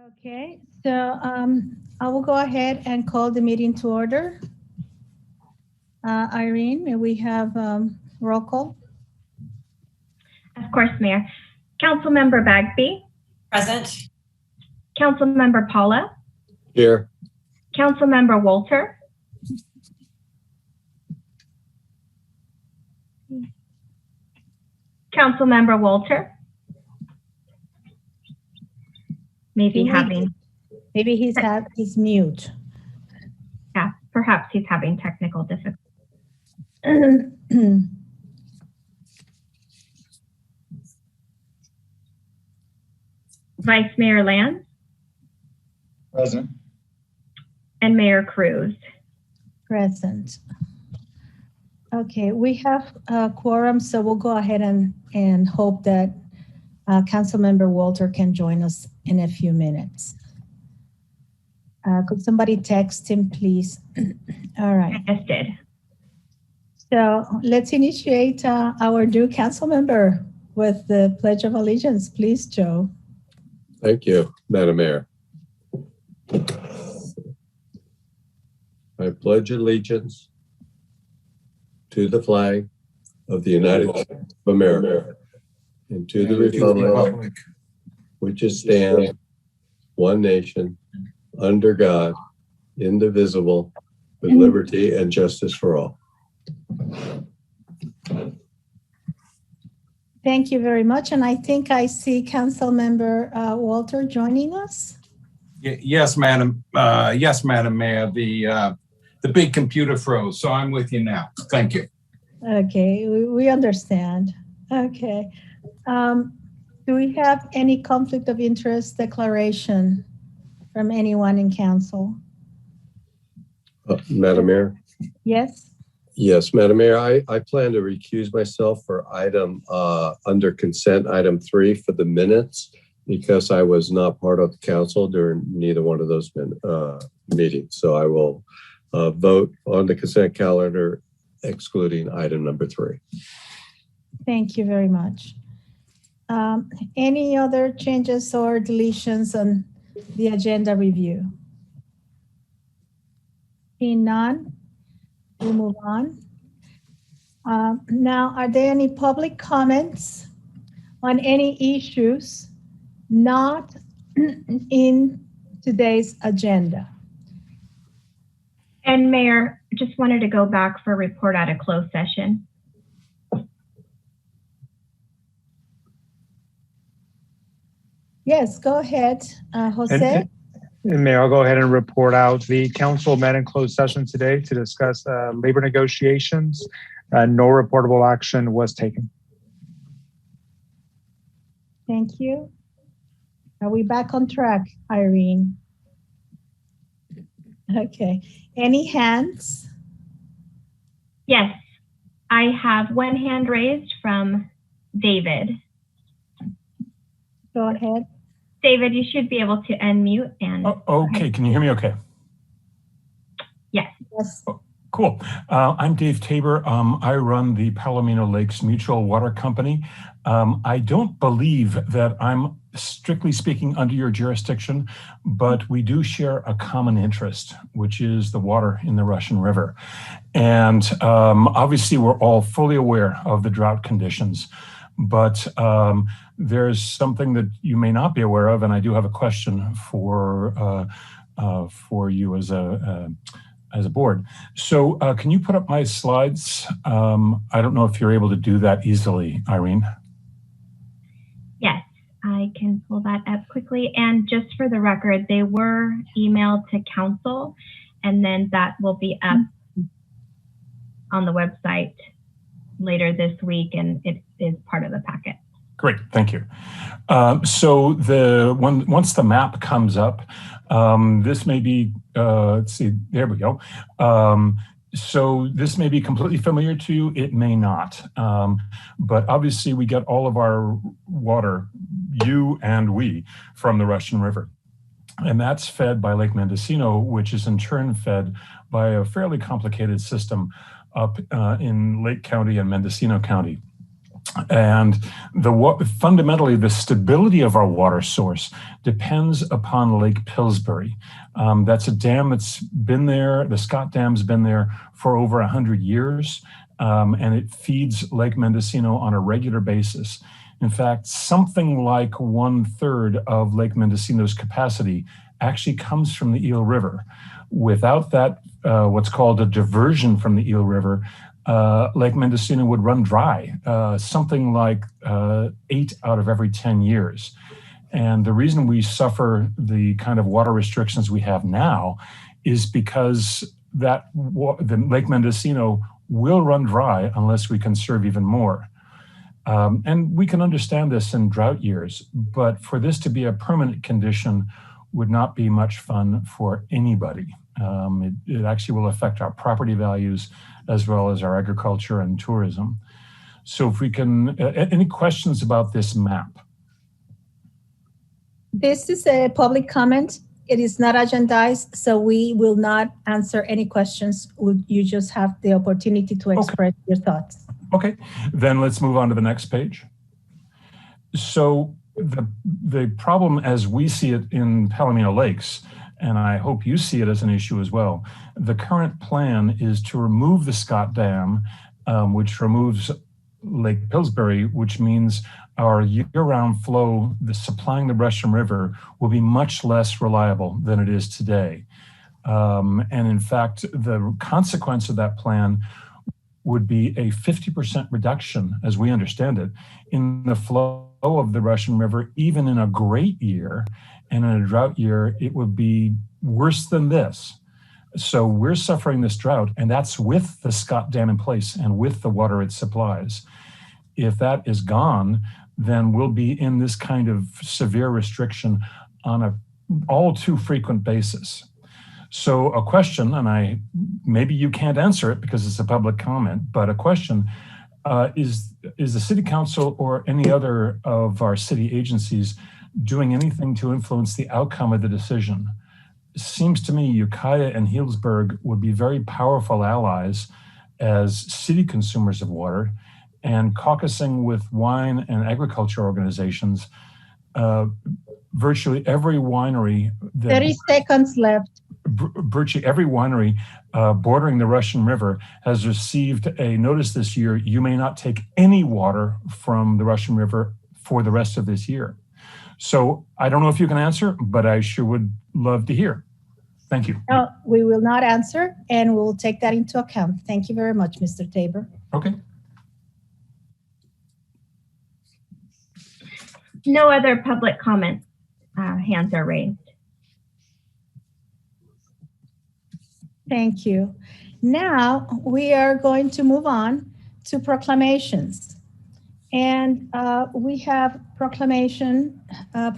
Okay, so I will go ahead and call the meeting to order. Irene, may we have roll call? Of course, Mayor. Councilmember Bagby. Present. Councilmember Paula. Here. Councilmember Walter. Councilmember Walter. Maybe he's mute. Yeah, perhaps he's having technical difficulties. Vice Mayor Lance. Present. And Mayor Cruz. Present. Okay, we have a quorum, so we'll go ahead and hope that Councilmember Walter can join us in a few minutes. Could somebody text him, please? All right. I just did. So let's initiate our new council member with the Pledge of Allegiance. Please, Joe. Thank you, Madam Mayor. I pledge allegiance to the flag of the United States of America and to the republic which stands one nation under God, indivisible, with liberty and justice for all. Thank you very much. And I think I see Councilmember Walter joining us. Yes, Madam. Yes, Madam Mayor. The big computer froze, so I'm with you now. Thank you. Okay, we understand. Okay. Do we have any conflict of interest declaration from anyone in council? Madam Mayor? Yes. Yes, Madam Mayor, I plan to recuse myself for item under consent, item 3 for the minutes, because I was not part of the council during neither one of those meetings. So I will vote on the consent calendar, excluding item number 3. Thank you very much. Any other changes or deletions on the agenda review? Seeing none, we'll move on. Now, are there any public comments on any issues not in today's agenda? And Mayor, just wanted to go back for a report out of closed session. Yes, go ahead, Jose. And Mayor, I'll go ahead and report out. The council met in closed session today to discuss labor negotiations. No reportable action was taken. Thank you. Are we back on track, Irene? Okay. Any hands? Yes, I have one hand raised from David. Go ahead. David, you should be able to unmute and. Oh, okay, can you hear me okay? Yes. Yes. Oh, cool. I'm Dave Tabor. I run the Palomino Lakes Mutual Water Company. I don't believe that I'm strictly speaking under your jurisdiction, but we do share a common interest, which is the water in the Russian River. And obviously we're all fully aware of the drought conditions, but there's something that you may not be aware of, and I do have a question for you as a board. So can you put up my slides? I don't know if you're able to do that easily, Irene. Yes, I can pull that up quickly. And just for the record, they were emailed to council, and then that will be up on the website later this week, and it is part of the packet. Great, thank you. So once the map comes up, this may be, let's see, there we go. So this may be completely familiar to you, it may not. But obviously we get all of our water, you and we, from the Russian River. And that's fed by Lake Mendocino, which is in turn fed by a fairly complicated system up in Lake County and Mendocino County. And fundamentally, the stability of our water source depends upon Lake Pillsbury. That's a dam that's been there. The Scott Dam's been there for over 100 years, and it feeds Lake Mendocino on a regular basis. In fact, something like 1/3 of Lake Mendocino's capacity actually comes from the Eel River. Without that, what's called a diversion from the Eel River, Lake Mendocino would run dry, something like 8 out of every 10 years. And the reason we suffer the kind of water restrictions we have now is because the Lake Mendocino will run dry unless we conserve even more. And we can understand this in drought years, but for this to be a permanent condition would not be much fun for anybody. It actually will affect our property values as well as our agriculture and tourism. So if we can, any questions about this map? This is a public comment. It is not agendized, so we will not answer any questions. You just have the opportunity to express your thoughts. Okay, then let's move on to the next page. So the problem as we see it in Palomino Lakes, and I hope you see it as an issue as well, the current plan is to remove the Scott Dam, which removes Lake Pillsbury, which means our year-round flow, supplying the Russian River, will be much less reliable than it is today. And in fact, the consequence of that plan would be a 50% reduction, as we understand it, in the flow of the Russian River, even in a great year. And in a drought year, it would be worse than this. So we're suffering this drought, and that's with the Scott Dam in place and with the water it supplies. If that is gone, then we'll be in this kind of severe restriction on a all too frequent basis. So a question, and maybe you can't answer it because it's a public comment, but a question, is the City Council or any other of our city agencies doing anything to influence the outcome of the decision? It seems to me Ukiah and Healdsburg would be very powerful allies as city consumers of water, and caucusing with wine and agriculture organizations. Virtually every winery— 30 seconds left. Virtually every winery bordering the Russian River has received a notice this year: you may not take any water from the Russian River for the rest of this year. So I don't know if you can answer, but I sure would love to hear. Thank you. No, we will not answer, and we'll take that into account. Thank you very much, Mr. Tabor. Okay. No other public comments. Hands are raised. Thank you. Now we are going to move on to proclamations. And we have proclamation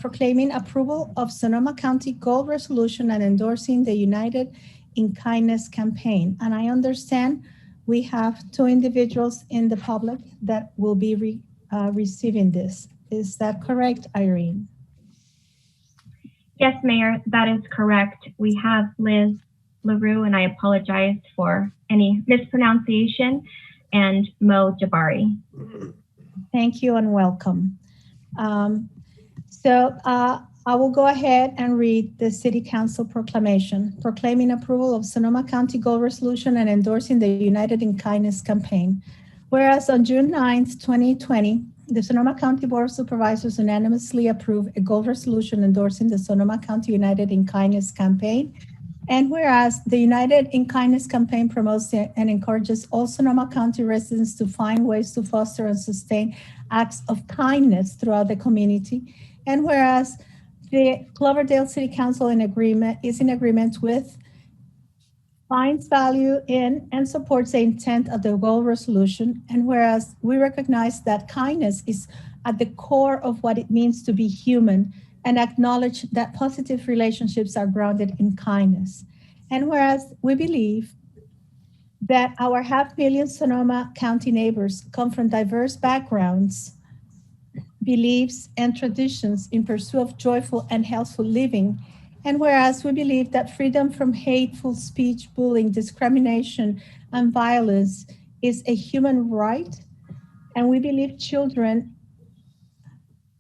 proclaiming approval of Sonoma County Goal Resolution and endorsing the United in Kindness campaign. And I understand we have 2 individuals in the public that will be receiving this. Is that correct, Irene? Yes, Mayor, that is correct. We have Liz LaRue, and I apologize for any mispronunciation, and Mo Jabari. Thank you and welcome. I will go ahead and read the City Council proclamation, proclaiming approval of Sonoma County Goal Resolution and endorsing the United in Kindness campaign. Whereas on June 9th, 2020, the Sonoma County Board of Supervisors unanimously approved a goal resolution endorsing the Sonoma County United in Kindness campaign. And whereas the United in Kindness campaign promotes and encourages all Sonoma County residents to find ways to foster and sustain acts of kindness throughout the community. And whereas the Cloverdale City Council is in agreement with, finds value in, and supports the intent of the goal resolution. And whereas we recognize that kindness is at the core of what it means to be human, and acknowledge that positive relationships are grounded in kindness. And whereas we believe that our 500,000 Sonoma County neighbors come from diverse backgrounds, beliefs, and traditions in pursuit of joyful and healthful living. And whereas we believe that freedom from hateful speech, bullying, discrimination, and violence is a human right. And we believe children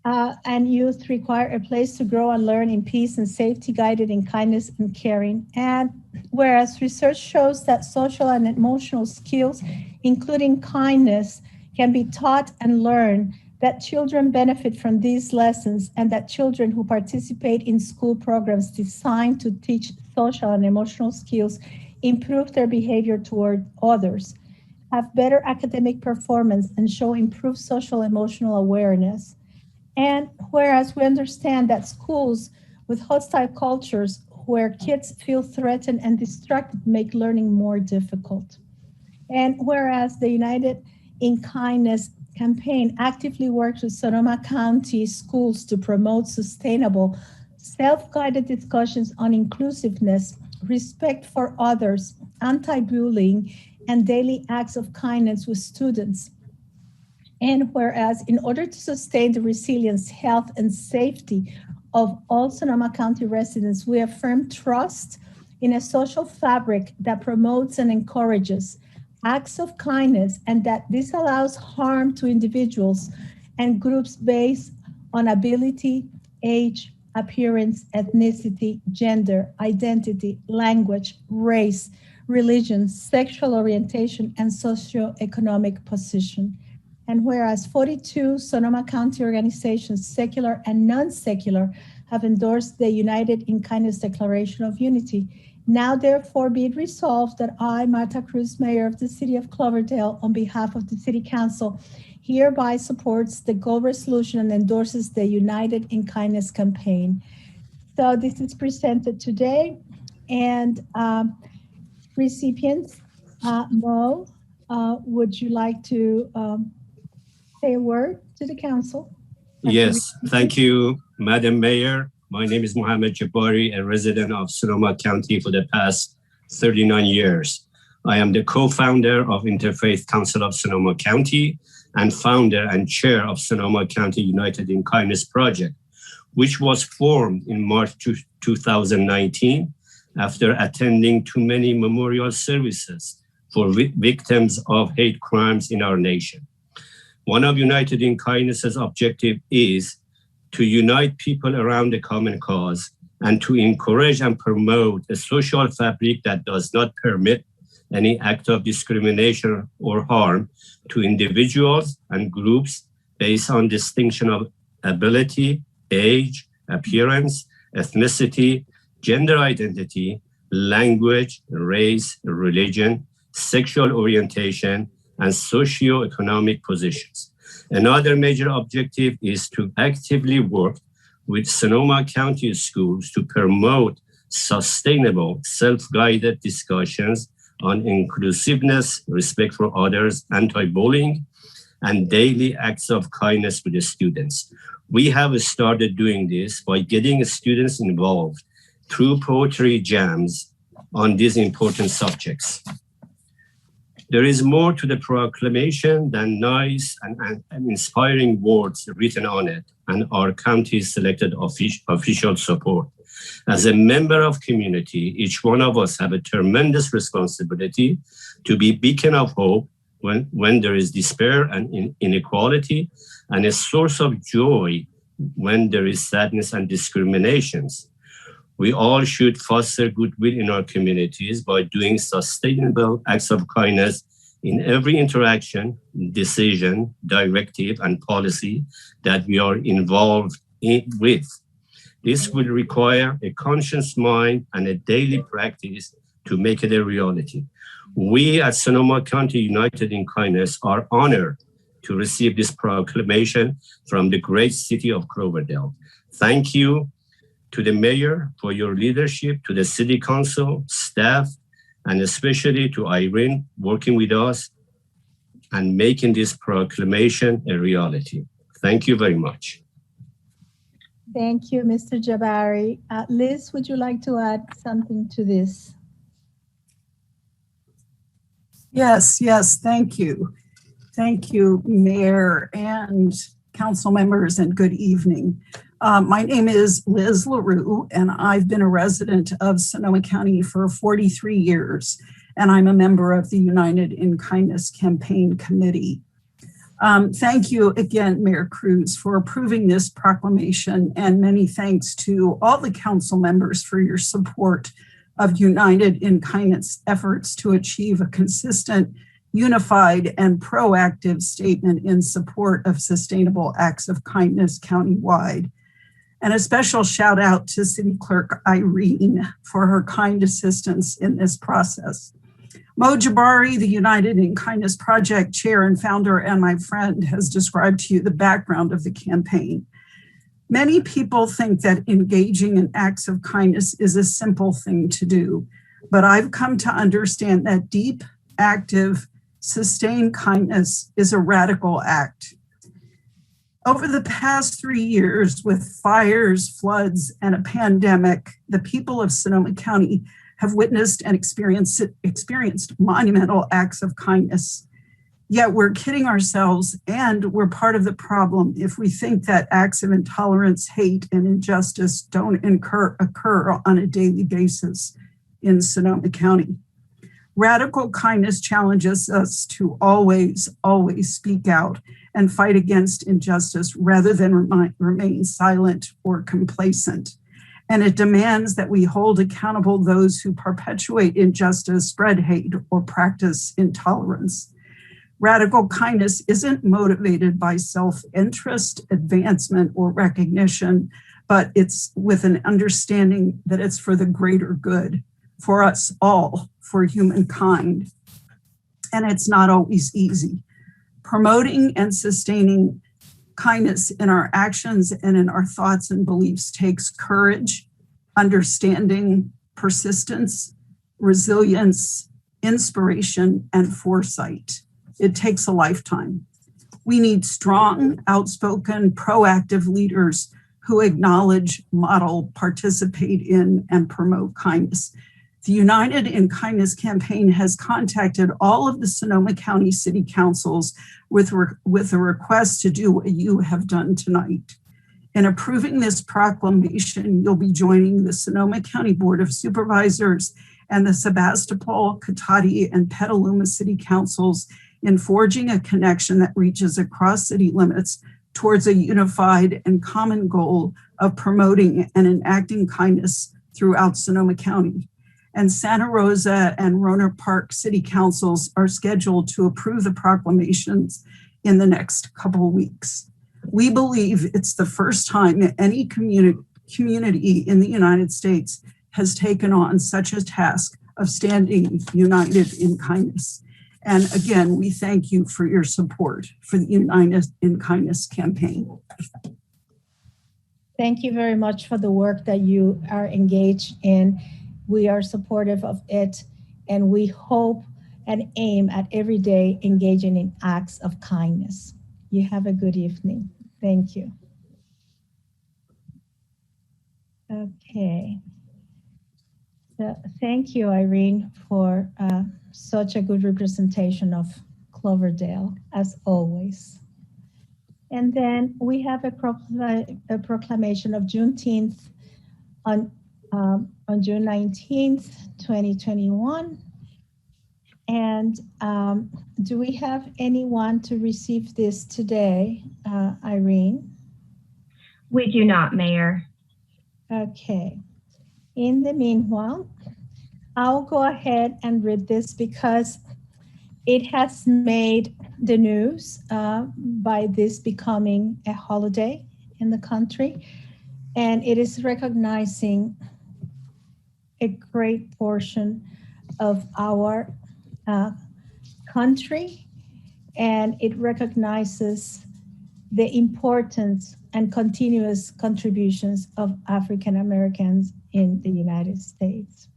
and youth require a place to grow and learn in peace and safety, guided in kindness and caring. And whereas research shows that social and emotional skills, including kindness, can be taught and learned, that children benefit from these lessons, and that children who participate in school programs designed to teach social and emotional skills improve their behavior toward others, have better academic performance, and show improved social emotional awareness. And whereas we understand that schools with hostile cultures where kids feel threatened and distracted make learning more difficult. And whereas the United in Kindness campaign actively works with Sonoma County schools to promote sustainable, self-guided discussions on inclusiveness, respect for others, anti-bullying, and daily acts of kindness with students. And whereas in order to sustain the resilience, health, and safety of all Sonoma County residents, we affirm trust in a social fabric that promotes and encourages acts of kindness, and that this allows harm to individuals and groups based on ability, age, appearance, ethnicity, gender, identity, language, race, religion, sexual orientation, and socioeconomic position. And whereas 42 Sonoma County organizations, secular and non-secular, have endorsed the United in Kindness Declaration of Unity, now therefore be it resolved that I, Marta Cruz, Mayor of the City of Cloverdale, on behalf of the City Council, hereby supports the goal resolution and endorses the United in Kindness campaign. So this is presented today, and recipients, Mo, would you like to say a word to the council? Yes, thank you, Madam Mayor. My name is Mohammed Jabari, a resident of Sonoma County for the past 39 years. I am the co-founder of Interfaith Council of Sonoma County and founder and chair of Sonoma County United in Kindness Project, which was formed in March 2019 after attending too many memorial services for victims of hate crimes in our nation. One of United in Kindness's objective is to unite people around a common cause and to encourage and promote a social fabric that does not permit any act of discrimination or harm to individuals and groups based on distinction of ability, age, appearance, ethnicity, gender identity, language, race, religion, sexual orientation, and socioeconomic positions. Another major objective is to actively work with Sonoma County schools to promote sustainable, self-guided discussions on inclusiveness, respect for others, anti-bullying, and daily acts of kindness with the students. We have started doing this by getting students involved through poetry jams on these important subjects. There is more to the proclamation than nice and inspiring words written on it, and our county's selected official support. As a member of community, each one of us have a tremendous responsibility to be a beacon of hope when there is despair and inequality, and a source of joy when there is sadness and discriminations. We all should foster goodwill in our communities by doing sustainable acts of kindness in every interaction, decision, directive, and policy that we are involved with. This will require a conscious mind and a daily practice to make it a reality. We at Sonoma County United in Kindness are honored to receive this proclamation from the great city of Cloverdale. Thank you to the mayor for your leadership, to the city council, staff, and especially to Irene working with us and making this proclamation a reality. Thank you very much. Thank you, Mr. Jabari. Liz, would you like to add something to this? Yes, thank you. Thank you, Mayor and council members, and good evening. My name is Liz LaRue, and I've been a resident of Sonoma County for 43 years, and I'm a member of the United in Kindness Campaign Committee. Thank you again, Mayor Cruz, for approving this proclamation, and many thanks to all the council members for your support of United in Kindness efforts to achieve a consistent, unified, and proactive statement in support of sustainable acts of kindness countywide. And a special shout out to City Clerk Irene for her kind assistance in this process. Mo Jabari, the United in Kindness Project chair and founder, and my friend, has described to you the background of the campaign. Many people think that engaging in acts of kindness is a simple thing to do, but I've come to understand that deep, active, sustained kindness is a radical act. Over the past 3 years, with fires, floods, and a pandemic, the people of Sonoma County have witnessed and experienced monumental acts of kindness. Yet we're kidding ourselves, and we're part of the problem if we think that acts of intolerance, hate, and injustice don't occur on a daily basis in Sonoma County. Radical kindness challenges us to always speak out and fight against injustice rather than remain silent or complacent. And it demands that we hold accountable those who perpetuate injustice, spread hate, or practice intolerance. Radical kindness isn't motivated by self-interest, advancement, or recognition, but it's with an understanding that it's for the greater good, for us all, for humankind. And it's not always easy. Promoting and sustaining kindness in our actions and in our thoughts and beliefs takes courage, understanding, persistence, resilience, inspiration, and foresight. It takes a lifetime. We need strong, outspoken, proactive leaders who acknowledge, model, participate in, and promote kindness. The United in Kindness campaign has contacted all of the Sonoma County City Councils with a request to do what you have done tonight. In approving this proclamation, you'll be joining the Sonoma County Board of Supervisors and the Sebastopol, Cotati, and Petaluma City Councils in forging a connection that reaches across city limits towards a unified and common goal of promoting and enacting kindness throughout Sonoma County. And Santa Rosa and Rohnert Park City Councils are scheduled to approve the proclamations in the next couple of weeks. We believe it's the first time any community in the United States has taken on such a task of standing united in kindness. And again, we thank you for your support for the United in Kindness campaign. Thank you very much for the work that you are engaged in. We are supportive of it, and we hope and aim at every day engaging in acts of kindness. You have a good evening. Thank you. Okay. So thank you, Irene, for such a good representation of Cloverdale, as always. And then we have a proclamation of Juneteenth on June 19th, 2021. And do we have anyone to receive this today, Irene? We do not, Mayor. Okay. In the meanwhile, I'll go ahead and read this because it has made the news by this becoming a holiday in the country. And it is recognizing a great portion of our country, and it recognizes the importance and continuous contributions of African Americans in the United States.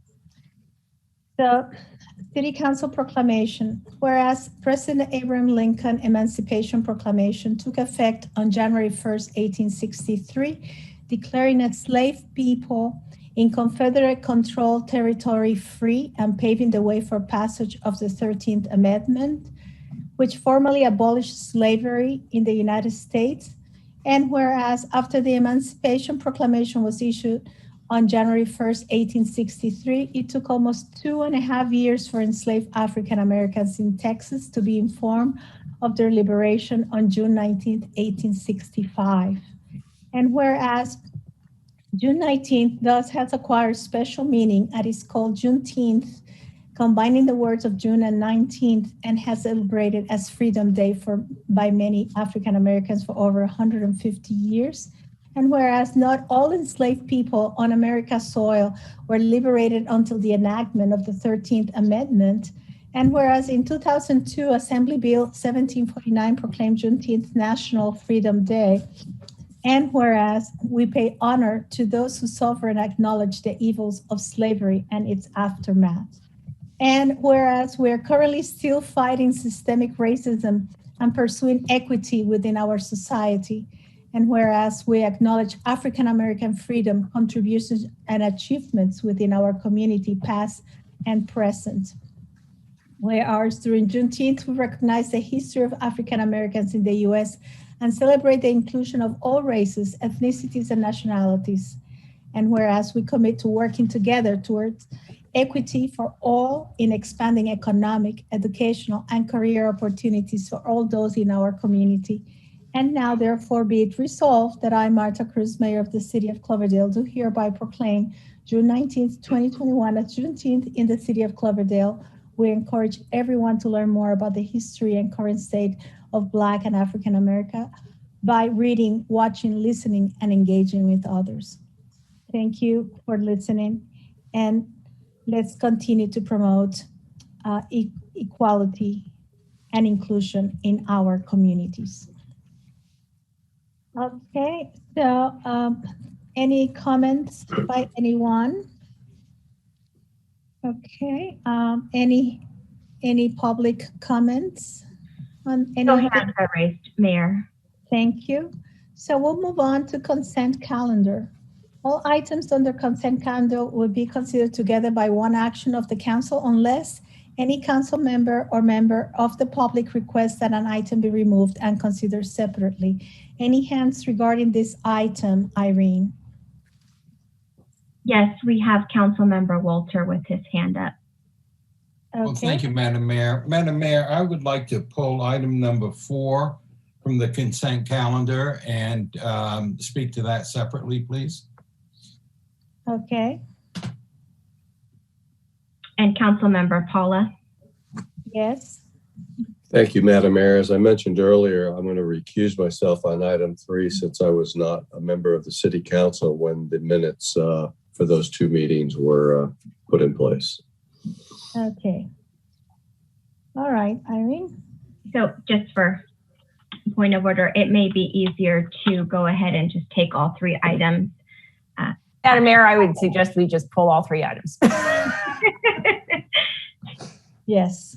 The City Council Proclamation, whereas President Abraham Lincoln Emancipation Proclamation took effect on January 1st, 1863, declaring enslaved people in Confederate controlled territory free and paving the way for passage of the 13th Amendment, which formally abolished slavery in the United States. And whereas after the Emancipation Proclamation was issued on January 1st, 1863, it took almost 2.5 years for enslaved African Americans in Texas to be informed of their liberation on June 19th, 1865. And whereas June 19th thus has acquired special meaning and is called Juneteenth, combining the words of June and 19th, and has celebrated as Freedom Day by many African Americans for over 150 years. And whereas not all enslaved people on America's soil were liberated until the enactment of the 13th Amendment, and whereas in 2002, Assembly Bill 1749 proclaimed Juneteenth National Freedom Day, and whereas we pay honor to those who suffer and acknowledge the evils of slavery and its aftermath. And whereas we're currently still fighting systemic racism and pursuing equity within our society, and whereas we acknowledge African American freedom, contributions, and achievements within our community, past and present. Whereas during Juneteenth, we recognize the history of African Americans in the US and celebrate the inclusion of all races, ethnicities, and nationalities. And whereas we commit to working together towards equity for all in expanding economic, educational, and career opportunities for all those in our community. And now, therefore, be it resolved that I, Marta Cruz, Mayor of the City of Cloverdale, do hereby proclaim June 19th, 2021 as Juneteenth in the City of Cloverdale. We encourage everyone to learn more about the history and current state of Black and African America by reading, watching, listening, and engaging with others. Thank you for listening, and let's continue to promote equality and inclusion in our communities. Okay, so any comments by anyone? Okay, any public comments on any? No hands are raised, Mayor. Thank you. So we'll move on to consent calendar. All items under consent calendar will be considered together by one action of the council unless any council member or member of the public requests that an item be removed and considered separately. Any hands regarding this item, Irene? Yes, we have Council Member Walter with his hand up. Okay. Well, thank you, Madam Mayor. Madam Mayor, I would like to pull item number 4 from the consent calendar and speak to that separately, please. Okay. And Council Member Paula. Yes. Thank you, Madam Mayor. As I mentioned earlier, I'm going to recuse myself on item 3 since I was not a member of the City Council when the minutes for those 2 meetings were put in place. Okay. All right, Irene. So just for point of order, it may be easier to go ahead and just take all 3 items. Madam Mayor, I would suggest we just pull all 3 items. Yes.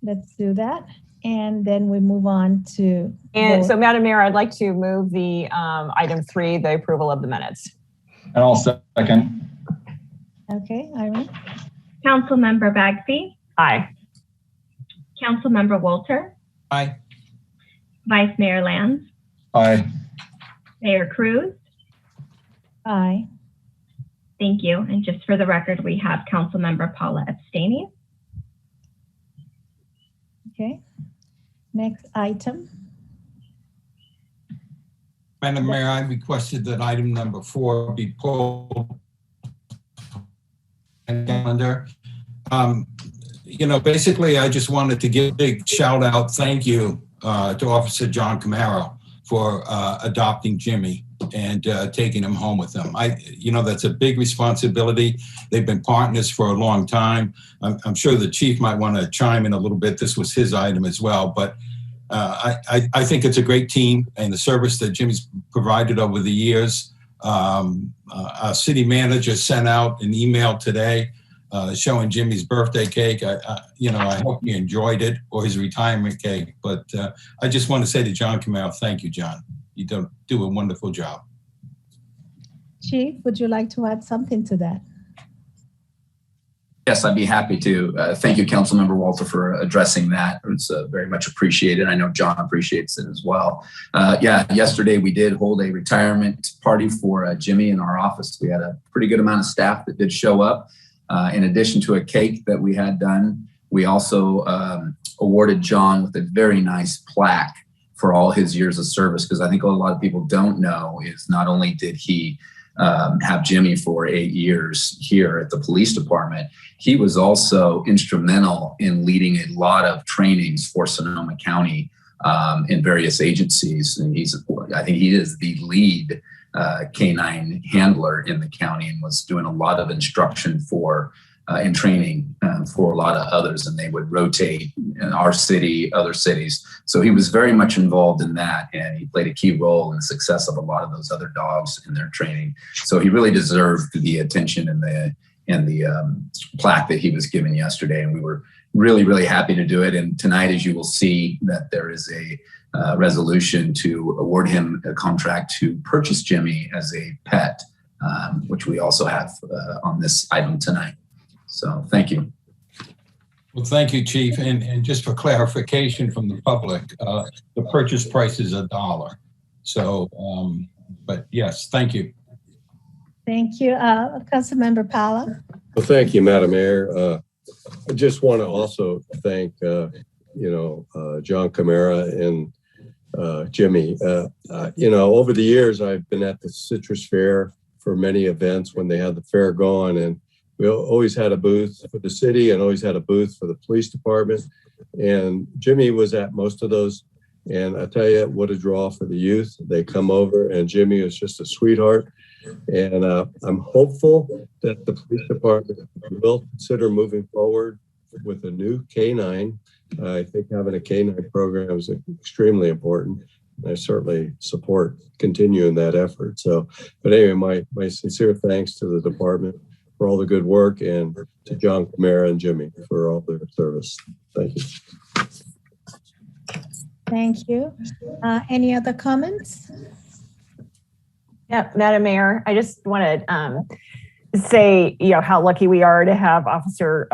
Let's do that. And then we move on to. And so, Madam Mayor, I'd like to move the item 3, the approval of the minutes. And I'll second. Okay, Irene. Council Member Bagsby. Aye. Council Member Walter. Aye. Vice Mayor Lands. Aye. Mayor Cruz. Aye. Thank you. And just for the record, we have Council Member Paula abstaining. Okay. Next item. Madam Mayor, I requested that item number 4 be pulled and calendar. Basically, I just wanted to give a big shout out, thank you to Officer John Camara for adopting Jimmy and taking him home with them. That's a big responsibility. They've been partners for a long time. I'm sure the chief might want to chime in a little bit. This was his item as well, but I think it's a great team and the service that Jimmy's provided over the years. Our city manager sent out an email today showing Jimmy's birthday cake. I hope he enjoyed it, or his retirement cake. But I just want to say to John Camara, thank you, John. You do a wonderful job. Chief, would you like to add something to that? Yes, I'd be happy to. Thank you, Councilmember Walter, for addressing that. It's very much appreciated. I know John appreciates it as well. Yesterday we did hold a retirement party for Jimmy in our office. We had a pretty good amount of staff that did show up. In addition to a cake that we had done, we also awarded John with a very nice plaque for all his years of service, because I think what a lot of people don't know is not only did he have Jimmy for 8 years here at the police department, he was also instrumental in leading a lot of trainings for Sonoma County in various agencies. And I think he is the lead canine handler in the county, and was doing a lot of instruction for and training for a lot of others, and they would rotate in our city, other cities. So he was very much involved in that, and he played a key role in the success of a lot of those other dogs in their training. So he really deserved the attention and the plaque that he was given yesterday, and we were really, really happy to do it. And tonight, as you will see, that there is a resolution to award him a contract to purchase Jimmy as a pet, which we also have on this item tonight. So thank you. Well, thank you, Chief. And just for clarification from the public, the purchase price is $1. So, but yes, thank you. Thank you. Councilmember Pala. Well, thank you, Madam Mayor. I just want to also thank, John Camara and Jimmy. Over the years, I've been at the Citrus Fair for many events when they had the fair going, and we always had a booth for the city and always had a booth for the police department. And Jimmy was at most of those. And I tell you, what a draw for the youth. They come over, and Jimmy is just a sweetheart. And I'm hopeful that the police department will consider moving forward with a new canine. I think having a canine program is extremely important. I certainly support continuing that effort. So, but anyway, my sincere thanks to the department for all the good work, and to John Camara and Jimmy for all their service. Thank you. Thank you. Any other comments? Yeah, Madam Mayor, I just want to say, how lucky we are to have Officer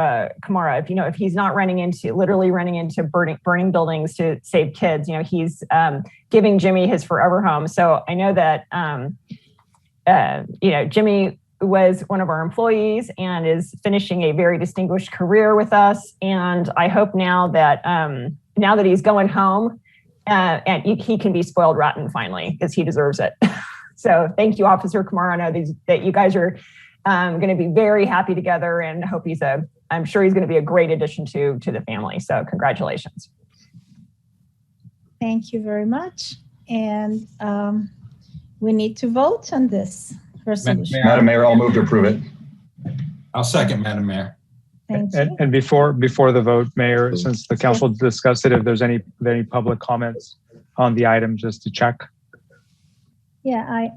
Camara. If he's not literally running into burning buildings to save kids, he's giving Jimmy his forever home. So I know that, Jimmy was one of our employees and is finishing a very distinguished career with us. And I hope now that he's going home, and he can be spoiled rotten finally, because he deserves it. So thank you, Officer Camara. I know that you guys are going to be very happy together, and hope I'm sure he's going to be a great addition to the family. So congratulations. Thank you very much. And we need to vote on this resolution. Madam Mayor, I'll move to approve it. I'll second, Madam Mayor. Thank you. And before the vote, Mayor, since the council discussed it, if there's any public comments on the item, just to check. Yeah,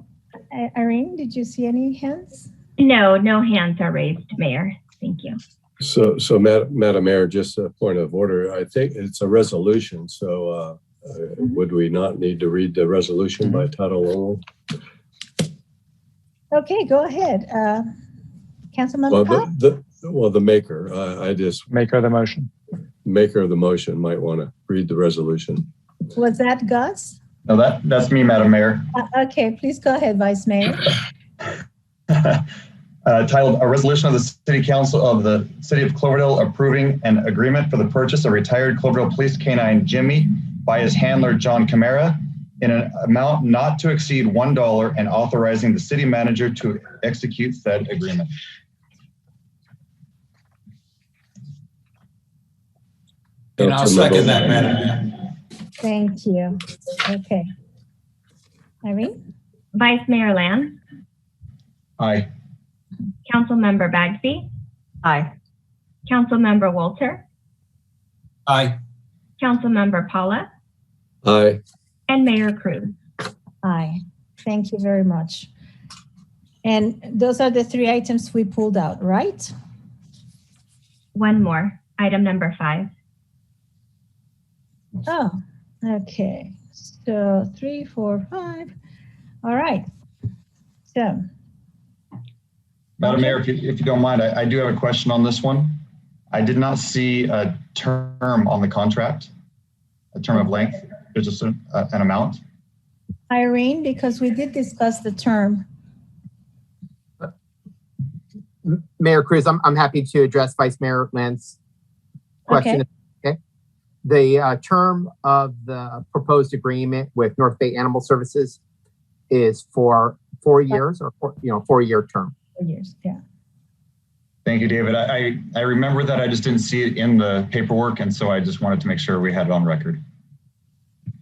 Irene, did you see any hands? No hands are raised, Mayor. Thank you. So Madam Mayor, just a point of order. I think it's a resolution. So would we not need to read the resolution by title only? Okay, go ahead. Councilmember Pop? The maker, Maker of the motion. Maker of the motion might want to read the resolution. Was that Gus? No, that's me, Madam Mayor. Okay, please go ahead, Vice Mayor. Titled, a resolution of the City Council of the City of Cloverdale approving an agreement for the purchase of retired Cloverdale Police Canine Jimmy by his handler, John Camara, in an amount not to exceed $1, and authorizing the city manager to execute said agreement. And I'll second that, Madam Mayor. Thank you. Okay. Irene? Vice Mayor Lamb? Aye. Councilmember Bagsby? Aye. Councilmember Walter? Aye. Councilmember Paula? Aye. And Mayor Cruz? Aye. Thank you very much. And those are the 3 items we pulled out, right? One more, item number 5. Oh, okay. So 3, 4, 5. All right. So. Madam Mayor, if you don't mind, I do have a question on this one. I did not see a term on the contract, a term of length. There's just an amount. Irene, because we did discuss the term. Mayor Cruz, I'm happy to address Vice Mayor Land's question. Okay. The term of the proposed agreement with North Bay Animal Services is for 4 years, or 4-year term. 4 years, yeah. Thank you, David. I remember that. I just didn't see it in the paperwork, and so I just wanted to make sure we had it on record.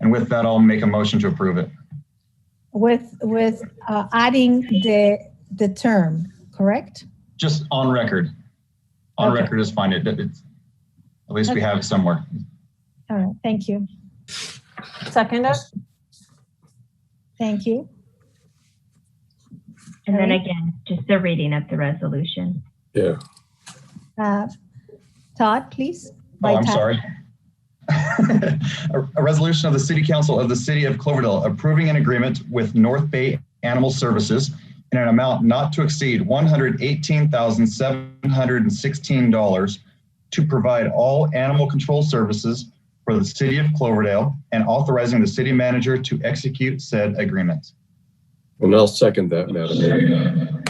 And with that, I'll make a motion to approve it. With adding the term, correct? Just on record. On Okay. record is fine. It's, at least we have it somewhere. All right, thank you. Second it? Thank you. And then again, just the reading of the resolution. Yeah. Todd, please. Oh, I'm sorry. A resolution of the City Council of the City of Cloverdale approving an agreement with North Bay Animal Services in an amount not to exceed $118,716 to provide all animal control services for the City of Cloverdale and authorizing the city manager to execute said agreement. And I'll second that, Madam Mayor.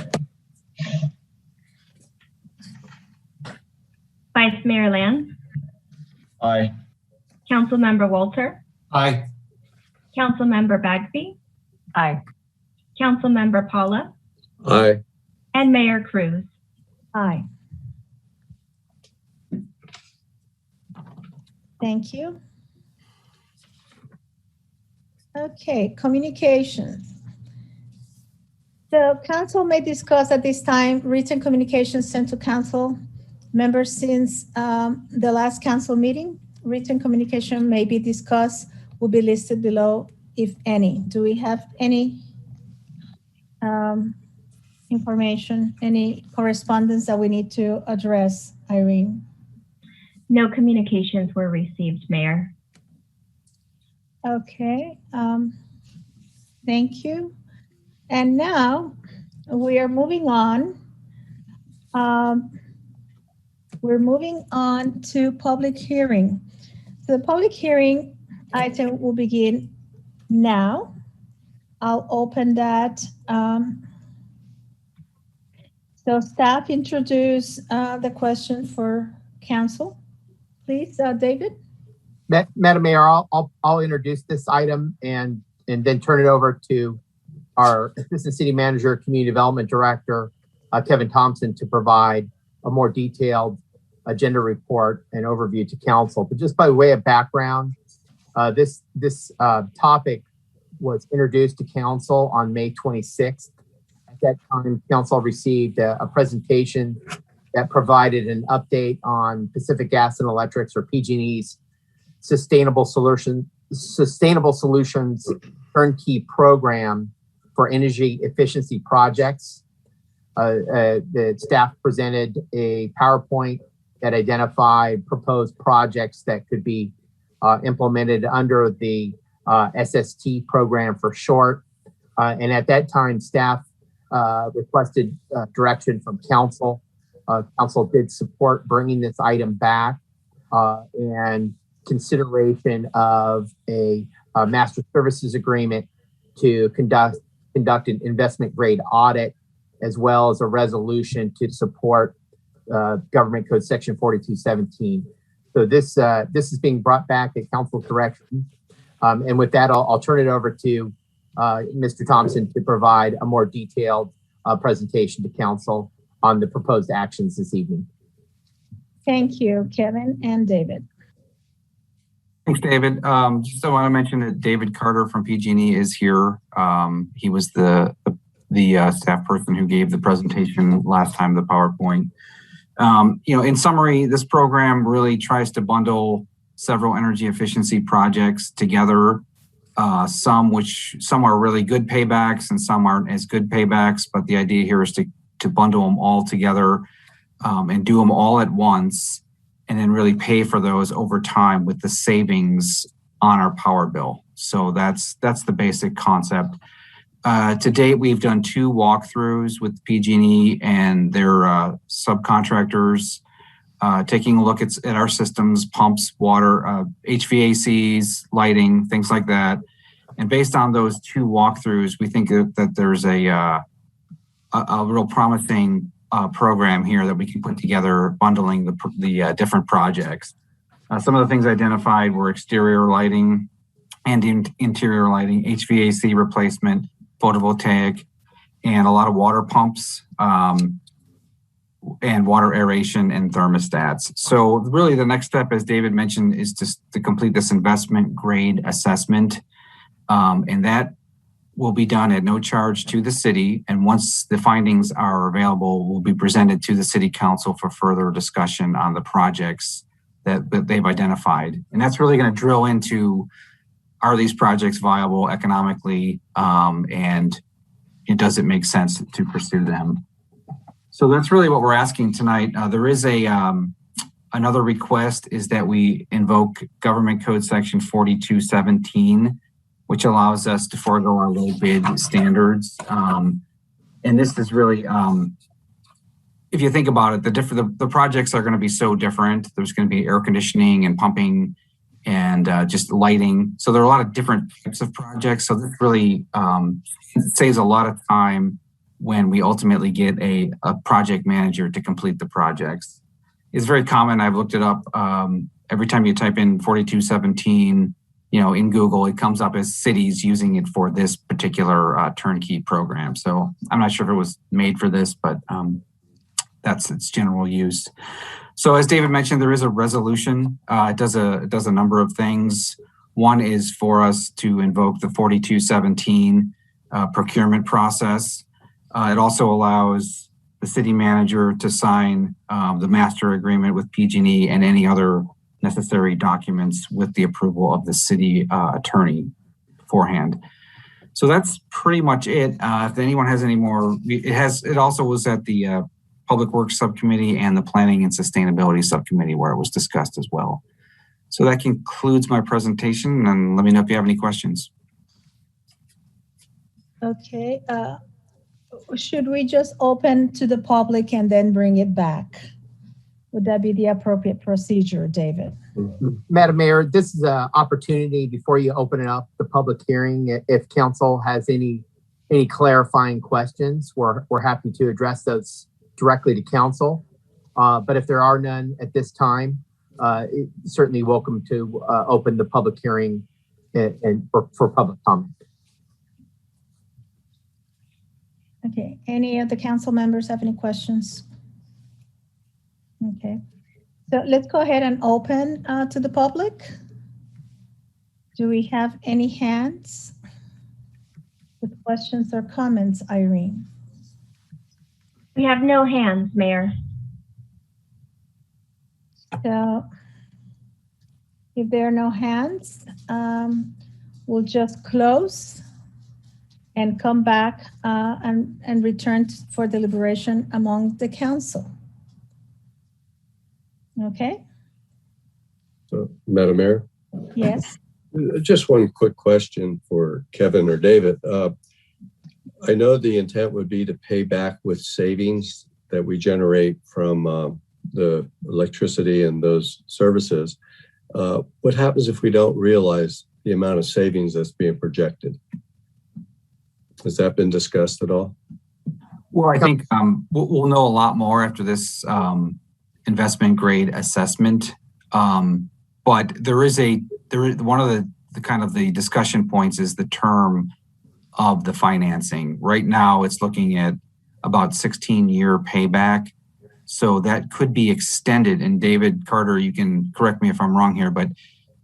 Vice Mayor Land, Aye. Councilmember Walter, Aye. Councilmember Bagby, Aye. Councilmember Paula, Aye. and Mayor Cruz. Aye. Thank you. Okay, communications. The council may discuss at this time written communications sent to council members since the last council meeting. Written communication may be discussed, will be listed below, if any. Do we have any information, any correspondence that we need to address, Irene? No communications were received, Mayor. Okay, thank you. And now we are moving on. We're moving on to public hearing. So the public hearing item will begin now. I'll open that. So staff introduce the question for council. Please, David. Madam Mayor, I'll introduce this item and then turn it over to our Assistant City Manager, Community Development Director, Kevin Thompson, to provide a more detailed agenda report and overview to council. But just by way of background, this topic was introduced to council on May 26th. At that time, council received a presentation that provided an update on Pacific Gas and Electric's, or PG&E's, Sustainable Solutions Turnkey program for energy efficiency projects. The staff presented a PowerPoint that identified proposed projects that could be implemented under the SST program for short. And at that time, staff requested direction from council. Council did support bringing this item back and consideration of a master services agreement to conduct an investment grade audit, as well as a resolution to support Government Code Section 4217. So this is being brought back at council's direction. And with that, I'll turn it over to Mr. Thompson to provide a more detailed presentation to council on the proposed actions this evening. Thank you, Kevin and David. Thanks, David. Just I want to mention that David Carter from PG&E is here. He was the staff person who gave the presentation last time, the PowerPoint. In summary, this program really tries to bundle several energy efficiency projects together. Some are really good paybacks and some aren't as good paybacks, but the idea here is to bundle them all together and do them all at once, and then really pay for those over time with the savings on our power bill. So that's the basic concept. To date, we've done 2 walkthroughs with PG&E and their subcontractors, taking a look at our systems, pumps, water, HVACs, lighting, things like that. And based on those 2 walkthroughs, we think that there's a real promising program here that we can put together, bundling the different projects. Some of the things identified were exterior lighting and interior lighting, HVAC replacement, photovoltaic, and a lot of water pumps, and water aeration and thermostats. So really the next step, as David mentioned, is to complete this investment grade assessment. And that will be done at no charge to the city. And once the findings are available, will be presented to the city council for further discussion on the projects that they've identified. And that's really going to drill into, are these projects viable economically, and does it make sense to pursue them? So that's really what we're asking tonight. There is another request is that we invoke Government Code Section 4217, which allows us to forego our low bid standards. And this is really, if you think about it, the projects are going to be so different. There's going to be air conditioning and pumping and just lighting. So there are a lot of different types of projects. So this really saves a lot of time when we ultimately get a project manager to complete the projects. It's very common. I've looked it up. Every time you type in 4217, in Google, it comes up as cities using it for this particular turnkey program. So I'm not sure if it was made for this, but that's its general use. So as David mentioned, there is a resolution. It does a number of things. One is for us to invoke the 4217 procurement process. It also allows the city manager to sign the master agreement with PG&E and any other necessary documents with the approval of the city attorney beforehand. So that's pretty much it. If anyone has any more, it also was at the Public Works Subcommittee and the Planning and Sustainability Subcommittee where it was discussed as well. So that concludes my presentation, and let me know if you have any questions. Okay. Should we just open to the public and then bring it back? Would that be the appropriate procedure, David? Madam Mayor, this is an opportunity before you open it up, the public hearing. If council has any clarifying questions, we're happy to address those directly to council. But if there are none at this time, certainly welcome to open the public hearing and for public comment. Okay, any of the council members have any questions? Okay, so let's go ahead and open to the public. Do we have any hands with questions or comments, Irene? We have no hands, Mayor. So if there are no hands, we'll just close and come back and return for deliberation among the council. Okay? So, Madam Mayor? Yes. Just one quick question for Kevin or David. I know the intent would be to pay back with savings that we generate from the electricity and those services. What happens if we don't realize the amount of savings that's being projected? Has that been discussed at all? Well, I think we'll know a lot more after this investment grade assessment. But there is one of the kind of the discussion points is the term of the financing. Right now, it's looking at about 16-year payback. So that could be extended. And David Carter, you can correct me if I'm wrong here, but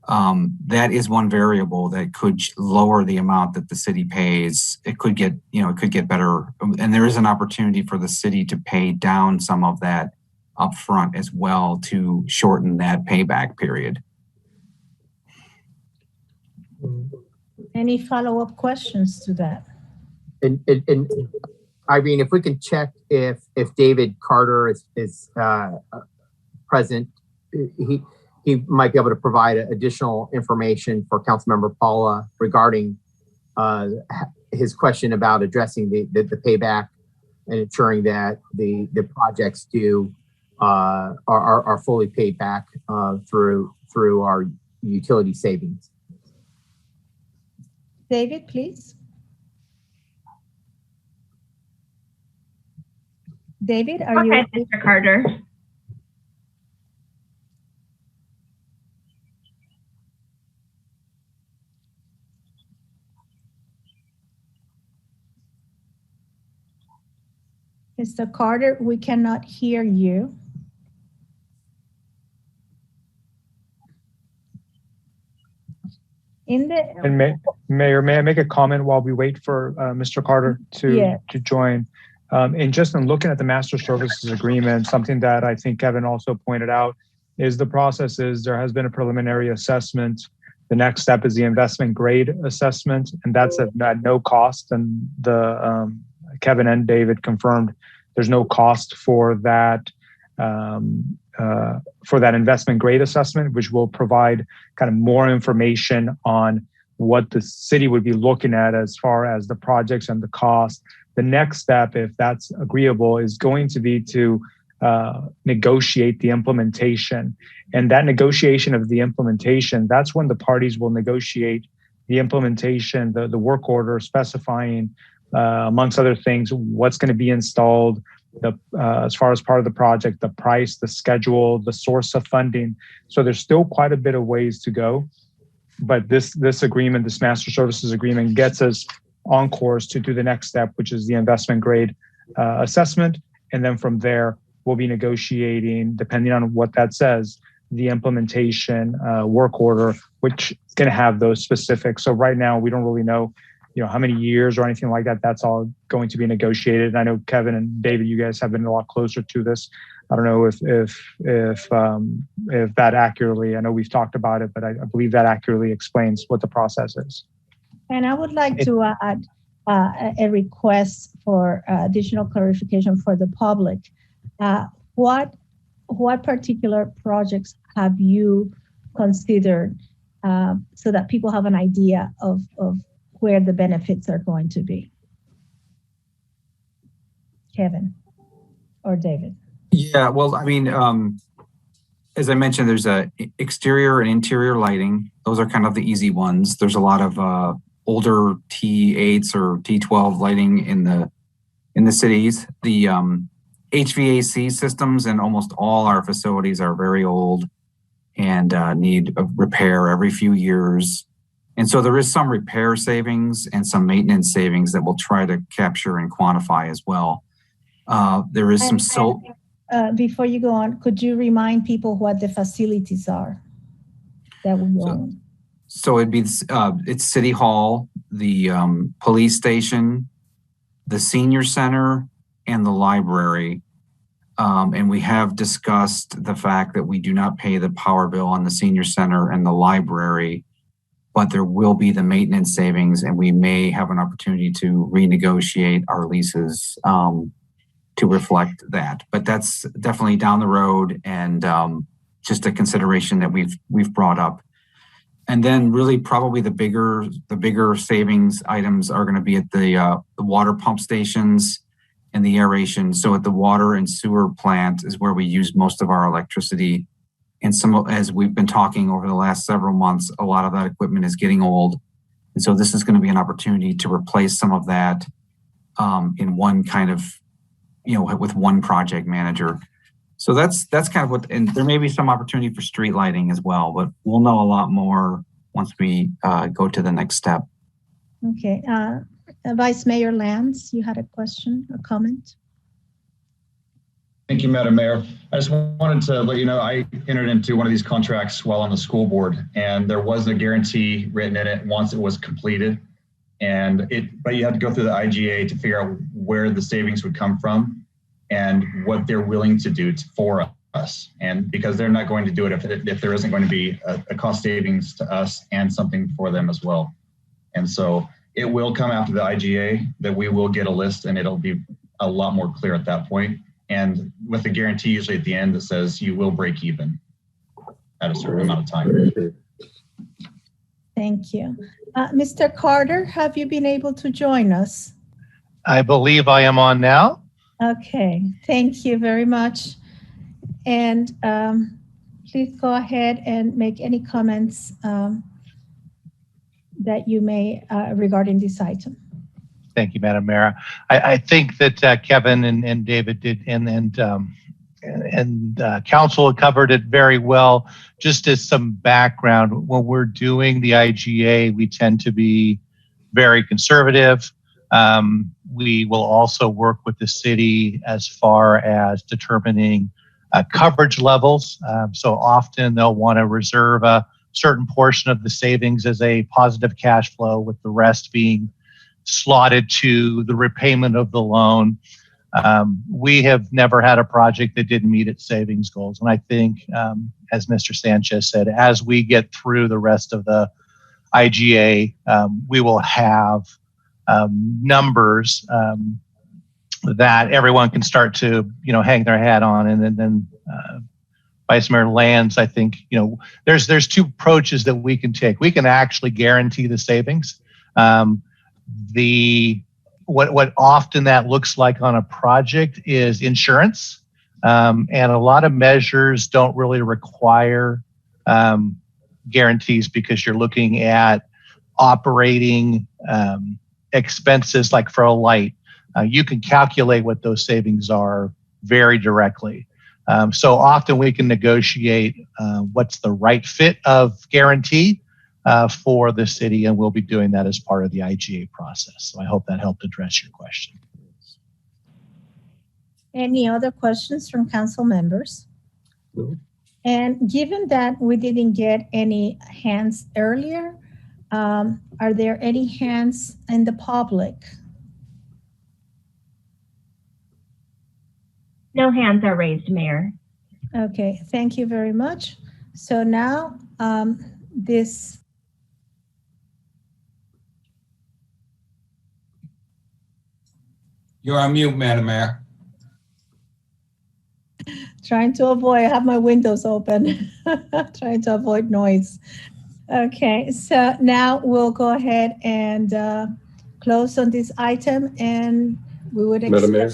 that is one variable that could lower the amount that the city pays. It could get, it could get better. And there is an opportunity for the city to pay down some of that upfront as well to shorten that payback period. Any follow-up questions to that? And Irene, if we can check if David Carter is present, he might be able to provide additional information for Councilmember Paula regarding his question about addressing the payback and ensuring that the projects are fully paid back through our utility savings. David, please. David, are you? Okay, Mr. Carter. Mr. Carter, we cannot hear you. And Mayor, may I make a comment while we wait for Mr. Carter to join? And just in looking at the master services agreement, something that I think Kevin also pointed out is the process is there has been a preliminary assessment. The next step is the investment grade assessment, and that's at no cost. And the Kevin and David confirmed there's no cost for that investment grade assessment, which will provide kind of more information on what the city would be looking at as far as the projects and the cost. The next step, if that's agreeable, is going to be to negotiate the implementation. And that negotiation of the implementation, that's when the parties will negotiate the implementation, the work order specifying, amongst other things, what's going to be installed, as far as part of the project, the price, the schedule, the source of funding. So there's still quite a bit of ways to go. But this agreement, this master services agreement, gets us on course to do the next step, which is the investment grade assessment. And then from there, we'll be negotiating, depending on what that says, the implementation work order, which is going to have those specifics. So right now, we don't really know, how many years or anything like that. That's all going to be negotiated. And I know Kevin and David, you guys have been a lot closer to this. I don't know if that accurately, I know we've talked about it, but I believe that accurately explains what the process is. And I would like to add a request for additional clarification for the public. What particular projects have you considered so that people have an idea of where the benefits are going to be? Kevin or David? Yeah, well, I mean, as I mentioned, there's exterior and interior lighting. Those are kind of the easy ones. There's a lot of older T8s or T12 lighting in the cities. The HVAC systems in almost all our facilities are very old and need a repair every few years. And so there is some repair savings and some maintenance savings that we'll try to capture and quantify as well. There is some before you go on, could you remind people what the facilities are that we own? So it'd be it's City Hall, the police station, the senior center, and the library. And we have discussed the fact that we do not pay the power bill on the senior center and the library, but there will be the maintenance savings, and we may have an opportunity to renegotiate our leases to reflect that. But that's definitely down the road, and just a consideration that we've brought up. And then really probably the bigger savings items are going to be at the water pump stations and the aeration. So at the water and sewer plant is where we use most of our electricity. And as we've been talking over the last several months, a lot of that equipment is getting old. And so this is going to be an opportunity to replace some of that in one kind of, with one project manager. So that's kind of what, and there may be some opportunity for street lighting as well, but we'll know a lot more once we go to the next step. Okay. Vice Mayor Lance, you had a question, a comment? Thank you, Madam Mayor. I just wanted to let you know I entered into one of these contracts while on the school board, and there was a guarantee written in it once it was completed. But you have to go through the IGA to figure out where the savings would come from and what they're willing to do for us. And because they're not going to do it if there isn't going to be a cost savings to us and something for them as well. And so it will come after the IGA that we will get a list, and it'll be a lot more clear at that point. And with a guarantee usually at the end that says you will break even at a certain amount of time. Thank you. Mr. Carter, have you been able to join us? I believe I am on now. Okay, thank you very much. And please go ahead and make any comments that you may regarding this item. Thank you, Madam Mayor. I think that Kevin and David did, and council covered it very well. Just as some background, when we're doing the IGA, we tend to be very conservative. we will also work with the city as far as determining coverage levels. So often they'll want to reserve a certain portion of the savings as a positive cash flow, with the rest being slotted to the repayment of the loan. We have never had a project that didn't meet its savings goals. And I think, as Mr. Sanchez said, as we get through the rest of the IGA, we will have numbers that everyone can start to, hang their hat on. And then Vice Mayor Lands, I think, there's two approaches that we can take. We can actually guarantee the savings. What often that looks like on a project is insurance, and a lot of measures don't really require guarantees, because you're looking at operating expenses. Like for a light, you can calculate what those savings are very directly. So often we can negotiate what's the right fit of guarantee for the city, and we'll be doing that as part of the IGA process. So I hope that helped address your question. Any other questions from council members? No. And given that we didn't get any hands earlier, are there any hands in the public? No hands are raised, Mayor. Okay, thank you very much. So now this You're on mute, Madam Mayor. trying to avoid, I have my windows open, trying to avoid noise. Okay, so now we'll go ahead and close on this item, and we would Madam Mayor,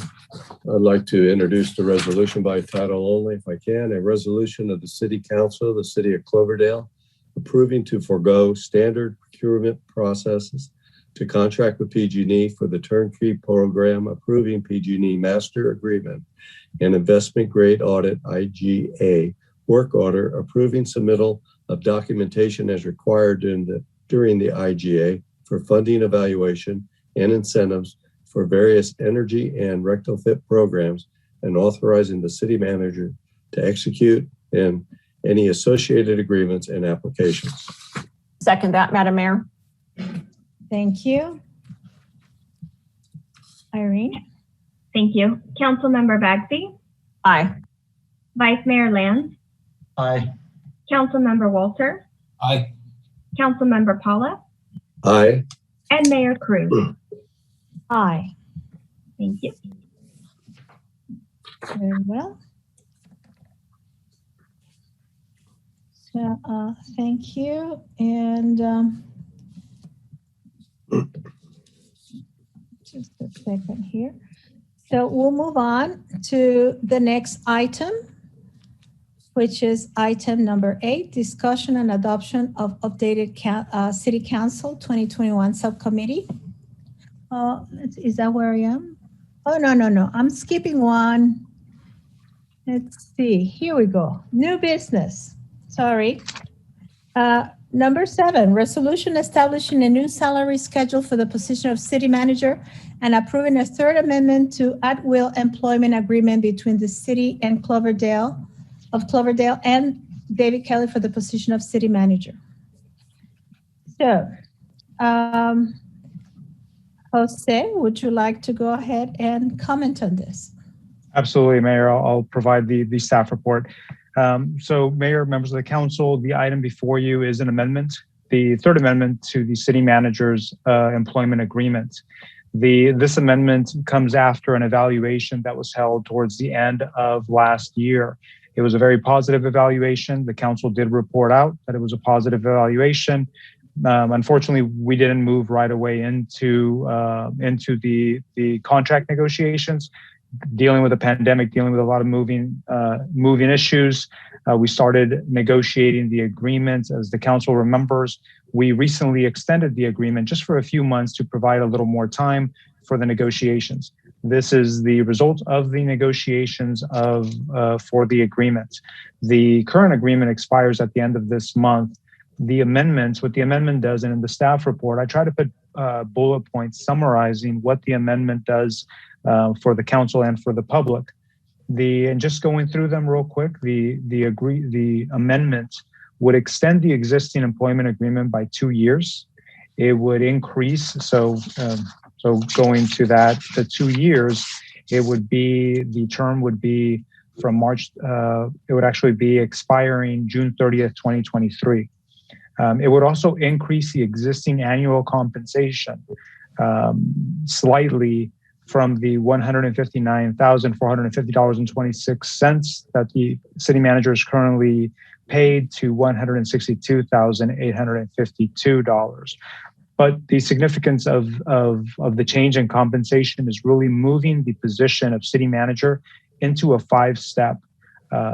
I'd like to introduce the resolution by title only, if I can. A resolution of the City Council of the City of Cloverdale approving to forego standard procurement processes to contract with PG&E for the Turnkey program, approving PG&E master agreement and investment grade audit IGA work order, approving submittal of documentation as required during the IGA for funding evaluation and incentives for various energy and retrofit programs, and authorizing the city manager to execute and any associated agreements and applications. Second that, Madam Mayor. Thank you. Irene? Thank you. Councilmember Bagsy? Aye. Vice Mayor Lands? Aye. Councilmember Walter? Aye. Councilmember Paula? Aye. And Mayor Cruz? Aye. Thank you. Very well. So thank you. And just a second here. So we'll move on to the next item, which is item number 8, discussion and adoption of updated City Council 2021 Subcommittee. Is that where I am? Oh, no. I'm skipping one. Let's see. Here we go. New business. Sorry. Number 7, resolution establishing a new salary schedule for the position of city manager and approving a third amendment to at-will employment agreement between the city and Cloverdale and David Kelly for the position of city manager. So, Jose, would you like to go ahead and comment on this? Absolutely, Mayor. I'll provide the staff report. So, Mayor, members of the council, the item before you is an amendment, the third amendment to the city manager's employment agreement. This amendment comes after an evaluation that was held towards the end of last year. It was a very positive evaluation. The council did report out that it was a positive evaluation. Unfortunately, we didn't move right away into the contract negotiations. Dealing with a pandemic, dealing with a lot of moving issues. We started negotiating the agreement. As the council remembers, we recently extended the agreement just for a few months to provide a little more time for the negotiations. This is the result of the negotiations for the agreement. The current agreement expires at the end of this month. What the amendment does, and in the staff report, I try to put bullet points summarizing what the amendment does for the council and for the public. And just going through them real quick, the amendment would extend the existing employment agreement by 2 years. It would increase, so going to that, the 2 years, the term would be from March, it would actually be expiring June 30th, 2023. It would also increase the existing annual compensation slightly from the $159,450.26 that the city manager is currently paid to $162,852. But the significance of the change in compensation is really moving the position of city manager into a 5-step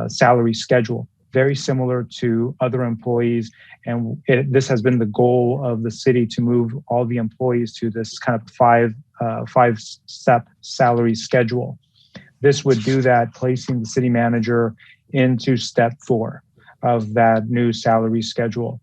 salary schedule, very similar to other employees. And this has been the goal of the city to move all the employees to this kind of 5-step salary schedule. This would do that, placing the city manager into step 4 of that new salary schedule.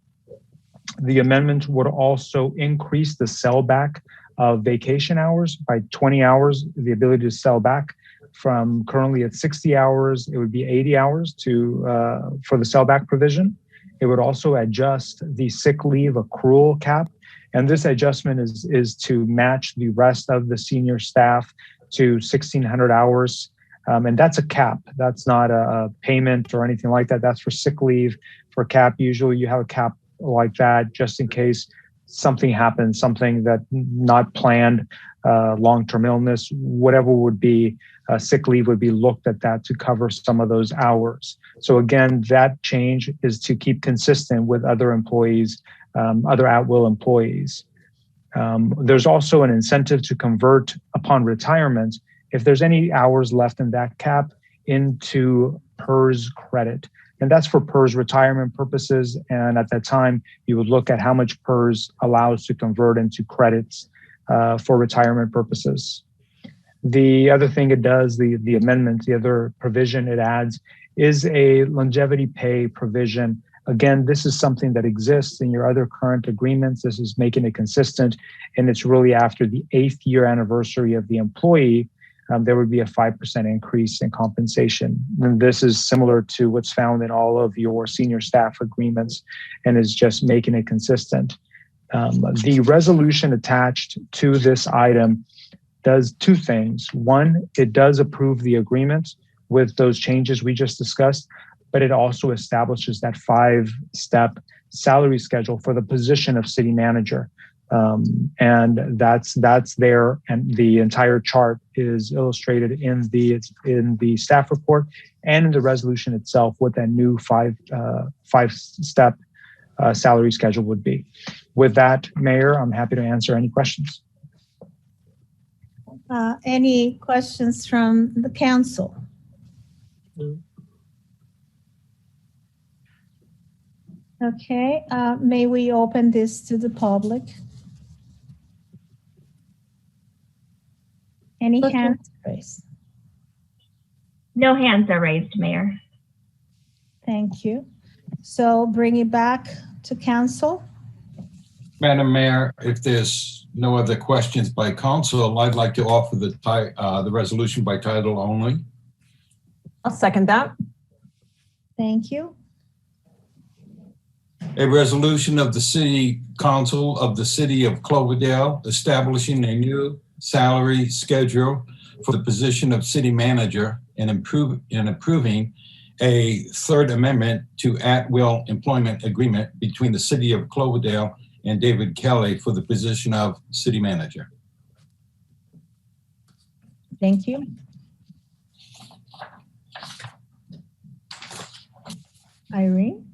The amendment would also increase the sellback of vacation hours by 20 hours, the ability to sell back from currently at 60 hours, it would be 80 hours for the sellback provision. It would also adjust the sick leave accrual cap. And this adjustment is to match the rest of the senior staff to 1,600 hours. And that's a cap. That's not a payment or anything like that. That's for sick leave. For cap, usually you have a cap like that just in case something happens, something that not planned, long-term illness, whatever would be, sick leave would be looked at that to cover some of those hours. So again, that change is to keep consistent with other employees, other at-will employees. There's also an incentive to convert upon retirement if there's any hours left in that cap into PERS credit. And that's for PERS retirement purposes. And at that time, you would look at how much PERS allows to convert into credits for retirement purposes. The other thing it does, the amendment, the other provision it adds is a longevity pay provision. Again, this is something that exists in your other current agreements. This is making it consistent. And it's really after the 8th year anniversary of the employee, there would be a 5% increase in compensation. And this is similar to what's found in all of your senior staff agreements and is just making it consistent. The resolution attached to this item does 2 things. One, it does approve the agreement with those changes we just discussed, but it also establishes that 5-step salary schedule for the position of city manager. And that's there, and the entire chart is illustrated in the staff report and in the resolution itself what that new 5-step salary schedule would be. With that, Mayor, I'm happy to answer any questions. Any questions from the council? Okay, may we open this to the public? Any hands raised? No hands are raised, Mayor. Thank you. So bring it back to council. Madam Mayor, if there's no other questions by council, I'd like to offer the resolution by title only. I'll second that. Thank you. A resolution of the City Council of the City of Cloverdale establishing a new salary schedule for the position of city manager and approving a 3rd amendment to at-will employment agreement between the City of Cloverdale and David Kelly for the position of city manager. Thank you. Irene?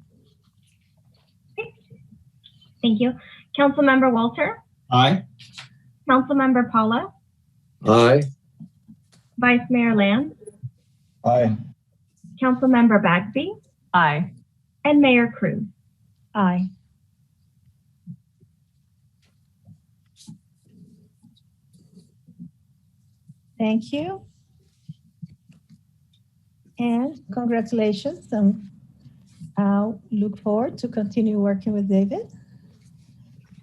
Thank you. Councilmember Walter? Aye. Councilmember Paula? Aye. Vice Mayor Land? Aye. Councilmember Bagby? Aye. And Mayor Cruz? Aye. Thank you. And congratulations. I'll look forward to continue working with David.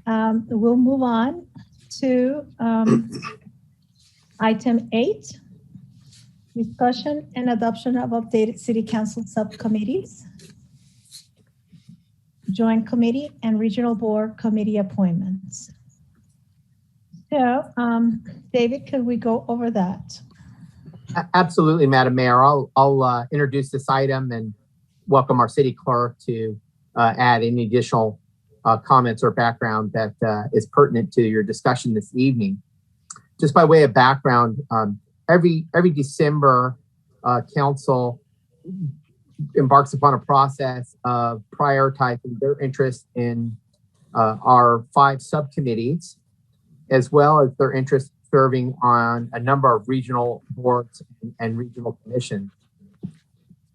We'll move on to item 8, discussion and adoption of updated city council subcommittees, joint committee and regional board committee appointments. So, David, could we go over that? Absolutely, Madam Mayor. I'll introduce this item and welcome our city clerk to add any additional comments or background that is pertinent to your discussion this evening. Just by way of background, every December, council embarks upon a process of prioritizing their interest in our 5 subcommittees, as well as their interest serving on a number of regional boards and regional commissions.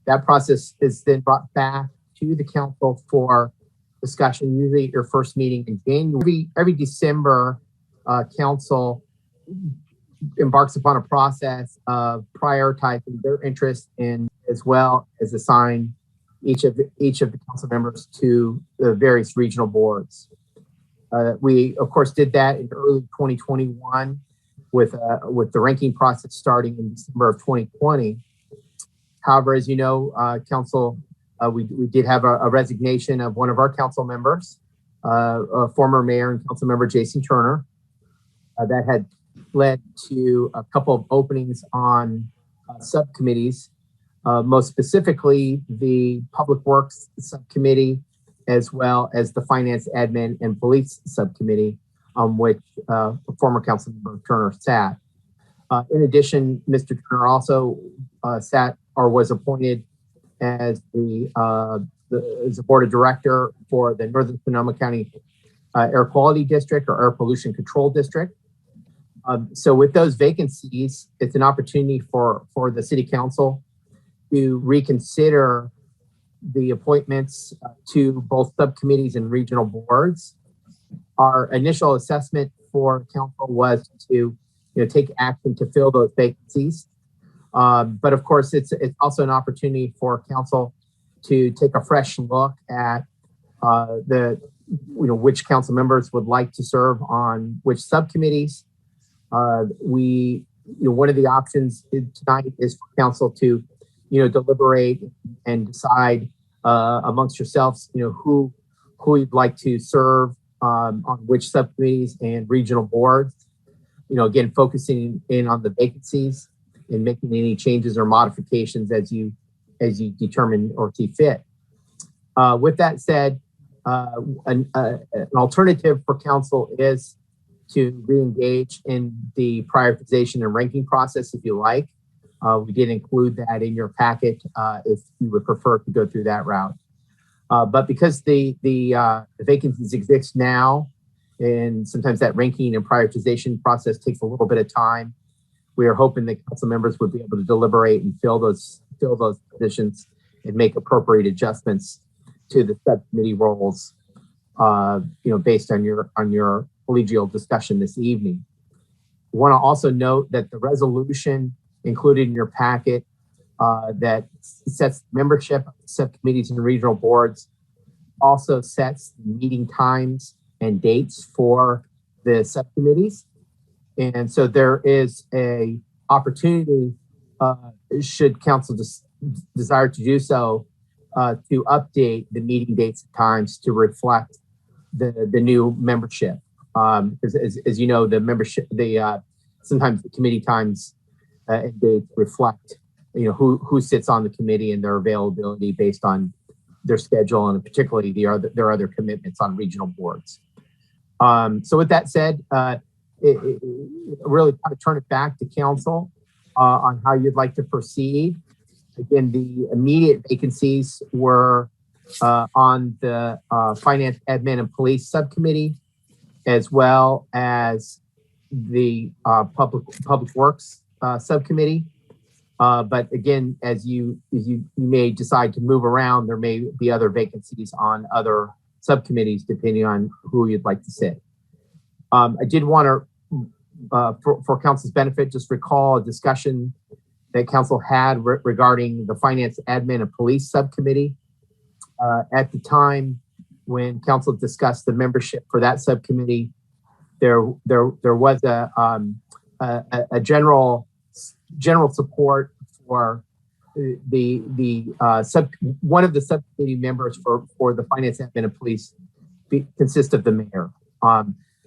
That process is then brought back to the council for discussion, usually at your first meeting in January. Every December, council embarks upon a process of prioritizing their interest in, as well as assign each of the council members to the various regional boards. We of course did that in early 2021 with the ranking process starting in December of 2020. However, as you know, council, we did have a resignation of one of our council members, former mayor and council member Jason Turner, that had led to a couple of openings on subcommittees, most specifically the Public Works Subcommittee, as well as the Finance, Admin, and Police Subcommittee, on which former council member Turner sat. In addition, Mr. Turner also sat or was appointed as the board of director for the Northern Sonoma County Air Quality District or Air Pollution Control District. So with those vacancies, it's an opportunity for the city council to reconsider the appointments to both subcommittees and regional boards. Our initial assessment for council was to take action to fill those vacancies. But of course, it's also an opportunity for council to take a fresh look at which council members would like to serve on which subcommittees. One of the options tonight is for council to deliberate and decide amongst yourselves who you'd like to serve on which subcommittees and regional boards. Again, focusing in on the vacancies and making any changes or modifications as you determine or see fit. With that said, an alternative for council is to re-engage in the prioritization and ranking process if you like. We did include that in your packet if you would prefer to go through that route. But because the vacancies exist now, and sometimes that ranking and prioritization process takes a little bit of time, we are hoping that council members would be able to deliberate and fill those positions and make appropriate adjustments to the subcommittee roles, based on your collegial discussion this evening. I want to also note that the resolution included in your packet that sets membership of subcommittees and regional boards also sets meeting times and dates for the subcommittees. And so there is a opportunity, should council desire to do so, to update the meeting dates and times to reflect the new membership. As you know, the membership, sometimes the committee times and dates reflect, who sits on the committee and their availability based on their schedule and particularly their other commitments on regional boards. So with that said, really kind of turn it back to council on how you'd like to proceed. Again, the immediate vacancies were on the Finance, Admin, and Police Subcommittee, as well as the Public Works Subcommittee. But again, as you may decide to move around, there may be other vacancies on other subcommittees depending on who you'd like to sit. I did want to, for council's benefit, just recall a discussion that council had regarding the Finance, Admin, and Police Subcommittee. At the time when council discussed the membership for that subcommittee, there was a general support for one of the subcommittee members for the finance, admin, and police consists of the mayor.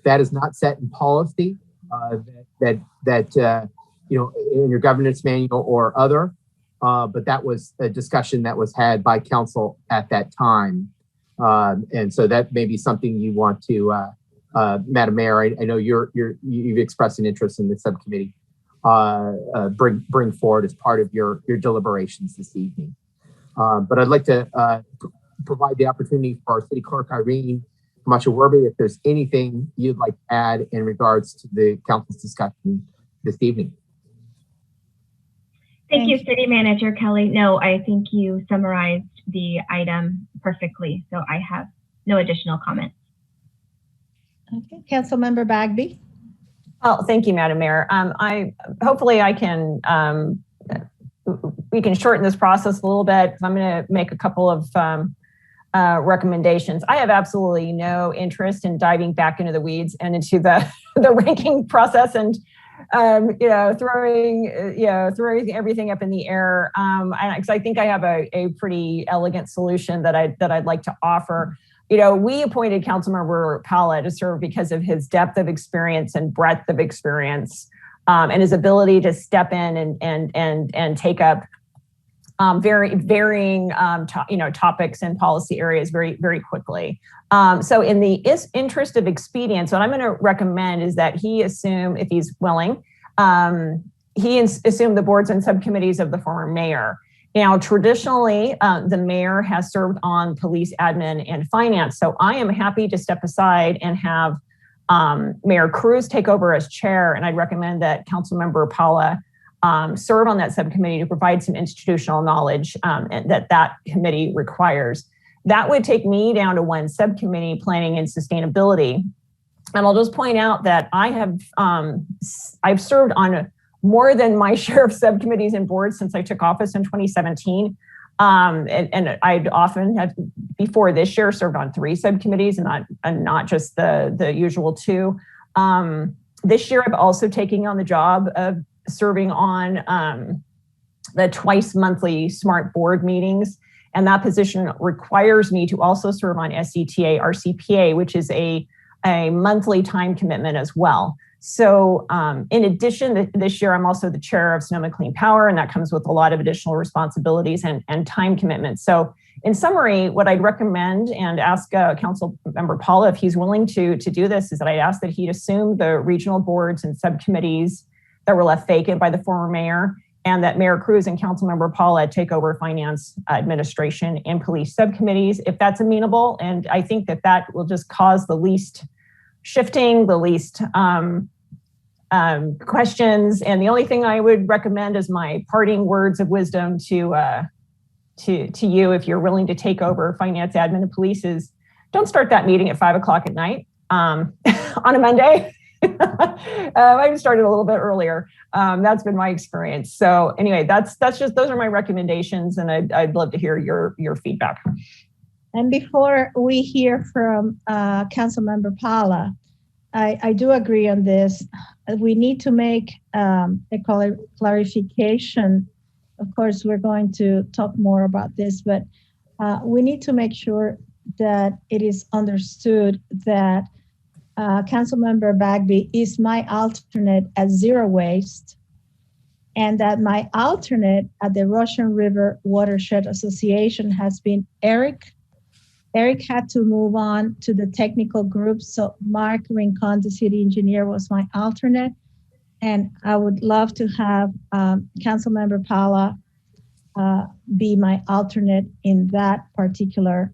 That is not set in policy that in your governance manual or other, but that was a discussion that was had by council at that time. And so that may be something you want to, Madam Mayor, I know you've expressed an interest in the subcommittee, bring forward as part of your deliberations this evening. But I'd like to provide the opportunity for our city clerk, Irene Camacho-Werby, if there's anything you'd like to add in regards to the council's discussion this evening. Thank you, City Manager Kelly. No, I think you summarized the item perfectly, so I have no additional comments. Okay, Councilmember Bagby. Oh, thank you, Madam Mayor. Hopefully we can shorten this process a little bit. I'm going to make a couple of recommendations. I have absolutely no interest in diving back into the weeds and into the ranking process and throwing everything up in the air. Because I think I have a pretty elegant solution that I'd like to offer. We appointed Councilmember Pala to serve because of his depth of experience and breadth of experience, and his ability to step in and take up very varying topics and policy areas very, very quickly. So in the interest of expedience, what I'm going to recommend is that he assume, if he's willing, he assume the boards and subcommittees of the former mayor. Now, traditionally, the mayor has served on police, admin, and finance. So I am happy to step aside and have Mayor Cruz take over as chair. And I'd recommend that Councilmember Paula serve on that subcommittee to provide some institutional knowledge that committee requires. That would take me down to one subcommittee, planning and sustainability. And I'll just point out that I've served on more than my share of subcommittees and boards since I took office in 2017. And I'd often had, before this year, served on 3 subcommittees and not just the usual 2. This year, I've also taken on the job of serving on the twice monthly SMART board meetings. And that position requires me to also serve on SCTA RCPA, which is a monthly time commitment as well. So in addition, this year, I'm also the chair of Sonoma Clean Power, and that comes with a lot of additional responsibilities and time commitments. So in summary, what I'd recommend and ask Council Member Paula if he's willing to do this is that I'd ask that he'd assume the regional boards and subcommittees that were left vacant by the former mayor, and that Mayor Cruz and Councilmember Paula take over finance, administration, and police subcommittees, if that's amenable. And I think that will just cause the least shifting, the least questions. And the only thing I would recommend is my parting words of wisdom to you, if you're willing to take over finance, admin, and police, is don't start that meeting at 5 o'clock at night on a Monday. I started a little bit earlier. That's been my experience. So anyway, those are my recommendations, and I'd love to hear your feedback. And before we hear from Councilmember Paula, I do agree on this. We need to make a clarification. Of course, we're going to talk more about this, but we need to make sure that it is understood that Councilmember Bagby is my alternate at Zero Waste, and that my alternate at the Russian River Watershed Association has been Eric. Eric had to move on to the technical group, so Mark Rincon, the city engineer, was my alternate. And I would love to have Councilmember Paula be my alternate in that particular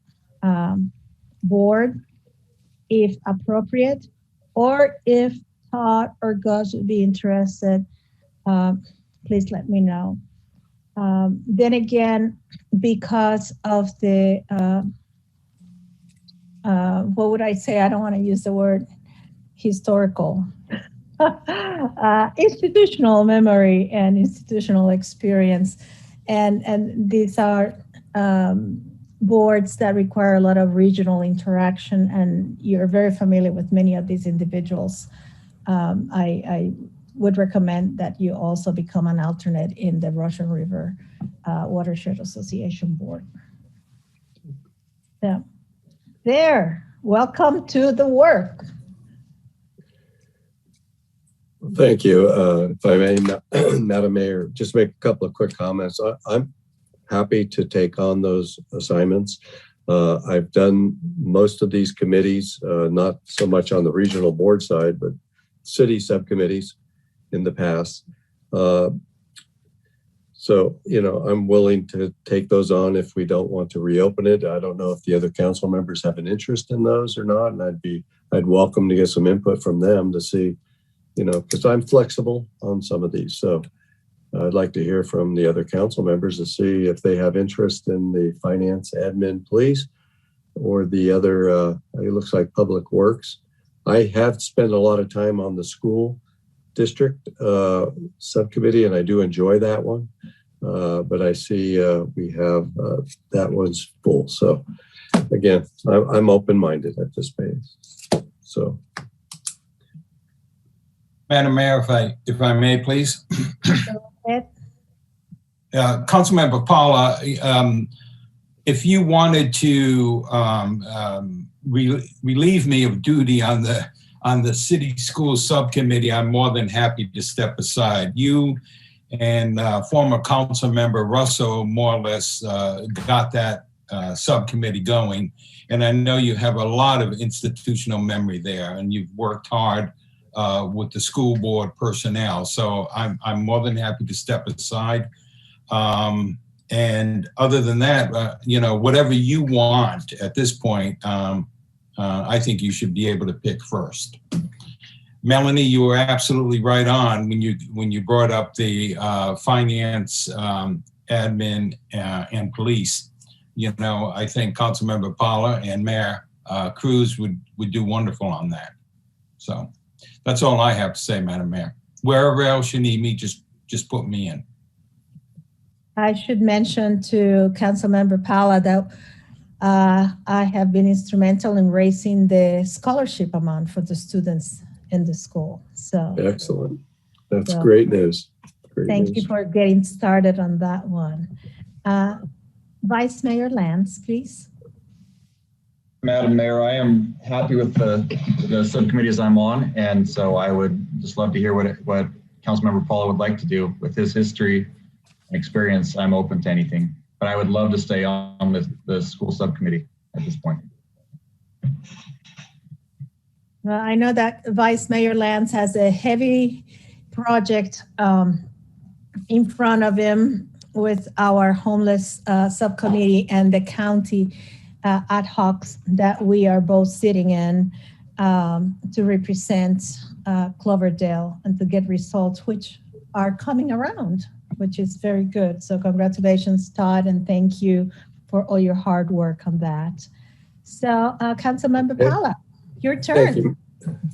board, if appropriate, or if Todd or Gus would be interested, please let me know. Then again, because of the, what would I say? I don't want to use the word historical. Institutional memory and institutional experience. And these are boards that require a lot of regional interaction, and you're very familiar with many of these individuals. I would recommend that you also become an alternate in the Russian River Watershed Association Board. Yeah. There, welcome to the work. Thank you. If I may, Madam Mayor, just make a couple of quick comments. I'm happy to take on those assignments. I've done most of these committees, not so much on the regional board side, but city subcommittees in the past. So, you know, I'm willing to take those on if we don't want to reopen it. I don't know if the other council members have an interest in those or not, and I'd welcome to get some input from them to see, you know, because I'm flexible on some of these. So I'd like to hear from the other council members to see if they have interest in the finance, admin, police, or the other, it looks like public works. I have spent a lot of time on the school district subcommittee, and I do enjoy that one. But I see we have that one's full. So again, I'm open-minded at this phase. So, Madam Mayor, if I may, please. Councilmember Paula, if you wanted to relieve me of duty on the city school subcommittee, I'm more than happy to step aside. You and former council member Russell more or less got that subcommittee going. And I know you have a lot of institutional memory there, and you've worked hard with the school board personnel. So I'm more than happy to step aside. And other than that, you know, whatever you want at this point, I think you should be able to pick first. Melanie, you were absolutely right on when you brought up the finance, admin, and police. You know, I think Councilmember Paula and Mayor Cruz would do wonderful on that. So that's all I have to say, Madam Mayor. Wherever else you need me, just put me in. I should mention to Councilmember Paula that I have been instrumental in raising the scholarship amount for the students in the school. So excellent. That's great news. Thank you for getting started on that one. Vice Mayor Lance, please. Madam Mayor, I am happy with the subcommittees I'm on, and so I would just love to hear what Councilmember Paula would like to do. With his history and experience, I'm open to anything, but I would love to stay on the school subcommittee at this point. Well, I know that Vice Mayor Lance has a heavy project in front of him with our homeless subcommittee and the county ad hocs that we are both sitting in to represent Cloverdale and to get results which are coming around, which is very good. So congratulations, Todd, and thank you for all your hard work on that. So Councilmember Paula, your turn.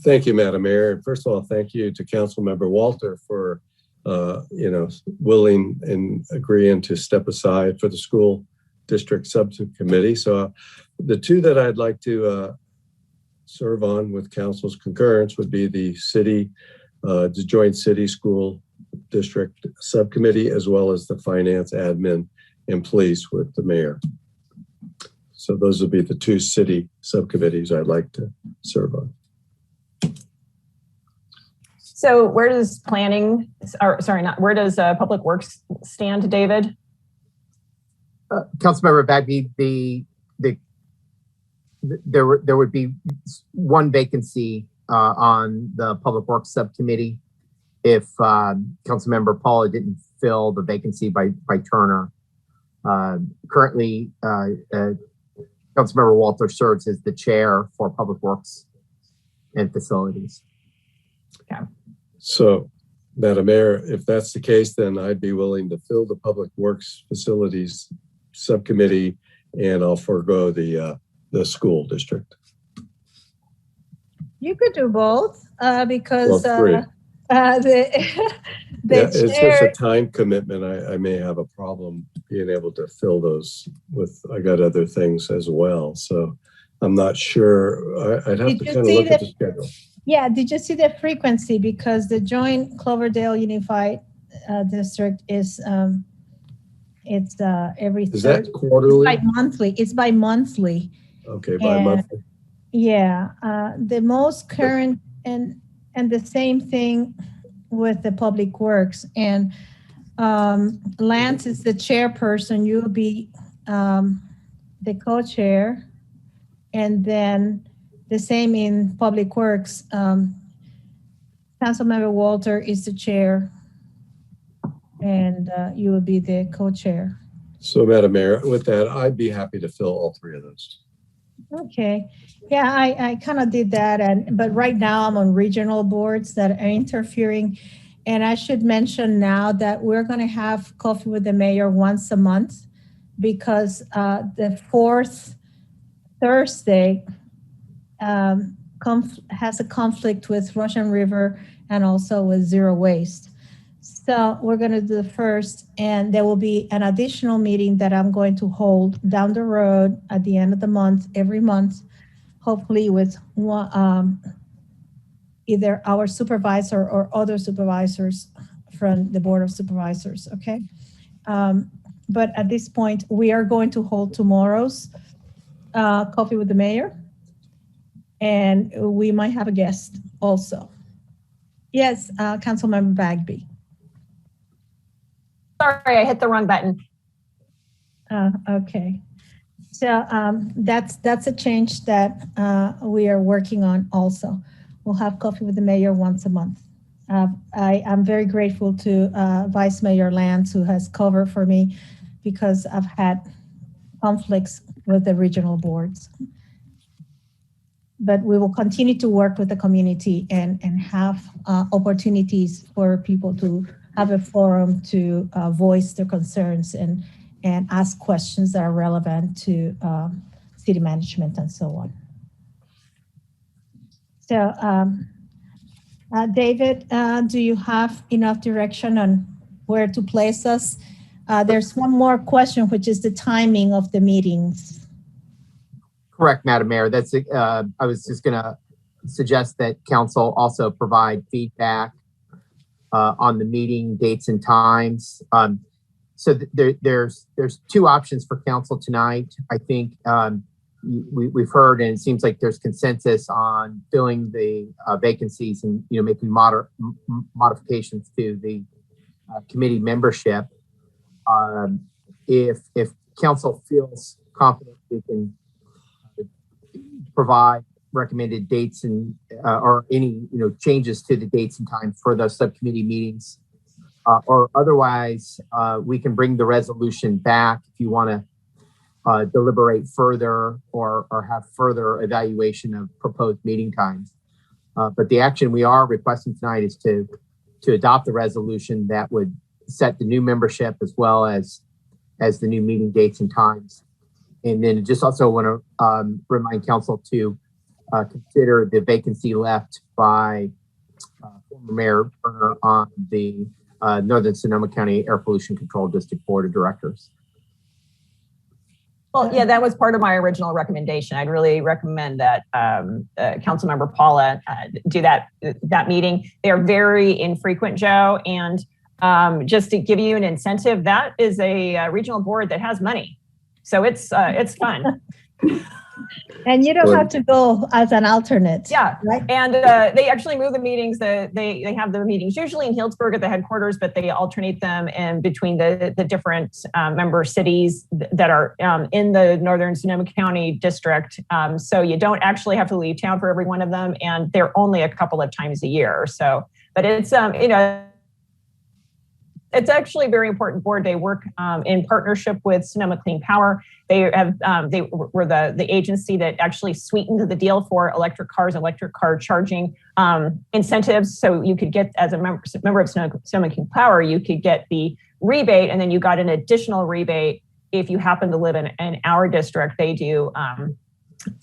Thank you, Madam Mayor. First of all, thank you to Councilmember Walter for you know, willing and agreeing to step aside for the school district subcommittee. So the two that I'd like to serve on with council's concurrence would be the joint city school district subcommittee, as well as the finance, admin, and police with the mayor. So those would be the two city subcommittees I'd like to serve on. So where does where does Public Works stand, David? Councilmember Bagby, there would be one vacancy on the Public Works Subcommittee if Councilmember Paula didn't fill the vacancy by Turner. Currently, Councilmember Walter serves as the chair for Public Works and Facilities. Okay. So, Madam Mayor, if that's the case, then I'd be willing to fill the Public Works Facilities Subcommittee, and I'll forego the school district. You could do both because Yeah, it's just a time commitment. I may have a problem being able to fill those I got other things as well. So I'm not sure. I'd have to kind of look at the schedule. Yeah, did you see the frequency? Because the joint Cloverdale Unified District is it's every Is that quarterly? It's bi-monthly. Okay, bi-monthly. Yeah, the most current and the same thing with the Public Works. And Lance is the chairperson. You'll be the co-chair. And then the same in Public Works. Councilmember Walter is the chair. And you will be the co-chair. So, Madam Mayor, with that, I'd be happy to fill all three of those. Okay. Yeah, I kind of did that. But right now I'm on regional boards that are interfering. And I should mention now that we're going to have coffee with the mayor once a month because the fourth Thursday has a conflict with Russian River and also with Zero Waste. So we're going to do the first, and there will be an additional meeting that I'm going to hold down the road at the end of the month, every month, hopefully with one, either our supervisor or other supervisors from the Board of Supervisors, okay? But at this point, we are going to hold tomorrow's coffee with the mayor, and we might have a guest also. Yes, Councilmember Bagby. Sorry, I hit the wrong button. Okay. So that's a change that we are working on also. We'll have coffee with the mayor once a month. I'm very grateful to Vice Mayor Lance, who has covered for me because I've had conflicts with the regional boards. But we will continue to work with the community and have opportunities for people to have a forum to voice their concerns and ask questions that are relevant to city management and so on. So, David, do you have enough direction on where to place us? There's one more question, which is the timing of the meetings. Correct, Madam Mayor. That's I was just going to suggest that council also provide feedback on the meeting dates and times. So there's two options for council tonight. I think we've heard, and it seems like there's consensus on filling the vacancies and making modifications to the committee membership. If council feels confident, we can provide recommended dates and or any changes to the dates and times for the subcommittee meetings, or otherwise we can bring the resolution back if you want to deliberate further or have further evaluation of proposed meeting times. But the action we are requesting tonight is to adopt the resolution that would set the new membership as well as the new meeting dates and times. And then just also want to remind council to consider the vacancy left by former Mayor Turner on the Northern Sonoma County Air Pollution Control District Board of Directors. Well, yeah, that was part of my original recommendation. I'd really recommend that Councilmember Paula do that meeting. They are very infrequent, Joe, and just to give you an incentive, that is a regional board that has money. So it's fun. And you don't have to go as an alternate. Yeah, right? And they actually move the meetings. They have the meetings usually in Healdsburg at the headquarters, but they alternate them in between the different member cities that are in the Northern Sonoma County district. So you don't actually have to leave town for every one of them, and they're only a couple of times a year. So, but it's it's actually a very important board. They work in partnership with Sonoma Clean Power. They were the agency that actually sweetened the deal for electric cars, electric car charging incentives. So you could get, as a member of Sonoma Clean Power, you could get the rebate, and then you got an additional rebate if you happen to live in our district. They do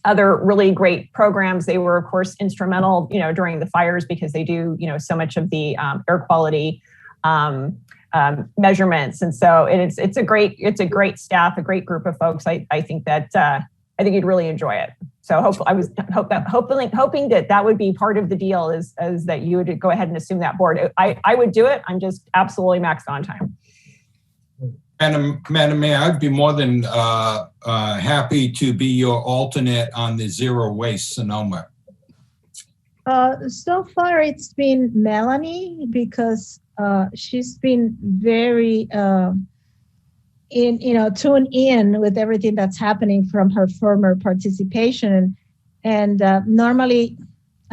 other really great programs. They were, of course, instrumental, during the fires because they do, so much of the air quality measurements. And so it's a great staff, a great group of folks. I think you'd really enjoy it. So hoping that would be part of the deal is that you would go ahead and assume that board. I would do it. I'm just absolutely maxed on time. Madam Mayor, I'd be more than happy to be your alternate on the Zero Waste Sonoma. So far it's been Melanie because she's been very tuned in with everything that's happening from her former participation. And normally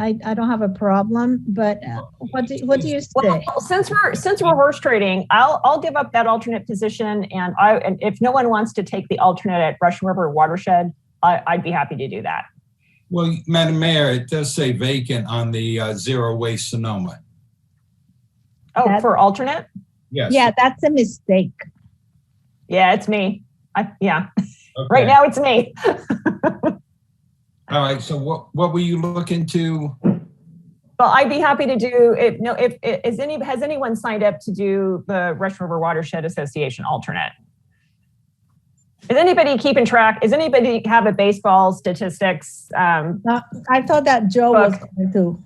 I don't have a problem, but what do you say? Well, since we're horse trading, I'll give up that alternate position, and if no one wants to take the alternate at Russian River Watershed, I'd be happy to do that. Well, Madam Mayor, it does say vacant on the Zero Waste Sonoma. Oh, for alternate? Yes. Yeah, that's a mistake. Yeah, it's me. Yeah. Okay. Right now it's me. All right. So what were you looking to? Well, I'd be happy to do it. No, has anyone signed up to do the Russian River Watershed Association alternate? Is anybody keeping track? Does anybody have a baseball statistics? I thought that Joe was going to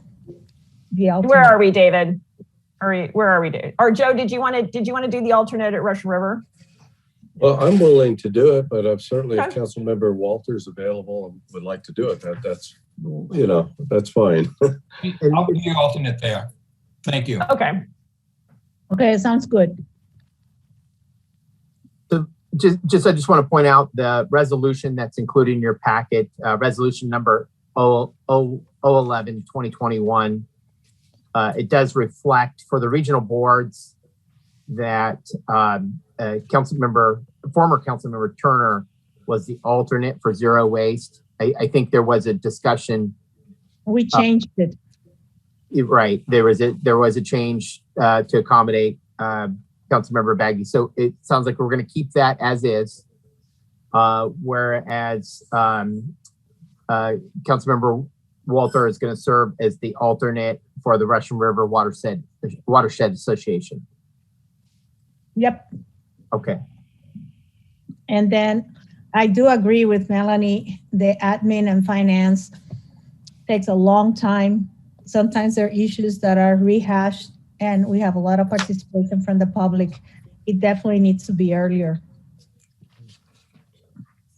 be alternate. Where are we, David? Where are we, David? Or Joe, did you want to do the alternate at Russian River? Well, I'm willing to do it, but certainly if Councilmember Walter's available and would like to do it, that's fine. I'll be the alternate there. Thank you. Okay. Okay, sounds good. So I just want to point out the resolution that's included in your packet, resolution number 011-2021. It does reflect for the regional boards that former Councilmember Turner was the alternate for Zero Waste. I think there was a discussion. We changed it. Right, there was a change to accommodate Councilmember Baggy. So it sounds like we're going to keep that as is. Whereas Councilmember Walter is going to serve as the alternate for the Russian River Watershed Association. Yep. Okay. And then I do agree with Melanie, the admin and finance takes a long time. Sometimes there are issues that are rehashed and we have a lot of participation from the public. It definitely needs to be earlier.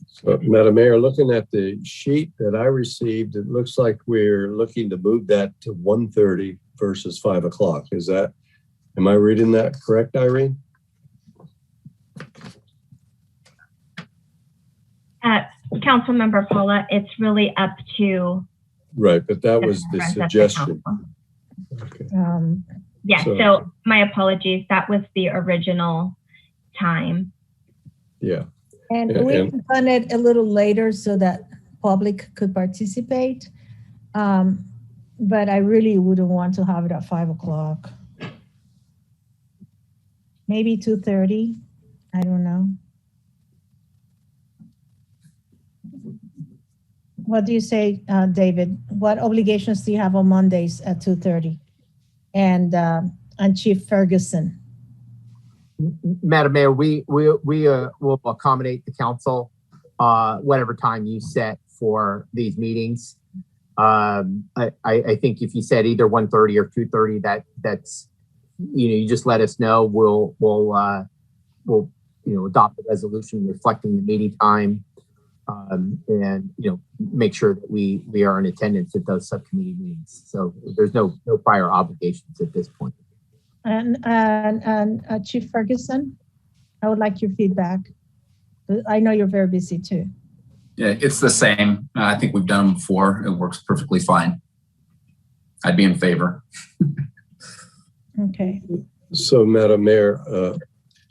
So, Madam Mayor, looking at the sheet that I received, it looks like we're looking to move that to 1:30 versus 5 o'clock. Am I reading that correct, Irene? Councilmember Paula, it's really up to. Right, but that was the suggestion. Okay. Yes, so my apologies. That was the original time. Yeah. And we've done it a little later so that public could participate. But I really wouldn't want to have it at 5 o'clock. Maybe 2:30. I don't know. What do you say, David? What obligations do you have on Mondays at 2:30? And Chief Ferguson. Madam Mayor, we will accommodate the council whatever time you set for these meetings. I think if you said either 1:30 or 2:30, that's you just let us know. We'll adopt the resolution reflecting the meeting time. And make sure that we are in attendance at those subcommittee meetings. So there's no prior obligations at this point. And Chief Ferguson, I would like your feedback. I know you're very busy too. Yeah, it's the same. I think we've done them before. It works perfectly fine. I'd be in favor. Okay. So, Madam Mayor,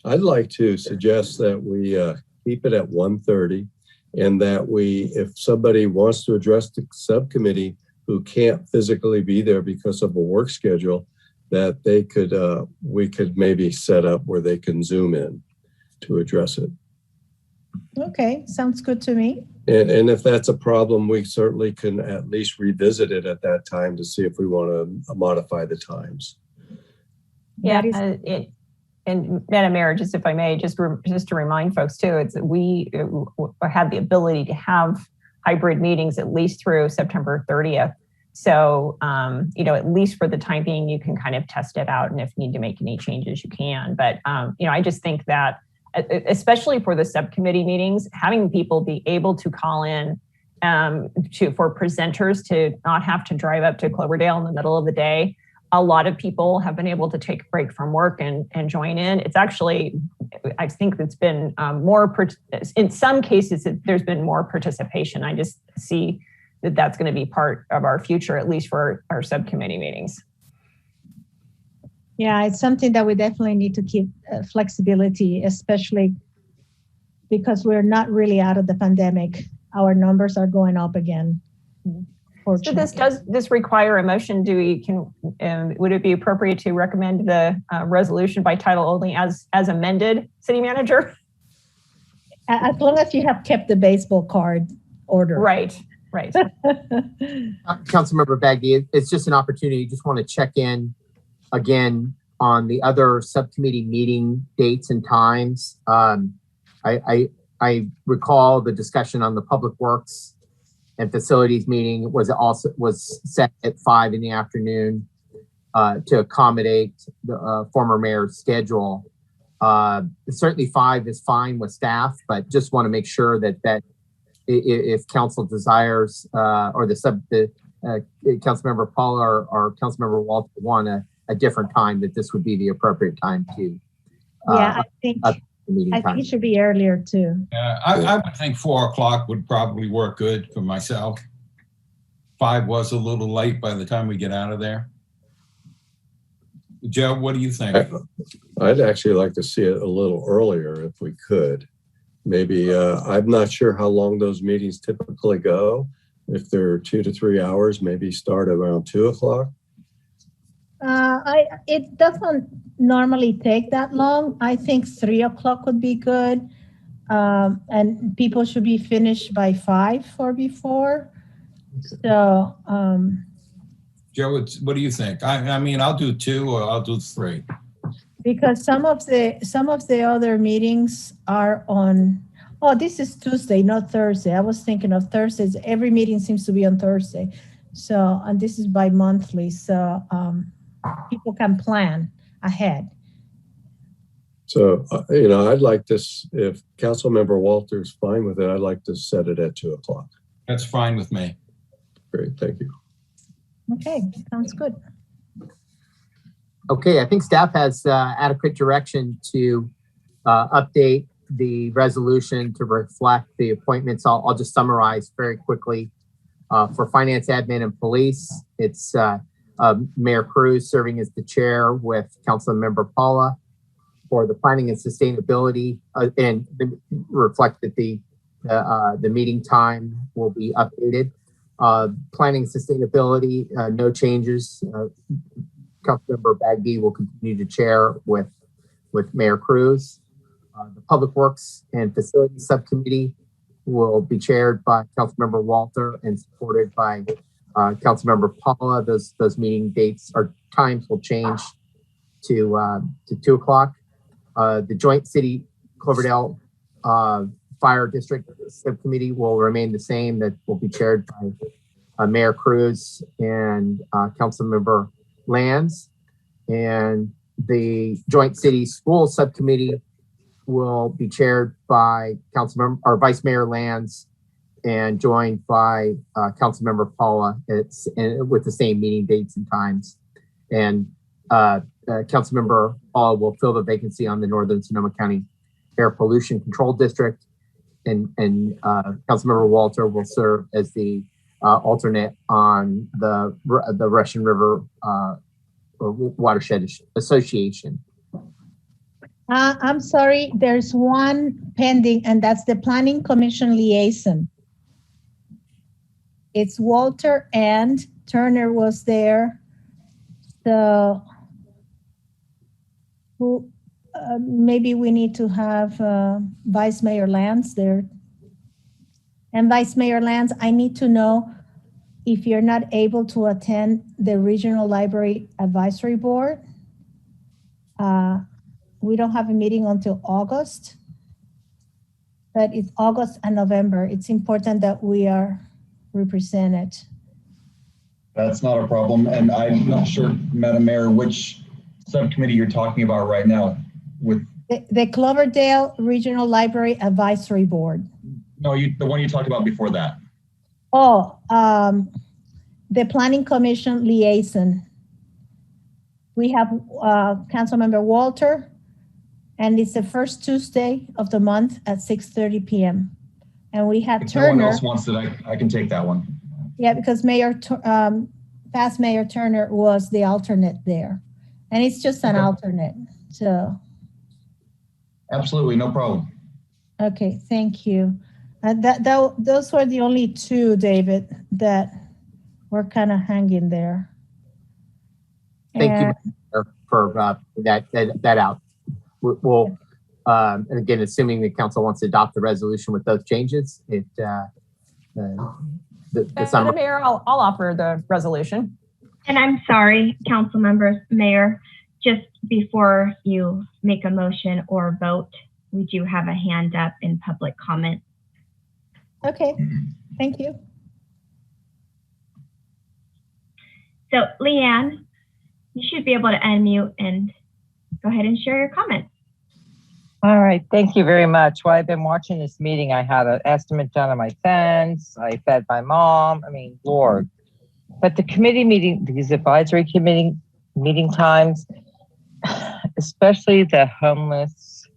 I'd like to suggest that we keep it at 1:30. And that if somebody wants to address the subcommittee who can't physically be there because of a work schedule, that we could maybe set up where they can Zoom in to address it. Okay, sounds good to me. And if that's a problem, we certainly can at least revisit it at that time to see if we want to modify the times. Yeah, That is, and Madam Mayor, just if I may, just to remind folks too, it's that we had the ability to have hybrid meetings at least through September 30th. So, at least for the time being, you can kind of test it out, and if you need to make any changes, you can. But, I just think that, especially for the subcommittee meetings, having people be able to call in for presenters to not have to drive up to Cloverdale in the middle of the day. A lot of people have been able to take a break from work and join in. It's actually, I think it's been in some cases, there's been more participation. I just see that that's going to be part of our future, at least for our subcommittee meetings. yeah, it's something that we definitely need to keep flexibility, especially because we're not really out of the pandemic. Our numbers are going up again. So does this require a motion? Would it be appropriate to recommend the resolution by title only as amended, City Manager? As long as you have kept the baseball card order. Right. Councilmember Bagby, it's just an opportunity. Just want to check in again on the other subcommittee meeting dates and times. I recall the discussion on the Public Works and Facilities meeting was set at 5 in the afternoon to accommodate the former mayor's schedule. Certainly 5 is fine with staff, but just want to make sure that if council desires or the Councilmember Paula or Councilmember Walter want a different time, that this would be the appropriate time to. I think it should be earlier too. I would think 4 o'clock would probably work good for myself. 5 was a little late by the time we get out of there. Joe, what do you think? I'd actually like to see it a little earlier if we could. Maybe, I'm not sure how long those meetings typically go. If they're 2 to 3 hours, maybe start around 2 o'clock. It doesn't normally take that long. I think 3 o'clock would be good. And people should be finished by 5 or before. So, Joe, what do you think? I mean, I'll do 2 or I'll do 3. Because some of the other meetings are on, this is Tuesday, not Thursday. I was thinking of Thursdays. Every meeting seems to be on Thursday. So, and this is bi-monthly. So, people can plan ahead. So, I'd like this, if Councilmember Walter's fine with it, I'd like to set it at 2 o'clock. That's fine with me. Great, thank you. Okay, sounds good. Okay, I think staff has adequate direction to update the resolution to reflect the appointments. I'll just summarize very quickly. For Finance, Admin, and Police, it's Mayor Cruz serving as the chair with Councilmember Paula. For the Planning and Sustainability, and reflect that the meeting time will be updated. Planning and Sustainability, no changes. Councilmember Bagby will continue to chair with Mayor Cruz. The Public Works and Facilities Subcommittee will be chaired by Councilmember Walter and supported by Councilmember Paula. Those meeting dates or times will change to 2 o'clock. The Joint City Cloverdale Fire District Subcommittee will remain the same. That will be chaired by Mayor Cruz and Councilmember Lands. And the Joint City School Subcommittee will be chaired by Councilmember or Vice Mayor Lands and joined by Councilmember Paula. It's with the same meeting dates and times. And Councilmember Paula will fill the vacancy on the Northern Sonoma County Air Pollution Control District, and Councilmember Walter will serve as the alternate on the Russian River Watershed Association. I'm sorry, there's one pending, and that's the Planning Commission liaison. It's Walter and Turner was there. So maybe we need to have Vice Mayor Lands there. And Vice Mayor Lands, I need to know if you're not able to attend the Regional Library Advisory Board. we don't have a meeting until August, but it's August and November. It's important that we are represented. That's not a problem. And I'm not sure, Madam Mayor, which subcommittee you're talking about right now with. The Cloverdale Regional Library Advisory Board. No, the one you talked about before that. Oh, the Planning Commission liaison. We have Councilmember Walter, and it's the first Tuesday of the month at 6:30 p.m. And we had If Turner. no one else wants it, I can take that one. Yeah, because past Mayor Turner was the alternate there. And it's just an alternate, so. Absolutely, no problem. Okay, thank you. Those were the only two, David, that were kind of hanging there. Thank you for that out. We'll and again, assuming the council wants to adopt the resolution with those changes, Madam Mayor, I'll offer the resolution. And I'm sorry, council members, Mayor, just before you make a motion or vote, we do have a hand up in public comment. Okay, thank you. So Leanne, you should be able to unmute and go ahead and share your comments. All right, thank you very much. While I've been watching this meeting, I had an estimate done on my fence. I fed my mom. I mean, Lord. But the committee meeting, these advisory committee meeting times, especially the homelessness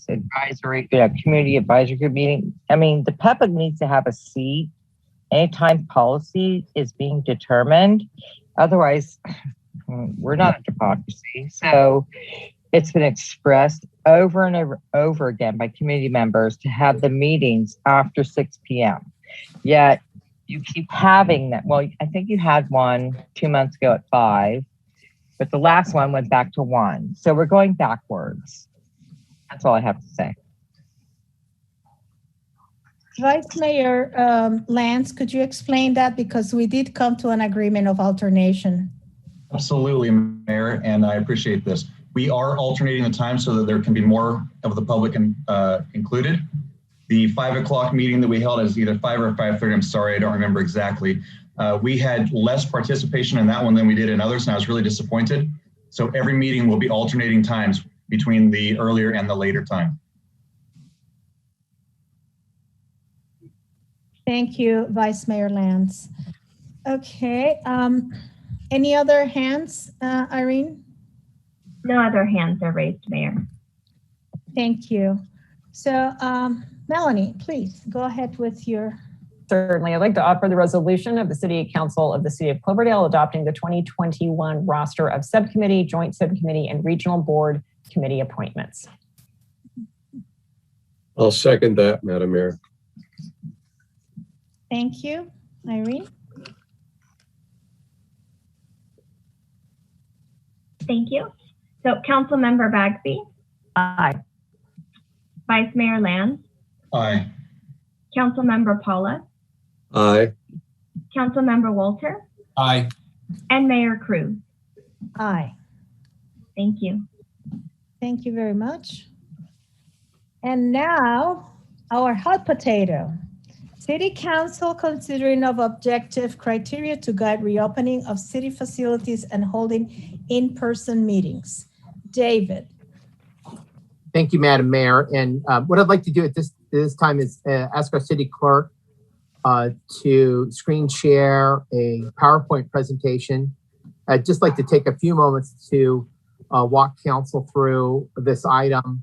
advisory, community advisory group meeting. I mean, the public needs to have a seat anytime policy is being determined. Otherwise, we're not a democracy. So it's been expressed over and over again by committee members to have the meetings after 6 p.m. Yet you keep having that. Well, I think you had one 2 months ago at 5, but the last one went back to 1. So we're going backwards. That's all I have to say. Vice Mayor Lance, could you explain that? Because we did come to an agreement of alternation. Absolutely, Mayor, and I appreciate this. We are alternating the time so that there can be more of the public included. The 5 o'clock meeting that we held is either 5 or 5:30. I'm sorry, I don't remember exactly. We had less participation in that one than we did in others, and I was really disappointed. So every meeting will be alternating times between the earlier and the later time. Thank you, Vice Mayor Lance. Okay, any other hands, Irene? No other hands are raised, Mayor. Thank you. So, Melanie, please go ahead with your. Certainly. I'd like to offer the resolution of the City Council of the City of Cloverdale adopting the 2021 roster of subcommittee, joint subcommittee, and regional board committee appointments. I'll second that, Madam Mayor. Thank you, Irene. Thank you. So Councilmember Bagby. Aye. Vice Mayor Lance. Aye. Councilmember Paula. Aye. Councilmember Walter. Aye. And Mayor Cruz. Aye. Thank you. Thank you very much. And now our hot potato. City Council considering of objective criteria to guide reopening of city facilities and holding in-person meetings. David. Thank you, Madam Mayor. And what I'd like to do at this time is ask our city clerk to screen share a PowerPoint presentation. I'd just like to take a few moments to walk council through this item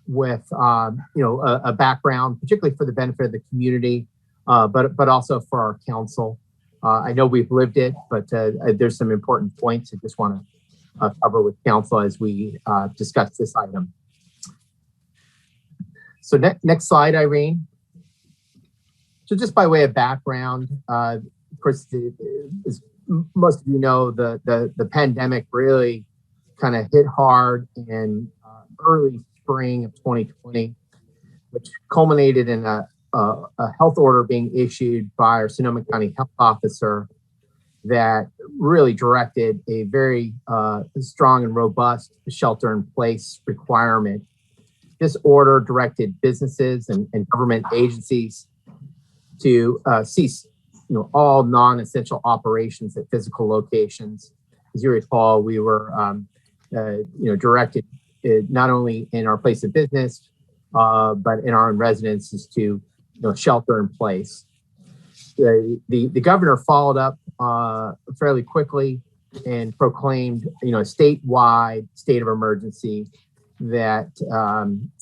with a background, particularly for the benefit of the community, but also for our council. I know we've lived it, but there's some important points I just want to cover with council as we discuss this item. So next slide, Irene. So just by way of background, of course, as most of you know, the pandemic really kind of hit hard in early spring of 2020, which culminated in a health order being issued by our Sonoma County health officer that really directed a very strong and robust shelter-in-place requirement. This order directed businesses and government agencies to cease, all non-essential operations at physical locations. As you recall, we were, directed not only in our place of business, but in our own residences to, shelter in place. The governor followed up fairly quickly and proclaimed, a statewide state of emergency that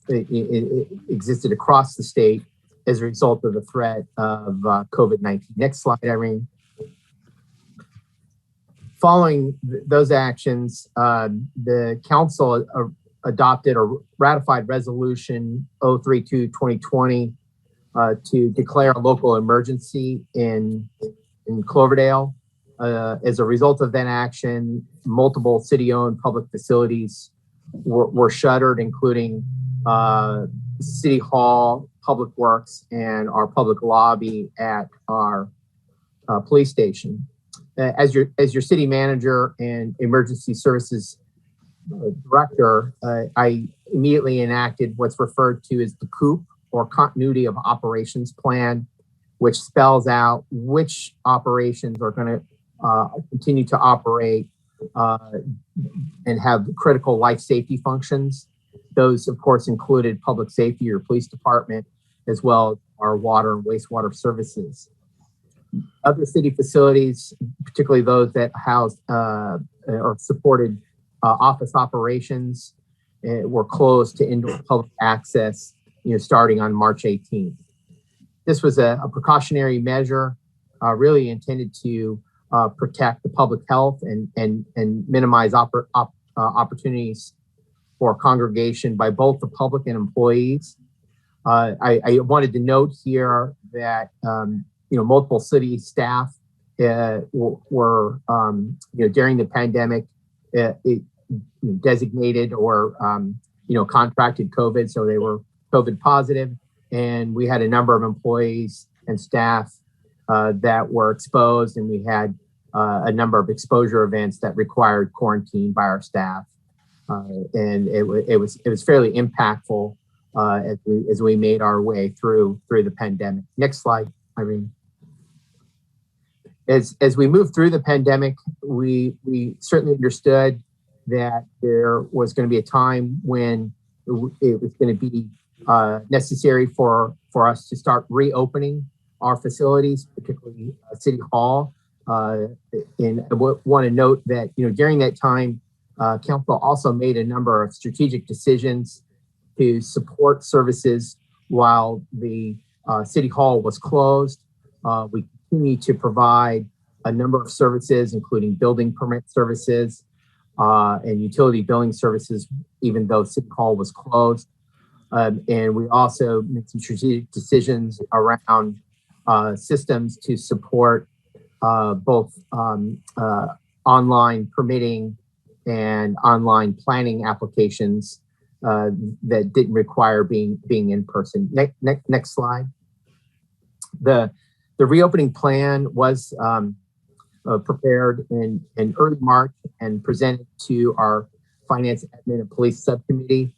it existed across the state as a result of the threat of COVID-19. Next slide, Irene. Following those actions, the council adopted or ratified resolution 032-2020 to declare a local emergency in Cloverdale. As a result of that action, multiple city-owned public facilities were shuttered, including City Hall, Public Works, and our public lobby at our police station. As your city manager and emergency services director, I immediately enacted what's referred to as the COOP, or Continuity of Operations Plan, which spells out which operations are going to continue to operate and have critical life safety functions. Those, of course, included public safety or police department, as well as our water and wastewater services. Other city facilities, particularly those that housed or supported office operations, were closed to indoor public access, starting on March 18th. This was a precautionary measure, really intended to protect the public health and minimize opportunities for congregation by both the public and employees. I wanted to note here that multiple city staff were during the pandemic designated or contracted COVID, so they were COVID positive, and we had a number of employees and staff that were exposed, and we had a number of exposure events that required quarantine by our staff, and it was fairly impactful as we made our way through the pandemic. Next slide, Irene. As we moved through the pandemic, we certainly understood that there was going to be a time when it was going to be necessary for us to start reopening our facilities, particularly City Hall. And I want to note that during that time, Council also made a number of strategic decisions to support services while the City Hall was closed. We continue to provide a number of services, including building permit services and utility billing services, even though City Hall was closed. And we also made some strategic decisions around systems to support both online permitting and online planning applications that didn't require being in person. Next slide. The reopening plan was prepared in early March and presented to our Finance, Admin, and Police Subcommittee.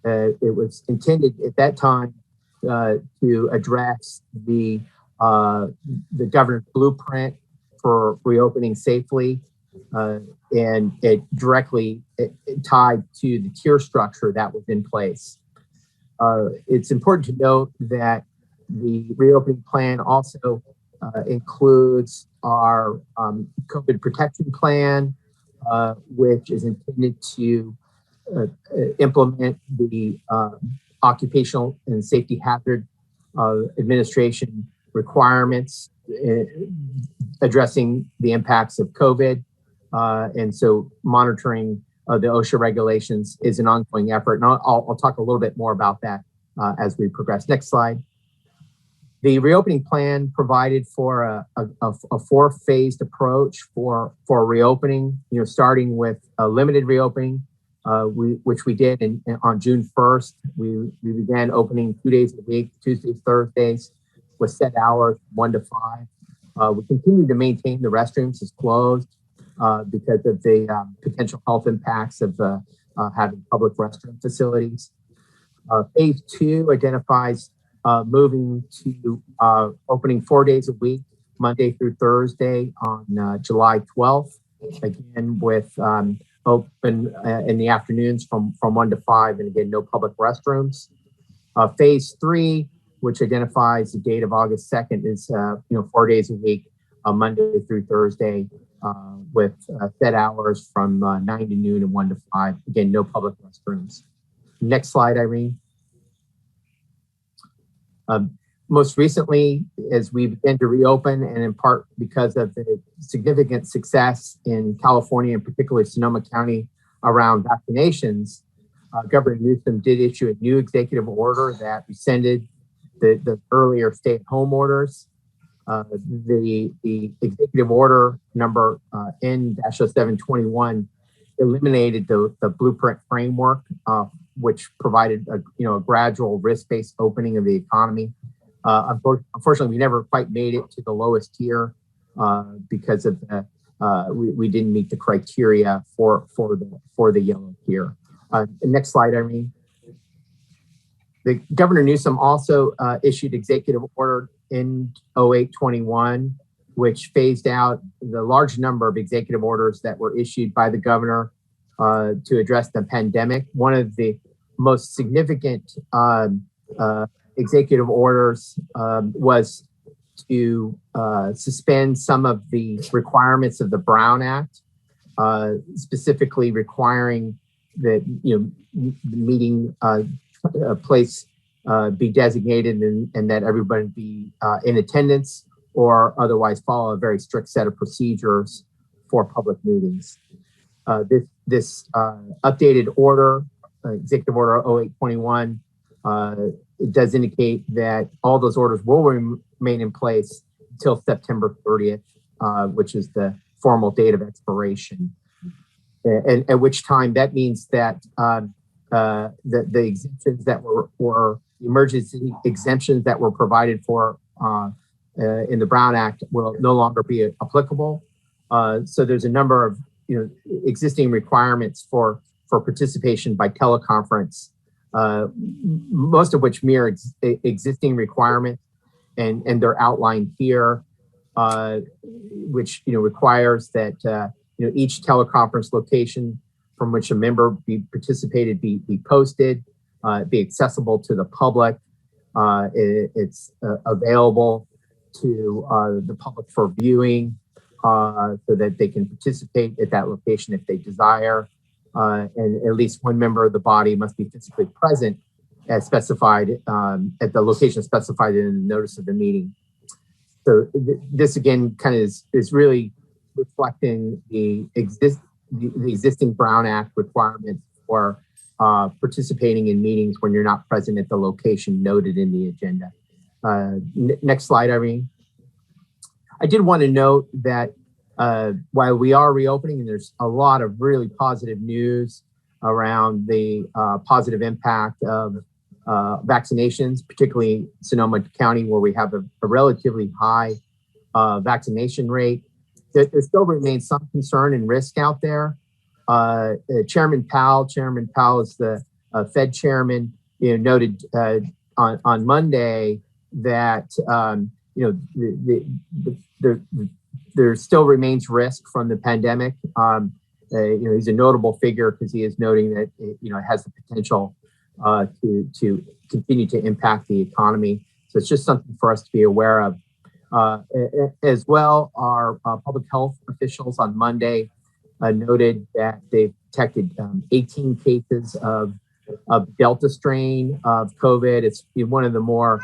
It was intended at that time to address the governor's blueprint for reopening safely, and it directly tied to the tier structure that was in place. It's important to note that the reopening plan also includes our COVID protection plan, which is intended to implement the occupational and safety hazard administration requirements addressing the impacts of COVID. And so monitoring the OSHA regulations is an ongoing effort. And I'll talk a little bit more about that as we progress. Next slide. The reopening plan provided for a four-phased approach for reopening, starting with a limited reopening, which we did on June 1st. We began opening 2 days a week, Tuesdays, Thursdays, with set hours, 1 to 5. We continue to maintain the restrooms as closed because of the potential health impacts of having public restroom facilities. Phase 2 identifies moving to opening 4 days a week, Monday through Thursday on July 12th, again with open in the afternoons from 1 to 5, and again, no public restrooms. Phase 3, which identifies the date of August 2nd, is 4 days a week, Monday through Thursday, with set hours from 9 to noon and 1 to 5. Again, no public restrooms. Next slide, Irene. Most recently, as we begin to reopen, and in part because of the significant success in California, and particularly Sonoma County, around vaccinations, Governor Newsom did issue a new executive order that rescinded the earlier stay-at-home orders. The executive order number N-0721 eliminated the blueprint framework, which provided a gradual risk-based opening of the economy. Unfortunately, we never quite made it to the lowest tier because of we didn't meet the criteria for the yellow tier. Next slide, Irene. The Governor Newsom also issued executive order N-0821, which phased out the large number of executive orders that were issued by the governor to address the pandemic. One of the most significant executive orders was to suspend some of the requirements of the Brown Act, specifically requiring that the meeting place be designated and that everybody be in attendance or otherwise follow a very strict set of procedures for public meetings. This updated order, Executive Order 0821, it does indicate that all those orders will remain in place until September 30th, which is the formal date of expiration. And at which time that means that the exemptions that were emergency exemptions that were provided for in the Brown Act will no longer be applicable. So there's a number of existing requirements for participation by teleconference, most of which mirror existing requirements, and they're outlined here, which requires that each teleconference location from which a member participated be posted, be accessible to the public. It's available to the public for viewing, so that they can participate at that location if they desire. And at least one member of the body must be physically present as specified at the location specified in the notice of the meeting. So this again kind of is really reflecting the existing Brown Act requirements for participating in meetings when you're not present at the location noted in the agenda. Next slide, Irene. I did want to note that while we are reopening, and there's a lot of really positive news around the positive impact of vaccinations, particularly Sonoma County, where we have a relatively high vaccination rate, there still remains some concern and risk out there. Chairman Powell is the Fed chairman, noted on Monday that there still remains risk from the pandemic. He's a notable figure because he is noting that it has the potential to continue to impact the economy. So it's just something for us to be aware of. As well, our public health officials on Monday noted that they've detected 18 cases of Delta strain of COVID. It's one of the more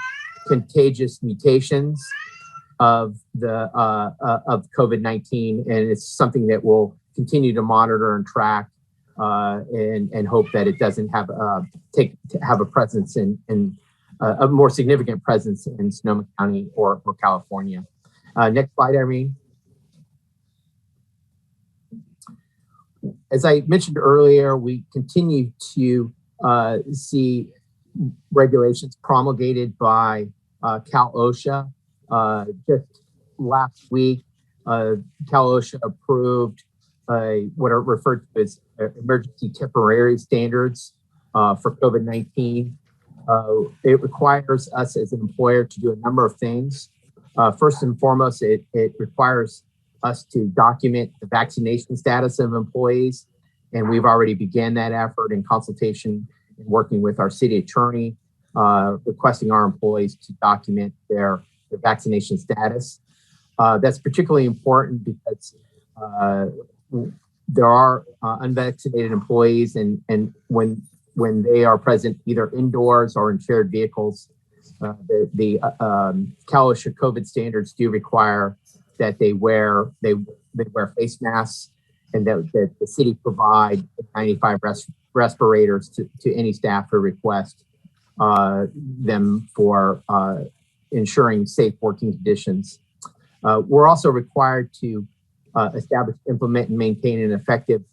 contagious mutations of the of COVID-19, and it's something that we'll continue to monitor and track, and hope that it doesn't have a presence in a more significant presence in Sonoma County or California. Next slide, Irene. As I mentioned earlier, we continue to see regulations promulgated by Cal OSHA. Just last week, Cal OSHA approved what are referred to as emergency temporary standards for COVID-19. It requires us as an employer to do a number of things. First and foremost, it requires us to document the vaccination status of employees. And we've already began that effort in consultation and working with our city attorney, requesting our employees to document their vaccination status. That's particularly important because there are unvaccinated employees, and when they are present either indoors or in shared vehicles, the Cal OSHA COVID standards do require that they wear face masks, and that the city provide 95 respirators to any staff who request them for ensuring safe working conditions. We're also required to establish, implement, and maintain an effective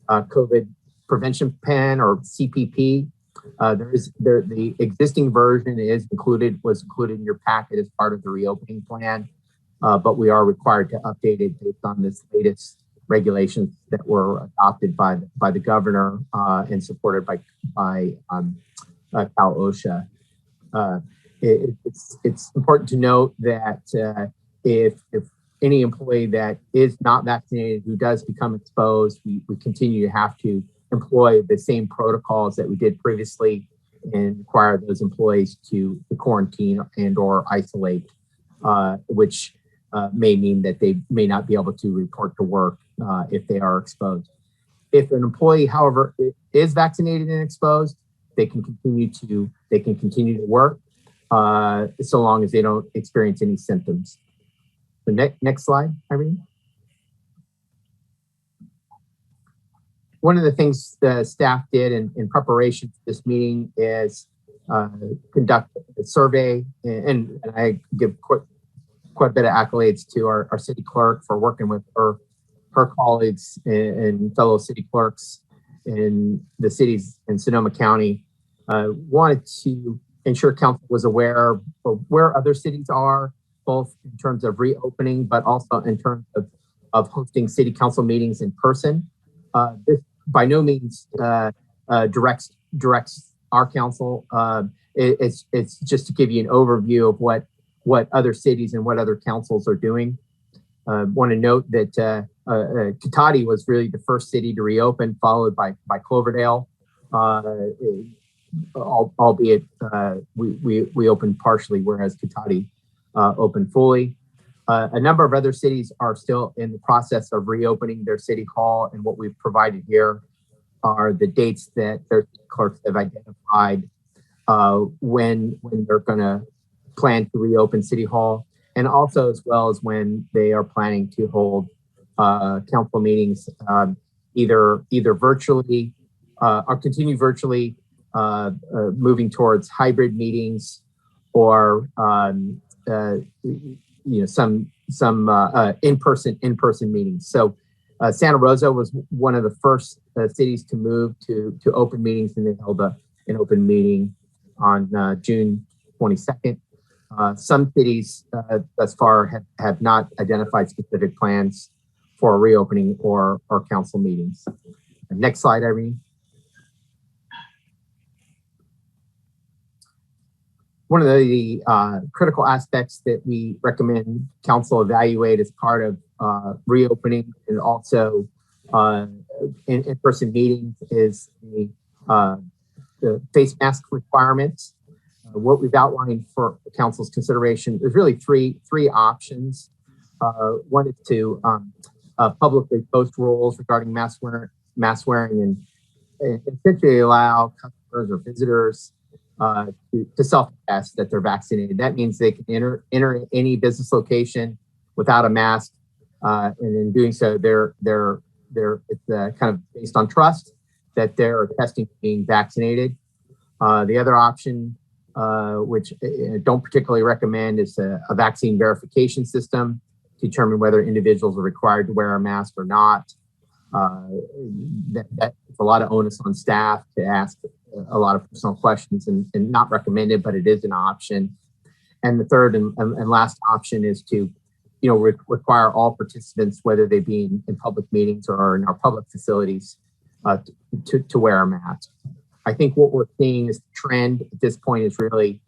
COVID prevention plan, or CPP. The existing version was included in your packet as part of the reopening plan, but we are required to update it based on this latest regulations that were adopted by the governor and supported by Cal OSHA. It's important to note that if any employee that is not vaccinated who does become exposed, we continue to have to employ the same protocols that we did previously and require those employees to quarantine and or isolate, which may mean that they may not be able to report to work if they are exposed. If an employee, however, is vaccinated and exposed, they can continue to work so long as they don't experience any symptoms. The next slide, Irene. One of the things the staff did in preparation for this meeting is conduct a survey, and I give quite a bit of accolades to our city clerk for working with her colleagues and fellow city clerks in the cities in Sonoma County. Wanted to ensure council was aware of where other cities are, both in terms of reopening, but also in terms of hosting city council meetings in person. This by no means directs our council. It's just to give you an overview of what other cities and what other councils are doing. Want to note that Cotati was really the first city to reopen, followed by Cloverdale. Albeit we opened partially, whereas Cotati opened fully. A number of other cities are still in the process of reopening their city hall, and what we've provided here are the dates that their clerks have identified when they're going to plan to reopen city hall, and also as well as when they are planning to hold council meetings, either virtually or continue virtually, moving towards hybrid meetings, or some in-person meetings. So Santa Rosa was one of the first cities to move to open meetings, and they held an open meeting on June 22nd. Some cities thus far have not identified specific plans for a reopening or council meetings. Next slide, Irene. One of the critical aspects that we recommend council evaluate as part of reopening and also in-person meetings is the face mask requirements. What we've outlined for council's consideration, there's really three options. One is to publicly post rules regarding mask wearing and essentially allow customers or visitors to self-attest that they're vaccinated. That means they can enter any business location without a mask, and in doing so, it's kind of based on trust that they're attesting to being vaccinated. The other option, which I don't particularly recommend, is a vaccine verification system to determine whether individuals are required to wear a mask or not. That's a lot of onus on staff to ask a lot of personal questions, and not recommended, but it is an option. And the third and last option is to require all participants, whether they be in public meetings or in our public facilities, to wear a mask. I think what we're seeing is the trend at this point is really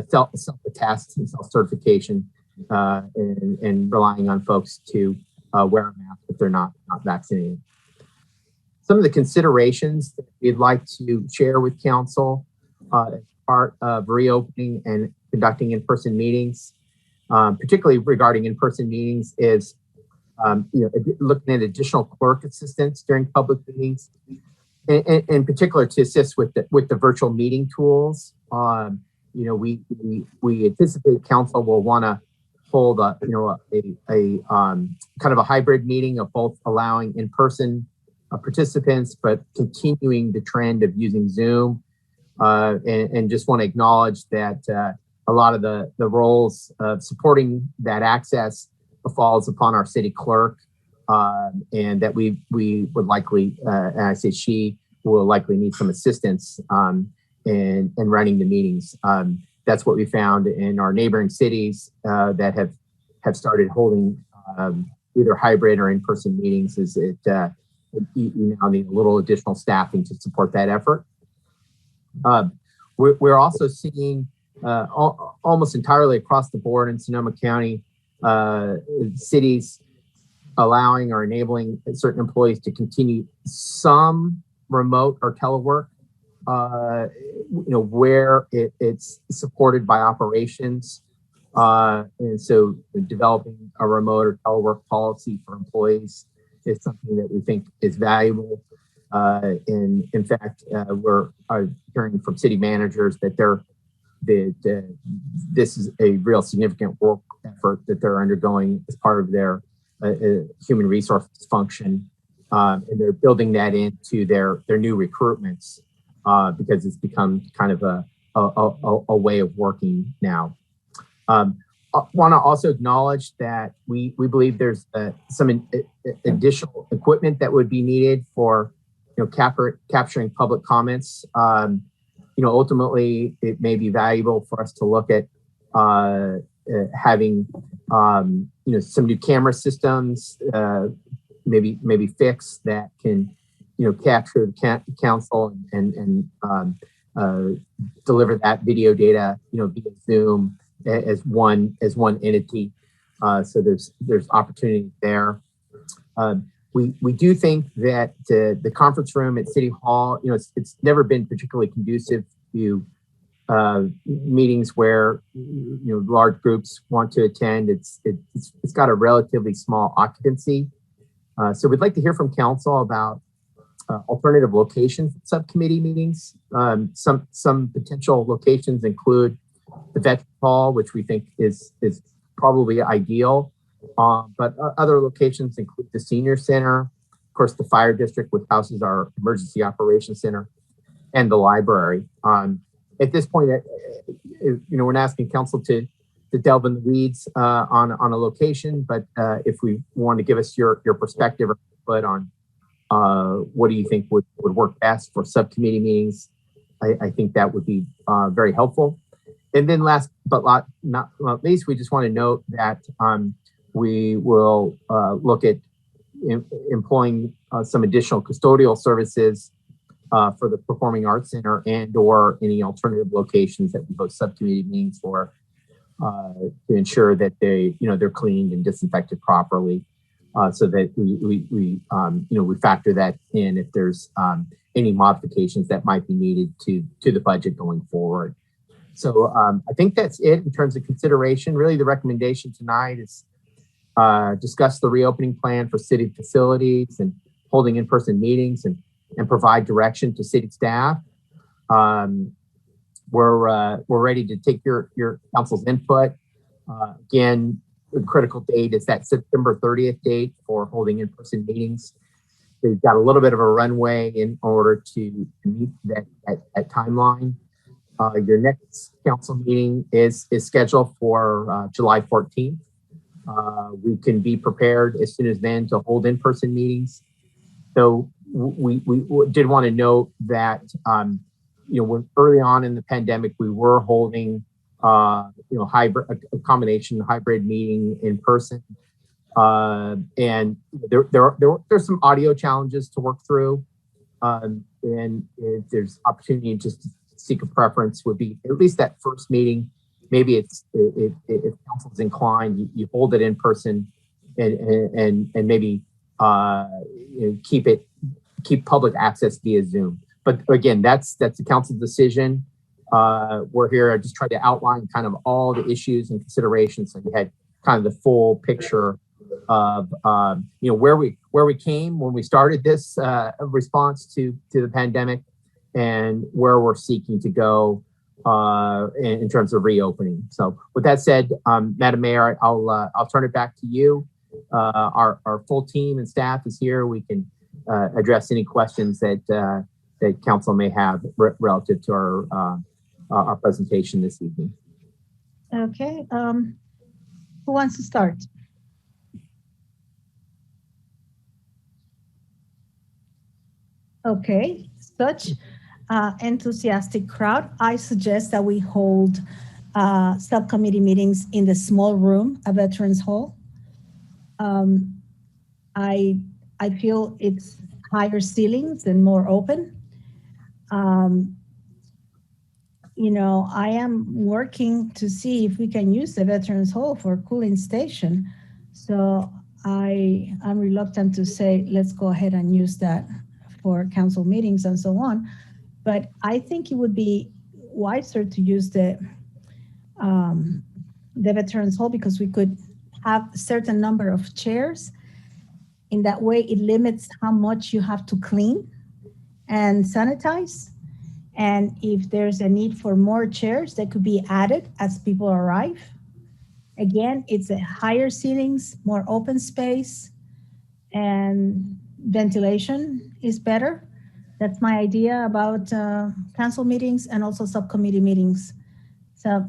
self-attest and self-certification, and relying on folks to wear a mask if they're not vaccinated. Some of the considerations that we'd like to share with council as part of reopening and conducting in-person meetings, particularly regarding in-person meetings, is looking at additional clerk assistance during public meetings, in particular to assist with the virtual meeting tools. We anticipate council will want to hold a kind of a hybrid meeting of both allowing in-person participants, but continuing the trend of using Zoom, and just want to acknowledge that a lot of the roles of supporting that access falls upon our city clerk, and that we would likely, and I say she will likely need some assistance in running the meetings. That's what we found in our neighboring cities that have started holding either hybrid or in-person meetings. Is it you now need a little additional staffing to support that effort. We're also seeing almost entirely across the board in Sonoma County, cities allowing or enabling certain employees to continue some remote or telework, where it's supported by operations. And so developing a remote or telework policy for employees is something that we think is valuable. And in fact, we're hearing from city managers that this is a real significant work effort that they're undergoing as part of their human resources function. And they're building that into their new recruitments because it's become kind of a way of working now. I want to also acknowledge that we believe there's some additional equipment that would be needed for capturing public comments. Ultimately, it may be valuable for us to look at having some new camera systems, maybe fixed that can capture the council and deliver that video data via Zoom as one entity. So there's opportunity there. We do think that the conference room at City Hall, it's never been particularly conducive to meetings where large groups want to attend. It's got a relatively small occupancy. So we'd like to hear from council about alternative locations for subcommittee meetings. Some potential locations include the Veterans Hall, which we think is probably ideal. But other locations include the Senior Center, of course, the Fire District, which houses our Emergency Operations Center, and the library. At this point, we're not asking council to delve in the weeds on a location, but if we want to give us your perspective or input on what do you think would work best for subcommittee meetings, I think that would be very helpful. And then last but not least, we just want to note that we will look at employing some additional custodial services for the Performing Arts Center and/or any alternative locations that we host subcommittee meetings for, to ensure that they're cleaned and disinfected properly, so that we factor that in if there's any modifications that might be needed to the budget going forward. So I think that's it in terms of consideration. Really, the recommendation tonight is discuss the reopening plan for city facilities and holding in-person meetings and provide direction to city staff. We're ready to take your council's input. Again, the critical date is that September 30th date for holding in-person meetings. We've got a little bit of a runway in order to meet that timeline. Your next council meeting is scheduled for July 14th. We can be prepared as soon as then to hold in-person meetings. So we did want to note that when early on in the pandemic, we were holding hybrid, a combination hybrid meeting in person. And there's some audio challenges to work through. And if there's opportunity just to seek a preference would be at least that first meeting. Maybe if council's inclined, you hold it in person and maybe keep public access via Zoom. But again, that's the council's decision. We're here. I just tried to outline kind of all the issues and considerations, so you had kind of the full picture of where we came when we started this response to the pandemic, and where we're seeking to go in terms of reopening. So with that said, Madam Mayor, I'll turn it back to you. Our full team and staff is here. We can address any questions that council may have relative to our presentation this evening. Okay. Who wants to start? Okay, such enthusiastic crowd, I suggest that we hold subcommittee meetings in the small room at Veterans Hall. I feel it's higher ceilings and more open. I am working to see if we can use the Veterans Hall for a cooling station. So I'm reluctant to say, let's go ahead and use that for council meetings and so on. But I think it would be wiser to use the Veterans Hall, because we could have a certain number of chairs. In that way, it limits how much you have to clean and sanitize. And if there's a need for more chairs, that could be added as people arrive. Again, it's a higher ceilings, more open space, and ventilation is better. That's my idea about council meetings and also subcommittee meetings. So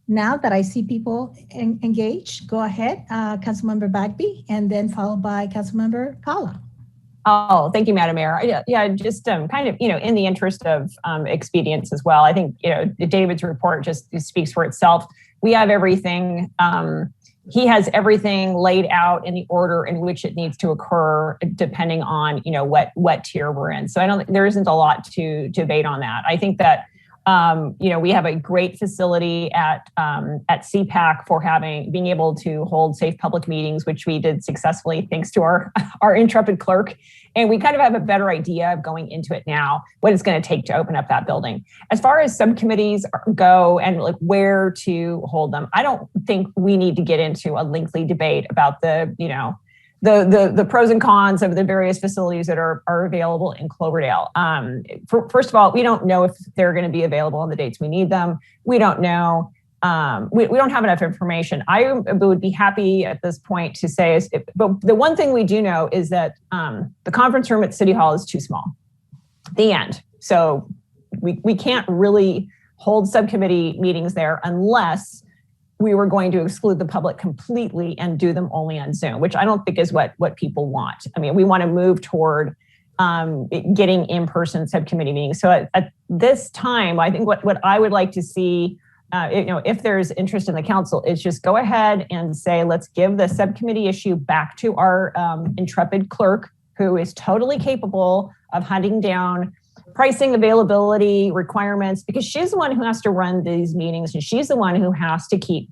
now that I see people engaged, go ahead, Councilmember Bagby, and then followed by Councilmember Kala. Oh, thank you, Madam Mayor. Yeah, just kind of, in the interest of expedience as well. I think, David's report just speaks for itself. We have everything. He has everything laid out in the order in which it needs to occur, depending on, what tier we're in. So I don't think there isn't a lot to debate on that. I think that, we have a great facility at CPAC for being able to hold safe public meetings, which we did successfully thanks to our intrepid clerk. And we kind of have a better idea of going into it now, what it's going to take to open up that building. As far as subcommittees go and like where to hold them, I don't think we need to get into a lengthy debate about the pros and cons of the various facilities that are available in Cloverdale. First of all, we don't know if they're going to be available on the dates we need them. We don't know. We don't have enough information. I would be happy at this point to say, but the one thing we do know is that the conference room at City Hall is too small. The end. So we can't really hold subcommittee meetings there unless we were going to exclude the public completely and do them only on Zoom, which I don't think is what people want. I mean, we want to move toward getting in-person subcommittee meetings. So at this time, I think what I would like to see, if there's interest in the council, is just go ahead and say, let's give the subcommittee issue back to our intrepid clerk, who is totally capable of hunting down pricing, availability, requirements, because she's the one who has to run these meetings, and she's the one who have to keep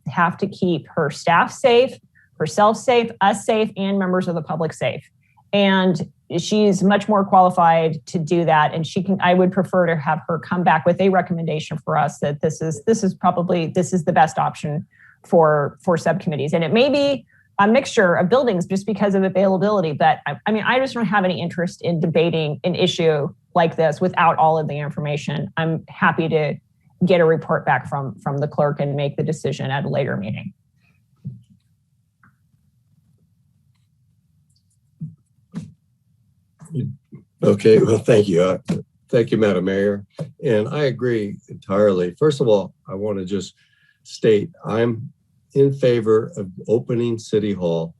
her staff safe, herself safe, us safe, and members of the public safe. And she's much more qualified to do that. And I would prefer to have her come back with a recommendation for us that this is the best option for subcommittees. And it may be a mixture of buildings just because of availability. But I just don't have any interest in debating an issue like this without all of the information. I'm happy to get a report back from the clerk and make the decision at a later meeting. Okay, well, thank you. Thank you, Madam Mayor. And I agree entirely. First of all, I want to just state I'm in favor of opening City Hall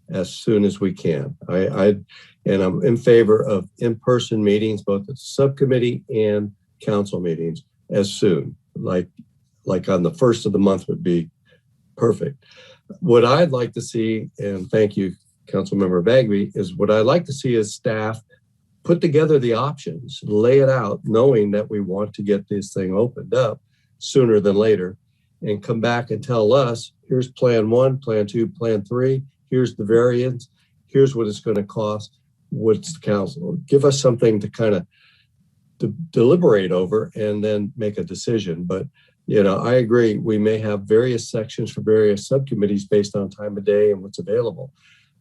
as soon as we can. And I'm in favor of in-person meetings, both at subcommittee and council meetings, as soon. like on the first of the month would be perfect. What I'd like to see, and thank you, Councilmember Bagby, is what I'd like to see is staff put together the options, lay it out, knowing that we want to get this thing opened up sooner than later, and come back and tell us, here's plan 1, plan 2, plan 3, here's the variance, here's what it's going to cost, what's the council. Give us something to kind of deliberate over and then make a decision. But I agree. We may have various sections for various subcommittees based on time of day and what's available.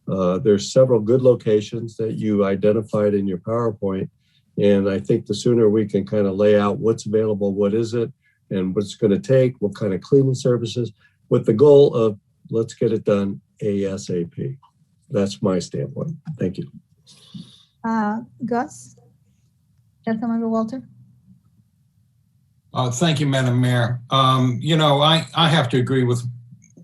There's several good locations that you identified in your PowerPoint. And I think the sooner we can kind of lay out what's available, what is it, and what's going to take, what kind of cleaning services, with the goal of let's get it done ASAP. That's my standpoint. Thank you. Gus? Councilmember Walter? Thank you, Madam Mayor. I have to agree with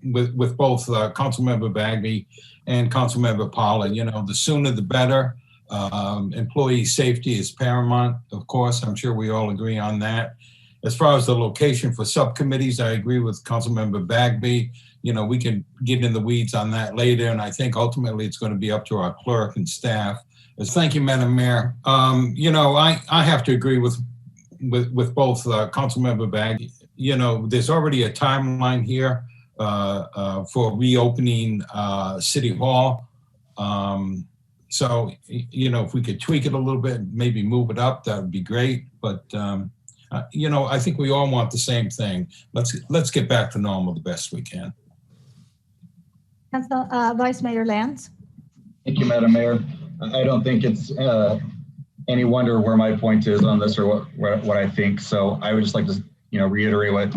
both Councilmember Bagby and Councilmember Paula. The sooner the better. Employee safety is paramount, of course. I'm sure we all agree on that. As far as the location for subcommittees, I agree with Councilmember Bagby. We can get in the weeds on that later, and I think ultimately it's going to be up to our clerk and staff. Thank you, Madam Mayor. I have to agree with both Councilmember Bagby. There's already a timeline here for reopening City Hall. So, if we could tweak it a little bit, maybe move it up, that would be great. But, I think we all want the same thing. Let's get back to normal the best we can. Council, Vice Mayor Lance? Thank you, Madam Mayor. I don't think it's any wonder where my point is on this or what I think. So I would just like to, reiterate what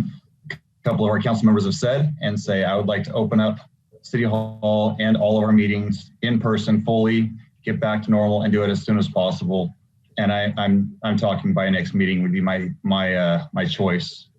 a couple of our council members have said and say I would like to open up City Hall and all of our meetings in person fully, get back to normal, and do it as soon as possible. And I'm talking by next meeting would be my choice.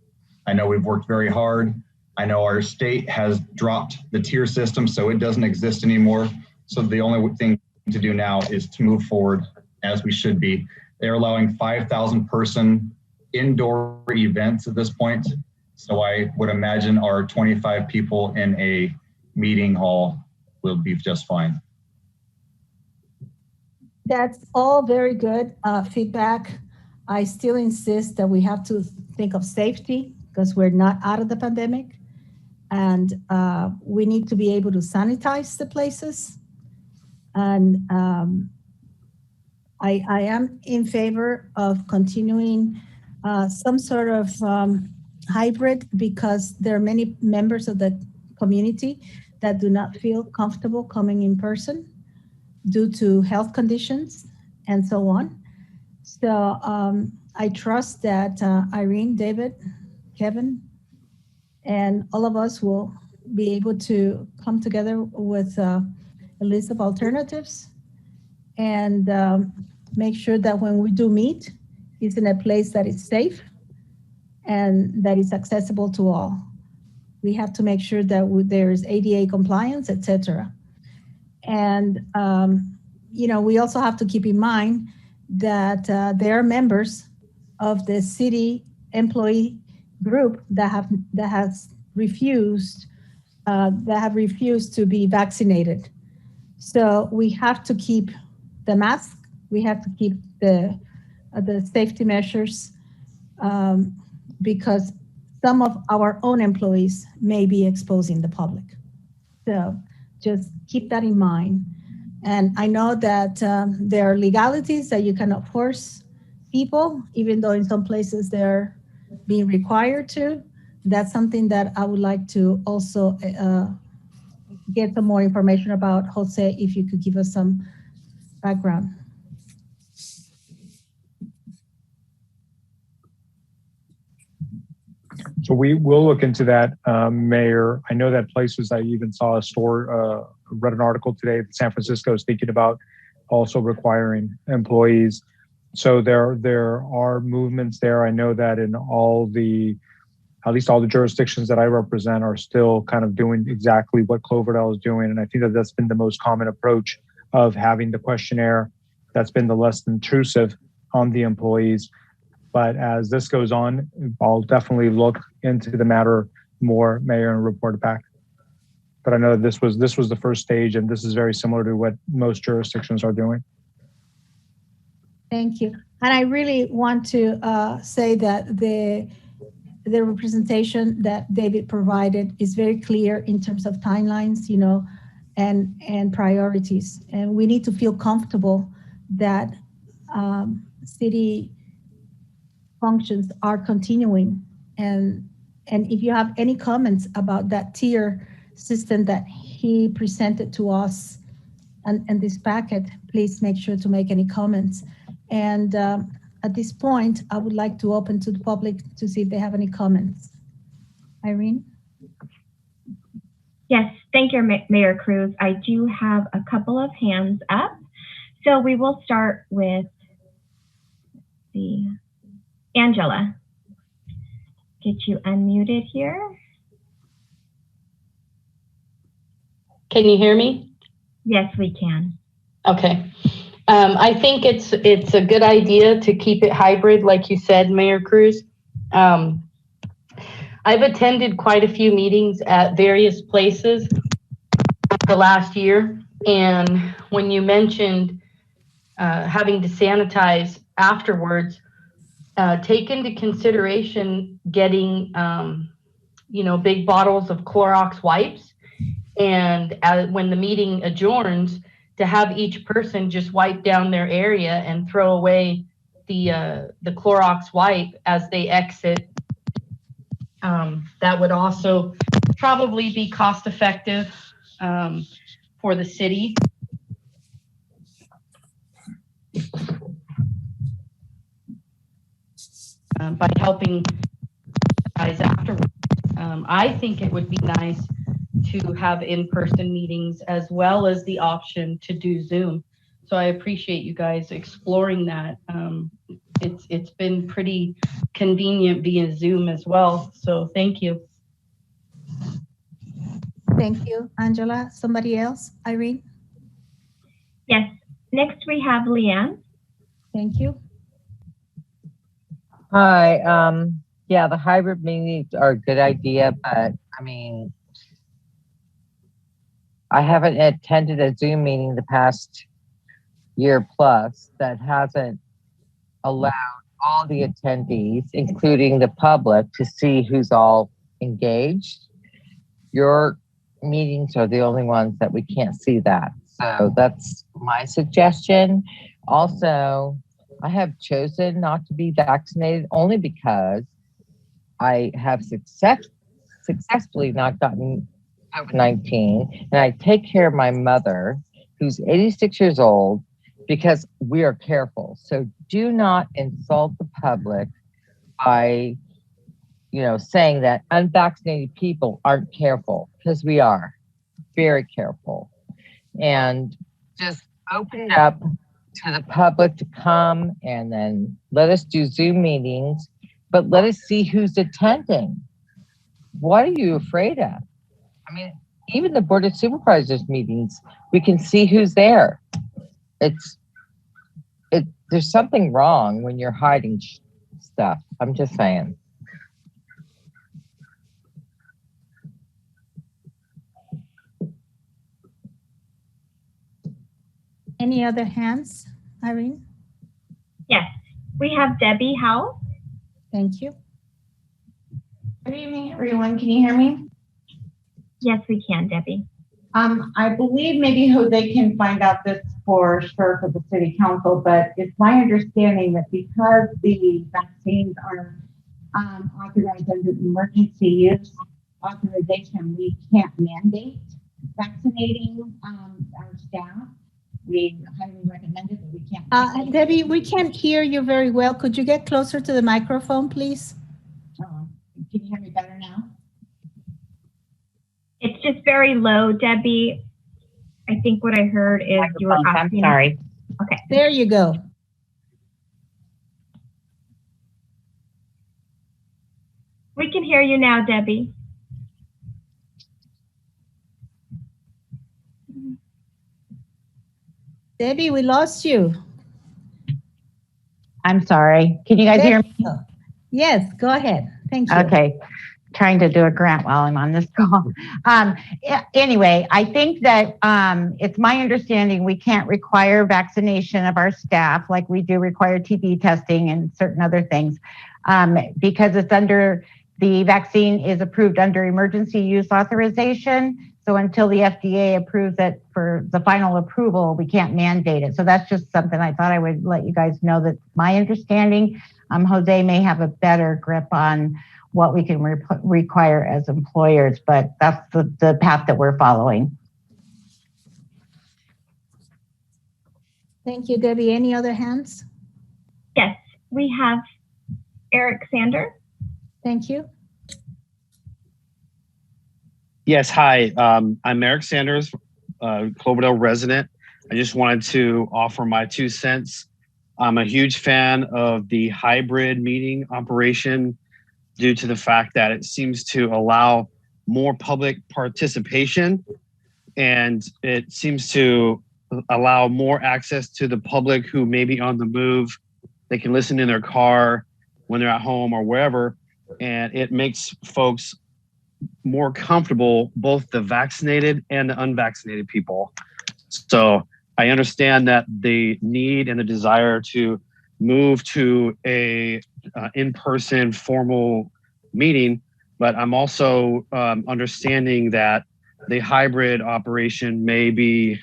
I know we've worked very hard. I know our state has dropped the tier system, so it doesn't exist anymore. So the only thing to do now is to move forward as we should be. They're allowing 5,000 person indoor events at this point. So I would imagine our 25 people in a meeting hall will be just fine. That's all very good feedback. I still insist that we have to think of safety because we're not out of the pandemic. And we need to be able to sanitize the places. And I am in favor of continuing some sort of hybrid because there are many members of the community that do not feel comfortable coming in person due to health conditions and so on. So I trust that Irene, David, Kevin, and all of us will be able to come together with a list of alternatives and make sure that when we do meet, it's in a place that is safe and that is accessible to all. We have to make sure that there is ADA compliance, et cetera. And, we also have to keep in mind that there are members of the city employee group that have refused to be vaccinated. So we have to keep the mask. We have to keep the safety measures because some of our own employees may be exposing the public. So just keep that in mind. And I know that there are legalities that you cannot force people, even though in some places they're being required to. That's something that I would like to also get some more information about. Jose, if you could give us some background. So we will look into that, Mayor. I know that places, I even saw a store, read an article today that San Francisco is thinking about also requiring employees. So there are movements there. I know that in at least all the jurisdictions that I represent are still kind of doing exactly what Cloverdale is doing. And I think that that's been the most common approach of having the questionnaire. That's been the less intrusive on the employees. But as this goes on, I'll definitely look into the matter more, Mayor, and report it back. But I know this was the first stage, and this is very similar to what most jurisdictions are doing. Thank you. And I really want to say that the representation that David provided is very clear in terms of timelines, and priorities. And we need to feel comfortable that city functions are continuing. And if you have any comments about that tier system that he presented to us and this packet, please make sure to make any comments. And at this point, I would like to open to the public to see if they have any comments. Irene? Yes, thank you, Mayor Cruz. I do have a couple of hands up. So we will start with Angela. Get you unmuted here. Can you hear me? Yes, we can. Okay. I think it's a good idea to keep it hybrid, like you said, Mayor Cruz. I've attended quite a few meetings at various places the last year, and when you mentioned having to sanitize afterwards, take into consideration getting big bottles of Clorox wipes, and when the meeting adjourns, to have each person just wipe down their area and throw away the Clorox wipe as they exit. That would also probably be cost effective for the city. By helping guys afterwards. I think it would be nice to have in-person meetings as well as the option to do Zoom. So I appreciate you guys exploring that. It's been pretty convenient via Zoom as well. So thank you. Thank you, Angela. Somebody else? Irene? Yes. Next we have Leanne. Thank you. Hi. Yeah, the hybrid meetings are a good idea, but I mean, I haven't attended a Zoom meeting the past year plus that hasn't allowed all the attendees, including the public, to see who's all engaged. Your meetings are the only ones that we can't see that. So that's my suggestion. Also, I have chosen not to be vaccinated only because I have successfully not gotten COVID-19, and I take care of my mother, who's 86 years old, because we are careful. So do not insult the public by, saying that unvaccinated people aren't careful, because we are very careful. And just open it up to the public to come, and then let us do Zoom meetings, but let us see who's attending. What are you afraid of? I mean, even the Board of Supervisors meetings, we can see who's there. There's something wrong when you're hiding stuff. I'm just saying. Any other hands, Irene? Yes, we have Debbie Howe. Thank you. Good evening, everyone. Can you hear me? Yes, we can, Debbie. I believe maybe Jose can find out this for sure for the city council, but it's my understanding that because the vaccines are authorized under emergency use authorization, we can't mandate vaccinating our staff. We highly recommend it, but we can't. Debbie, we can't hear you very well. Could you get closer to the microphone, please? Can you hear me better now? It's just very low, Debbie. I think what I heard is you were asking. I'm sorry. Okay. There you go. We can hear you now, Debbie. Debbie, we lost you. I'm sorry. Can you guys hear me? Yes, go ahead. Thank you. Okay. Trying to do a grant while I'm on this call. Anyway, I think that it's my understanding we can't require vaccination of our staff like we do require TB testing and certain other things because it's under the vaccine is approved under emergency use authorization. So until the FDA approves it for the final approval, we can't mandate it. So that's just something I thought I would let you guys know that my understanding. Jose may have a better grip on what we can require as employers, but that's the path that we're following. Thank you, Debbie. Any other hands? Yes, we have Eric Sander. Thank you. Yes, hi. I'm Eric Sanders, Cloverdale resident. I just wanted to offer my 2 cents. I'm a huge fan of the hybrid meeting operation due to the fact that it seems to allow more public participation and it seems to allow more access to the public who may be on the move. They can listen in their car when they're at home or wherever, and it makes folks more comfortable, both the vaccinated and the unvaccinated people. So I understand that the need and the desire to move to a in-person formal meeting, but I'm also understanding that the hybrid operation may be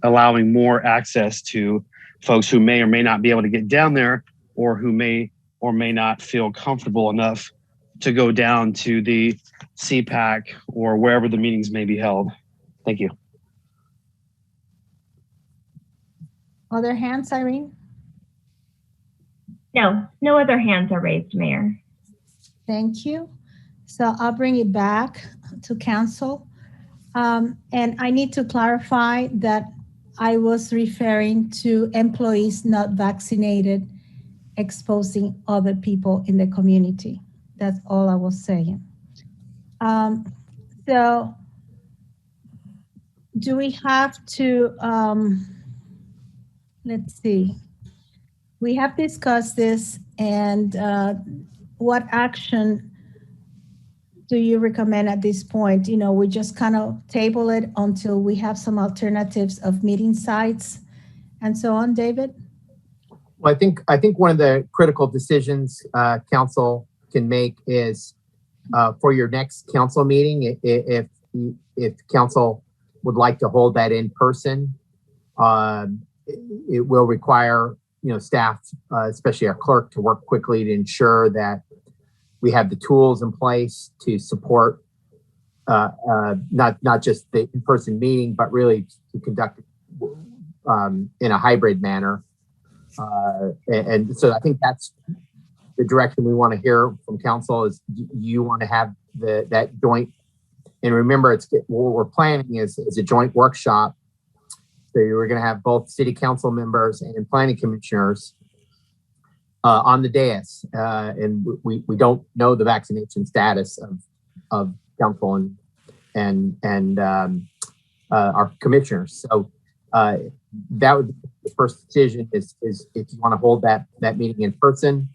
allowing more access to folks who may or may not be able to get down there or who may or may not feel comfortable enough to go down to the CPAC or wherever the meetings may be held. Thank you. Other hands, Irene? No, no other hands are raised, Mayor. Thank you. So I'll bring it back to council. And I need to clarify that I was referring to employees not vaccinated exposing other people in the community. That's all I was saying. So do we have to, let's see. We have discussed this, and what action do you recommend at this point? You know, we just kind of table it until we have some alternatives of meeting sites and so on, David? Well, I think one of the critical decisions council can make is for your next council meeting, if council would like to hold that in person, it will require staff, especially our clerk, to work quickly to ensure that we have the tools in place to support not just the in-person meeting, but really to conduct it in a hybrid manner. And so I think that's the direction we want to hear from council is you want to have that joint. And remember, what we're planning is a joint workshop. So we're going to have both city council members and planning commissioners on the dais. And we don't know the vaccination status of council and our commissioners. So that would be the first decision is if you want to hold that meeting in person,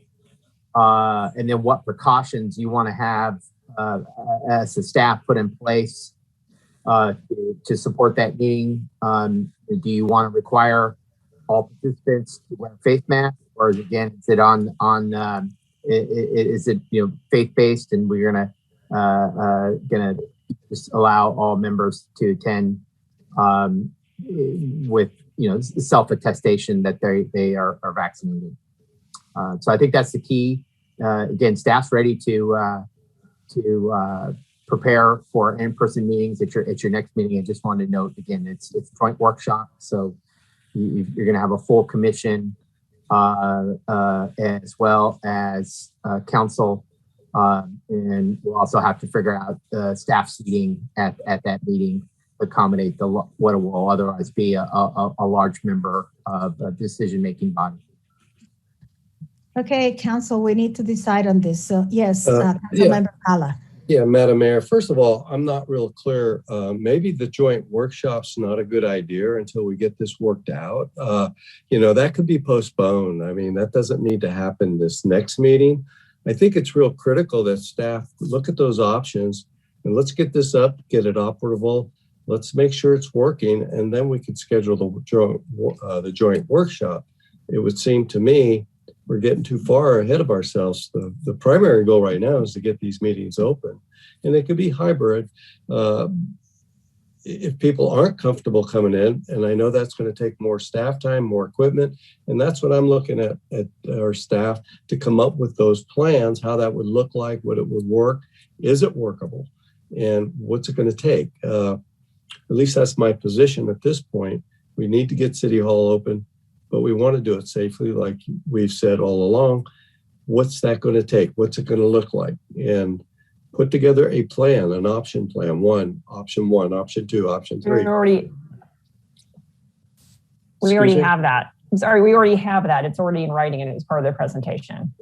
and then what precautions you want to have as the staff put in place to support that meeting. Do you want to require all participants to wear face masks, or is it on is it faith-based, and we're gonna just allow all members to attend with self-attestation that they are vaccinated. So I think that's the key. Again, staff's ready to prepare for in-person meetings at your next meeting. I just wanted to note again, it's a joint workshop, so you're going to have a full commission as well as council, and we'll also have to figure out staff seating at that meeting to accommodate what will otherwise be a large member of a decision-making body. Okay, council, we need to decide on this. So yes, Councilmember Pala. Yeah, Madam Mayor, first of all, I'm not real clear. Maybe the joint workshop's not a good idea until we get this worked out. That could be postponed. I mean, that doesn't need to happen this next meeting. I think it's real critical that staff look at those options and let's get this up, get it operable. Let's make sure it's working, and then we could schedule the joint workshop. It would seem to me we're getting too far ahead of ourselves. The primary goal right now is to get these meetings open, and it could be hybrid. If people aren't comfortable coming in, and I know that's going to take more staff time, more equipment, and that's what I'm looking at our staff to come up with those plans, how that would look like, what it would work, is it workable, and what's it going to take? At least that's my position at this point. We need to get City Hall open, but we want to do it safely, like we've said all along. What's that going to take? What's it going to look like? And put together a plan, an option plan. Option one, option two, option three. We already have that. I'm sorry, we already have that. It's already in writing and it's part of the presentation.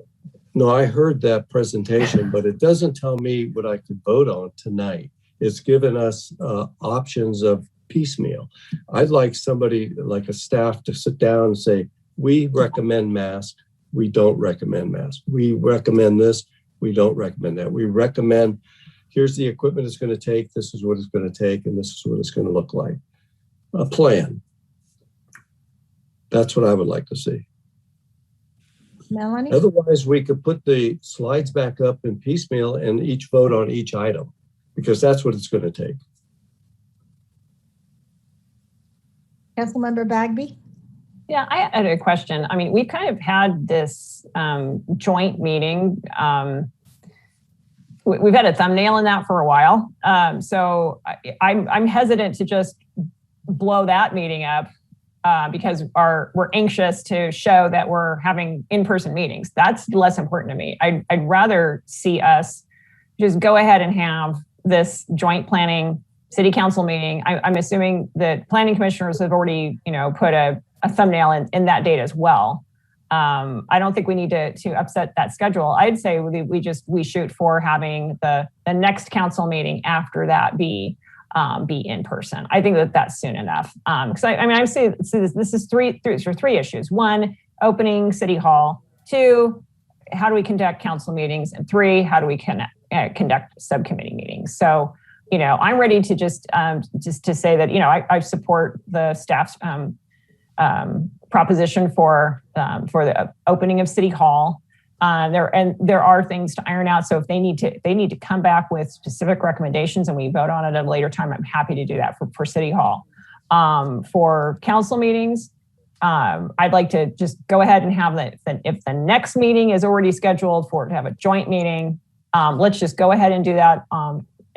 No, I heard that presentation, but it doesn't tell me what I could vote on tonight. It's given us options of piecemeal. I'd like somebody, like a staff, to sit down and say, we recommend masks, we don't recommend masks. We recommend this, we don't recommend that. We recommend, here's the equipment it's going to take, this is what it's going to take, and this is what it's going to look like. A plan. That's what I would like to see. Melanie? Otherwise, we could put the slides back up in piecemeal and each vote on each item, because that's what it's going to take. Councilmember Bagby? Yeah, I had a question. I mean, we've kind of had this joint meeting. We've had a thumbnail in that for a while. So I'm hesitant to just blow that meeting up because we're anxious to show that we're having in-person meetings. That's less important to me. I'd rather see us just go ahead and have this joint planning city council meeting. I'm assuming that planning commissioners have already, put a thumbnail in that date as well. I don't think we need to upset that schedule. I'd say we shoot for having the next council meeting after that be in person. I think that's soon enough. Because I say this is three issues. One, opening City Hall. Two, how do we conduct council meetings? And three, how do we conduct subcommittee meetings? So, I'm ready to just to say that, I support the staff's proposition for the opening of City Hall. There are things to iron out. So if they need to come back with specific recommendations and we vote on it at a later time, I'm happy to do that for City Hall. For council meetings, I'd like to just go ahead and have if the next meeting is already scheduled to have a joint meeting, let's just go ahead and do that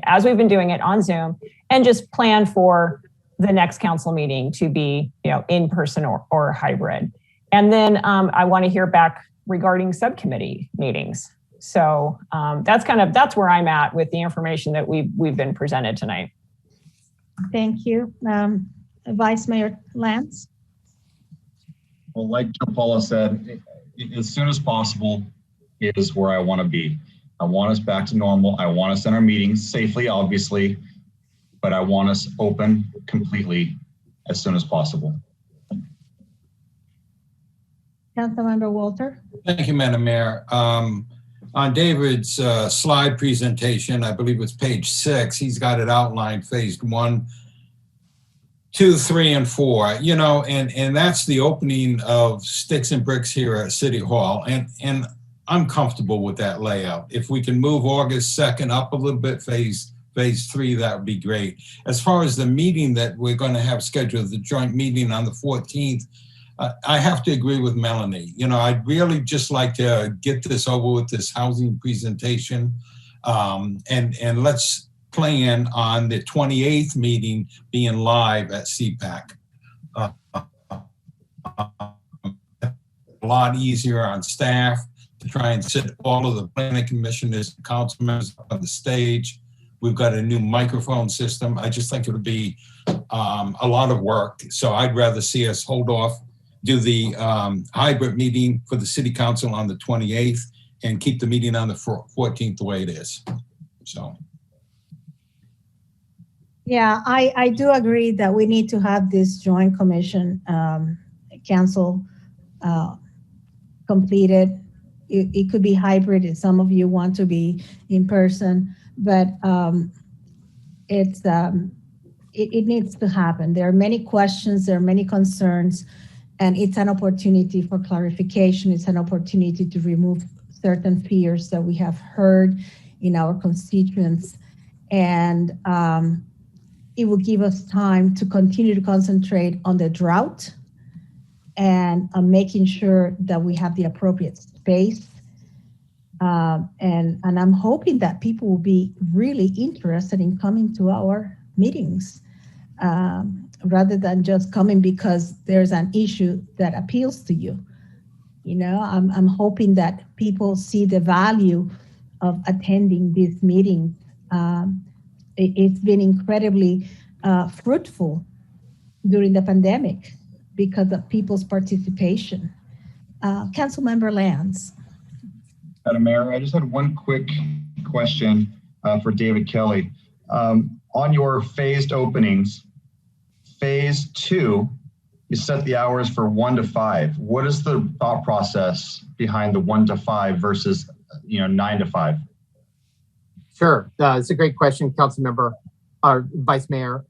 as we've been doing it on Zoom, and just plan for the next council meeting to be, in person or hybrid. And then I want to hear back regarding subcommittee meetings. So that's where I'm at with the information that we've been presented tonight. Thank you. Vice Mayor Lance? Well, like Joe Paula said, as soon as possible is where I want to be. I want us back to normal. I want us in our meetings safely, obviously, but I want us open completely as soon as possible. Councilmember Walter? Thank you, Madam Mayor. On David's slide presentation, I believe it's page 6, he's got it outlined, phase 1, 2, 3, and 4, and that's the opening of Sticks and Bricks here at City Hall. And I'm comfortable with that layout. If we can move August 2nd up a little bit, phase 3, that would be great. As far as the meeting that we're going to have scheduled, the joint meeting on the 14th, I have to agree with Melanie. I'd really just like to get this over with, this housing presentation, and let's plan on the 28th meeting being live at CPAC. A lot easier on staff to try and sit all of the planning commissioners and council members up on the stage. We've got a new microphone system. I just think it would be a lot of work. So I'd rather see us hold off, do the hybrid meeting for the city council on the 28th and keep the meeting on the 14th the way it is. So. Yeah, I do agree that we need to have this joint commission council completed. It could be hybrid if some of you want to be in person, but it needs to happen. There are many questions, there are many concerns, and it's an opportunity for clarification. It's an opportunity to remove certain fears that we have heard in our constituents. And it will give us time to continue to concentrate on the drought and making sure that we have the appropriate space. And I'm hoping that people will be really interested in coming to our meetings rather than just coming because there's an issue that appeals to you. You know, I'm hoping that people see the value of attending these meetings. It's been incredibly fruitful during the pandemic because of people's participation. Councilmember Lands. Madam Mayor, I just had one quick question for David Kelly. On your phased openings, phase 2, you set the hours for 1 to 5. What is the thought process behind the 1 to 5 versus 9 to 5? Sure, it's a great question, Councilmember, Vice Mayor.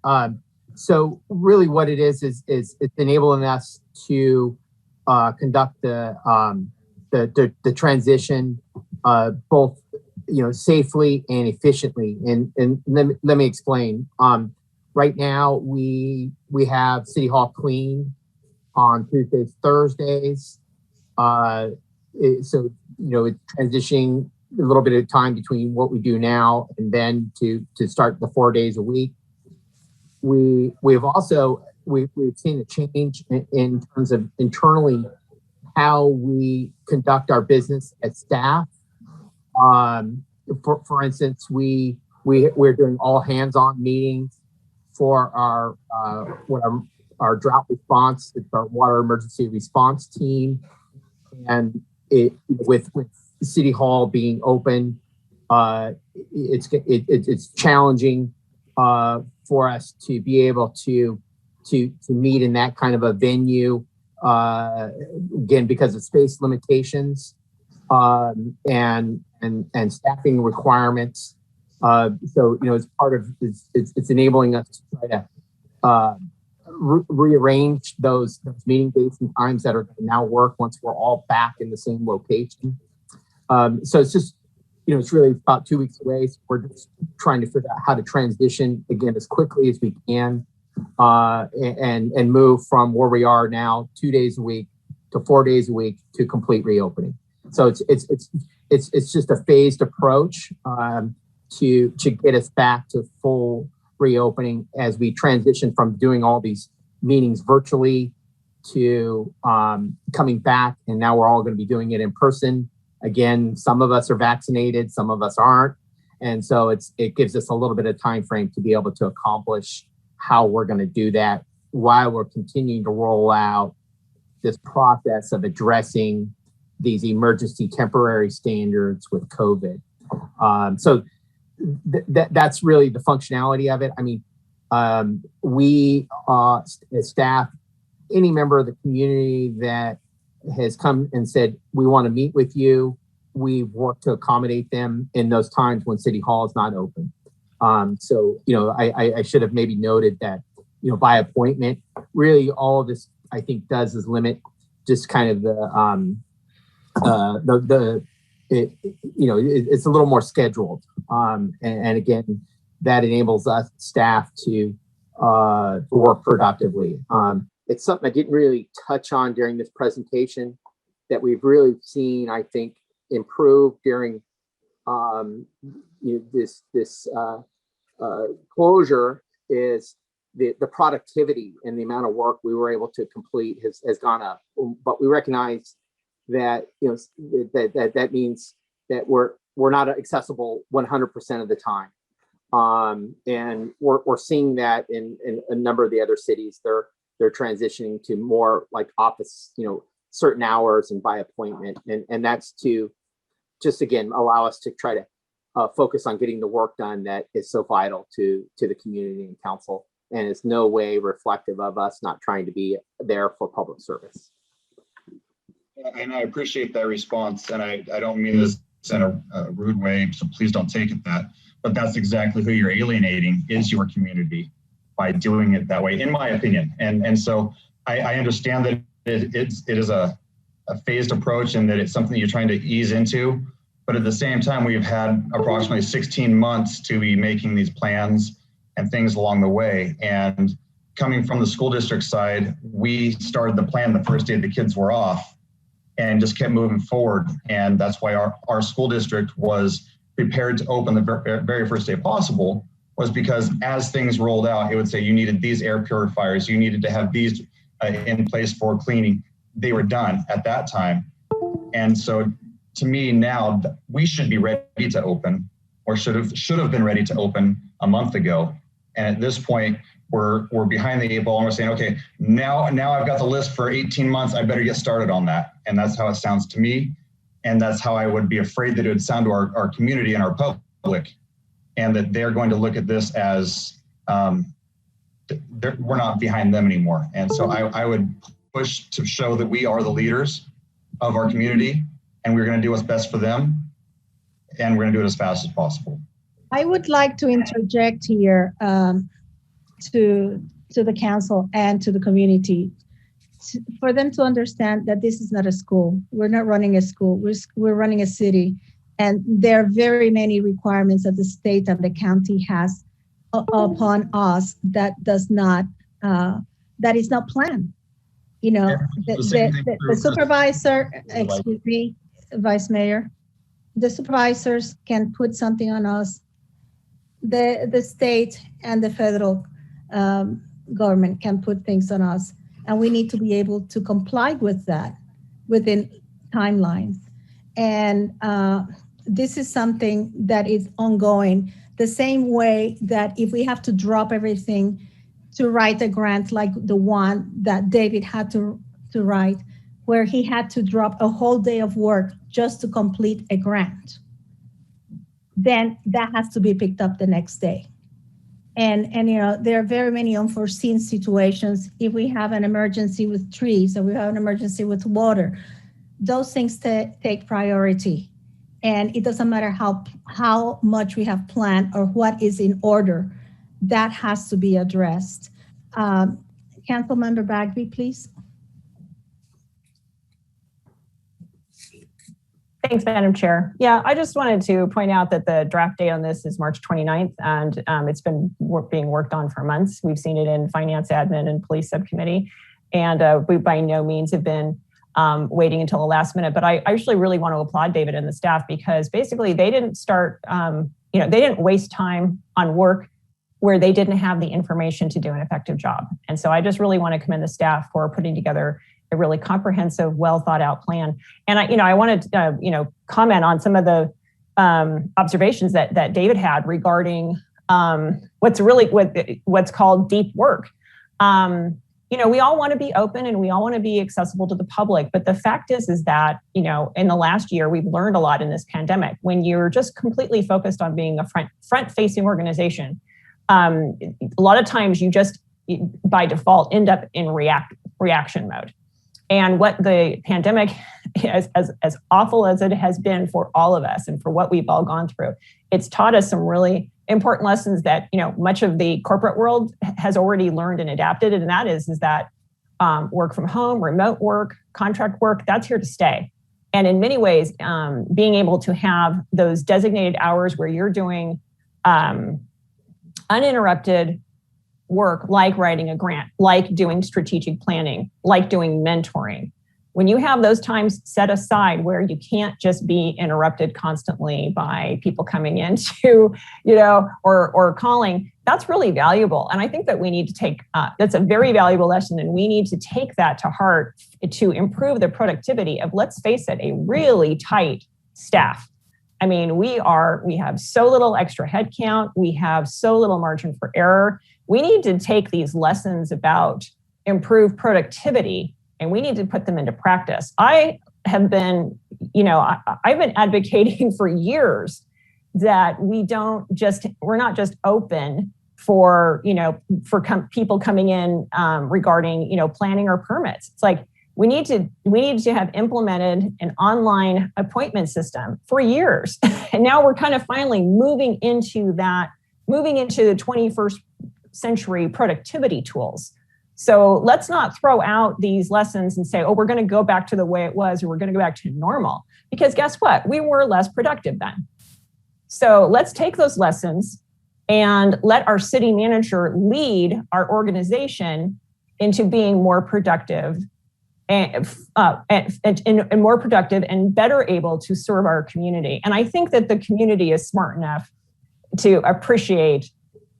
So really, what it is it's enabling us to conduct the transition both safely and efficiently. And let me explain. Right now, we have City Hall clean on Tuesdays, Thursdays. So it's transitioning a little bit of time between what we do now and then to start the 4 days a week. We've seen a change in terms of internally how we conduct our business as staff. For instance, we're doing all hands-on meetings for our drought response. It's our water emergency response team, and with City Hall being open, it's challenging for us to be able to meet in that kind of a venue, again, because of space limitations and staffing requirements. So it's part of it's enabling us to try to rearrange those meeting dates and times that are going to now work once we're all back in the same location. So it's just it's really about 2 weeks away. So we're just trying to figure out how to transition again as quickly as we can, and move from where we are now 2 days a week to 4 days a week to complete reopening. So it's just a phased approach to get us back to full reopening as we transition from doing all these meetings virtually to coming back, and now we're all going to be doing it in person. Again, some of us are vaccinated, some of us aren't, and so it gives us a little bit of time frame to be able to accomplish how we're going to do that while we're continuing to roll out this process of addressing these emergency temporary standards with COVID. So that's really the functionality of it. I mean, we as staff, any member of the community that has come and said, we want to meet with you, we've worked to accommodate them in those times when City Hall is not open. So, I should have maybe noted that, by appointment, really all of this, I think, does is limit just kind of it's a little more scheduled. And again, that enables us staff to work productively. It's something I didn't really touch on during this presentation that we've really seen, I think, improve during this closure is the productivity and the amount of work we were able to complete has gone up. But we recognize that that means that we're not accessible 100% of the time. And we're seeing that in a number of the other cities. They're transitioning to more like office, certain hours and by appointment. And that's to just, again, allow us to try to focus on getting the work done that is so vital to the community and council, and it's no way reflective of us not trying to be there for public service. And I appreciate that response, and I don't mean this in a rude way, so please don't take it that, but that's exactly who you're alienating, is your community, by doing it that way, in my opinion. And so I understand that it is a phased approach and that it's something you're trying to ease into, but at the same time, we've had approximately 16 months to be making these plans and things along the way. And coming from the school district side, we started the plan the first day the kids were off and just kept moving forward. And that's why our school district was prepared to open the very first day possible, was because as things rolled out, it would say you needed these air purifiers, you needed to have these in place for cleaning. They were done at that time. And so to me now, we should be ready to open, or should have been ready to open a month ago. And at this point, we're behind the 8 ball, and we're saying, okay, now I've got the list for 18 months. I better get started on that. And that's how it sounds to me. And that's how I would be afraid that it would sound to our community and our public, and that they're going to look at this as we're not behind them anymore. And so I would push to show that we are the leaders of our community, and we're going to do what's best for them, and we're going to do it as fast as possible. I would like to interject here to the council and to the community, for them to understand that this is not a school. We're not running a school. We're running a city, and there are very many requirements that the state and the county has upon us that is not planned. You know, the supervisor, excuse me, Vice Mayor, the supervisors can put something on us. The state and the federal government can put things on us, and we need to be able to comply with that within timelines. And this is something that is ongoing, the same way that if we have to drop everything to write a grant like the one that David had to write, where he had to drop a whole day of work just to complete a grant, then that has to be picked up the next day. And you know, there are very many unforeseen situations. If we have an emergency with trees, or we have an emergency with water, those things take priority. And it doesn't matter how much we have planned or what is in order, that has to be addressed. Councilmember Bagby, please. Thanks, Madam Chair. Yeah, I just wanted to point out that the draft date on this is March 29th, and it's been being worked on for months. We've seen it in Finance, Admin, and Police Subcommittee, and we by no means have been waiting until the last minute. But I actually really want to applaud David and the staff, because basically they didn't start, they didn't waste time on work where they didn't have the information to do an effective job. And so I just really want to commend the staff for putting together a really comprehensive, well thought out plan. And I wanted to, comment on some of the observations that David had regarding what's called deep work. We all want to be open and we all want to be accessible to the public. But the fact is that, in the last year, we've learned a lot in this pandemic. When you're just completely focused on being a front-facing organization, a lot of times you just, by default, end up in reaction mode. And what the pandemic, as awful as it has been for all of us and for what we've all gone through, it's taught us some really important lessons that, much of the corporate world has already learned and adapted. And that is that work from home, remote work, contract work, that's here to stay. And in many ways, being able to have those designated hours where you're doing uninterrupted work, like writing a grant, like doing strategic planning, like doing mentoring. When you have those times set aside where you can't just be interrupted constantly by people coming into, or calling, that's really valuable. And I think that we need to take, that's a very valuable lesson, and we need to take that to heart to improve the productivity of, let's face it, a really tight staff. I mean, we have so little extra headcount. We have so little margin for error. We need to take these lessons about improved productivity and we need to put them into practice. I've been advocating for years that we're not just open for, people coming in regarding, planning or permits. It's like, we need to have implemented an online appointment system for years. And now we're kind of finally moving into the 21st century productivity tools. So let's not throw out these lessons and say, oh, we're going to go back to the way it was, or we're going to go back to normal. Because guess what? We were less productive then. So let's take those lessons and let our city manager lead our organization into being more productive and more productive and better able to serve our community. And I think that the community is smart enough to appreciate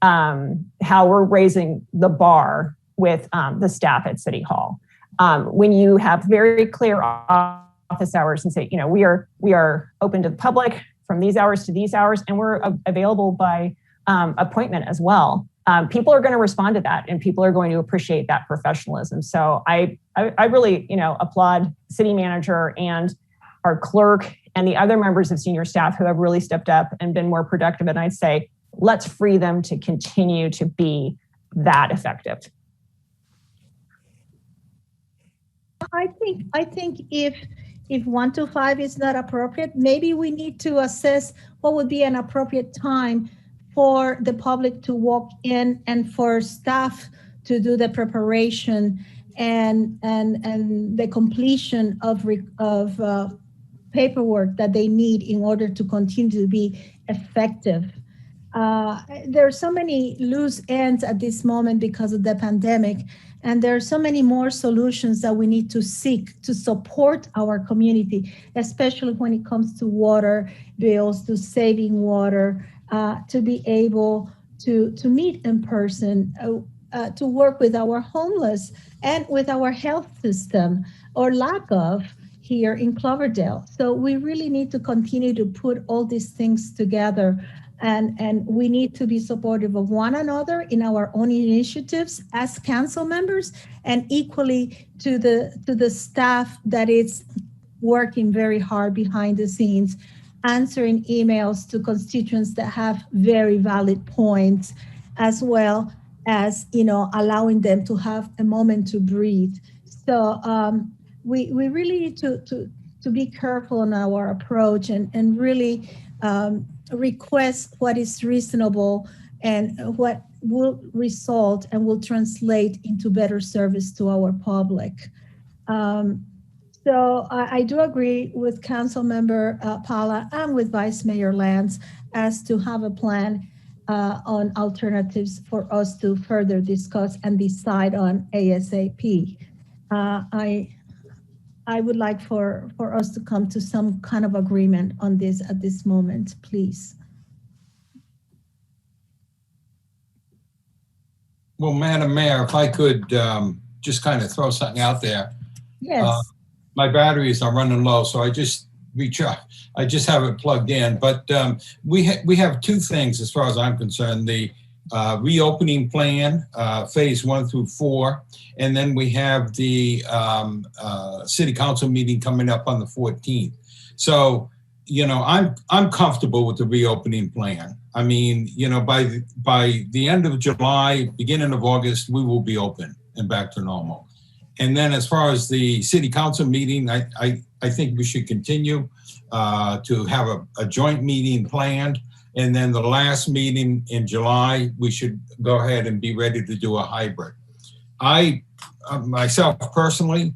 how we're raising the bar with the staff at City Hall. When you have very clear office hours and say, we are open to the public from these hours to these hours, and we're available by appointment as well. People are going to respond to that, and people are going to appreciate that professionalism. So I really, applaud city manager and our clerk and the other members of senior staff who have really stepped up and been more productive. And I'd say, let's free them to continue to be that effective. I think if 1 to 5 is not appropriate, maybe we need to assess what would be an appropriate time for the public to walk in and for staff to do the preparation and the completion of paperwork that they need in order to continue to be effective. There are so many loose ends at this moment because of the pandemic, and there are so many more solutions that we need to seek to support our community, especially when it comes to water bills, to saving water, to be able to meet in person, to work with our homeless and with our health system or lack of here in Cloverdale. So we really need to continue to put all these things together, and we need to be supportive of one another in our own initiatives as council members, and equally to the staff that is working very hard behind the scenes, answering emails to constituents that have very valid points, as well as allowing them to have a moment to breathe. So we really need to be careful in our approach and really request what is reasonable and what will result and will translate into better service to our public. So I do agree with Council Member Paula and with Vice Mayor Lance as to have a plan on alternatives for us to further discuss and decide on ASAP. I would like for us to come to some kind of agreement on this at this moment, please. Well, Madam Mayor, if I could just kind of throw something out there. Yes. My batteries are running low, so I just have it plugged in. But we have two things as far as I'm concerned: the reopening plan, phase 1 through 4, and then we have the city council meeting coming up on the 14th. So, I'm comfortable with the reopening plan. I mean, by the end of July, beginning of August, we will be open and back to normal. And then as far as the city council meeting, I think we should continue to have a joint meeting planned. And then the last meeting in July, we should go ahead and be ready to do a hybrid. Myself personally,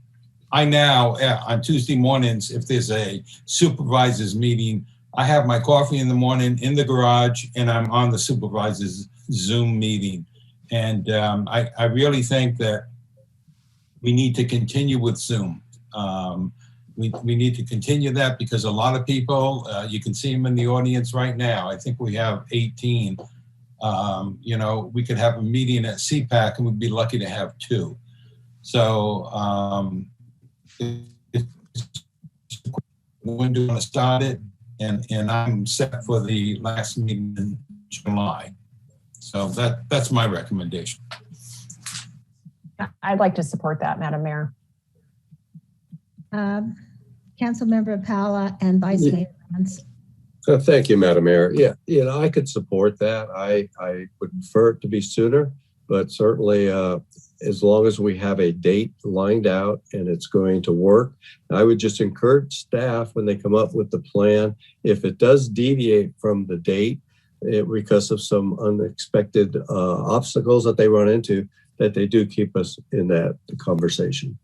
I now, on Tuesday mornings, if there's a supervisor's meeting, I have my coffee in the morning in the garage and I'm on the supervisor's Zoom meeting. And I really think that we need to continue with Zoom. We need to continue that because a lot of people, you can see them in the audience right now. I think we have 18. We could have a meeting at CPAC and we'd be lucky to have 2. So when do you want to start it? And I'm set for the last meeting in July. So that's my recommendation. I'd like to support that, Madam Mayor. Councilmember Paula and Vice Mayor Lance. Thank you, Madam Mayor. Yeah, I could support that. I would prefer it to be sooner, but certainly as long as we have a date lined out and it's going to work, I would just encourage staff when they come up with the plan, if it does deviate from the date because of some unexpected obstacles that they run into, that they do keep us in that conversation.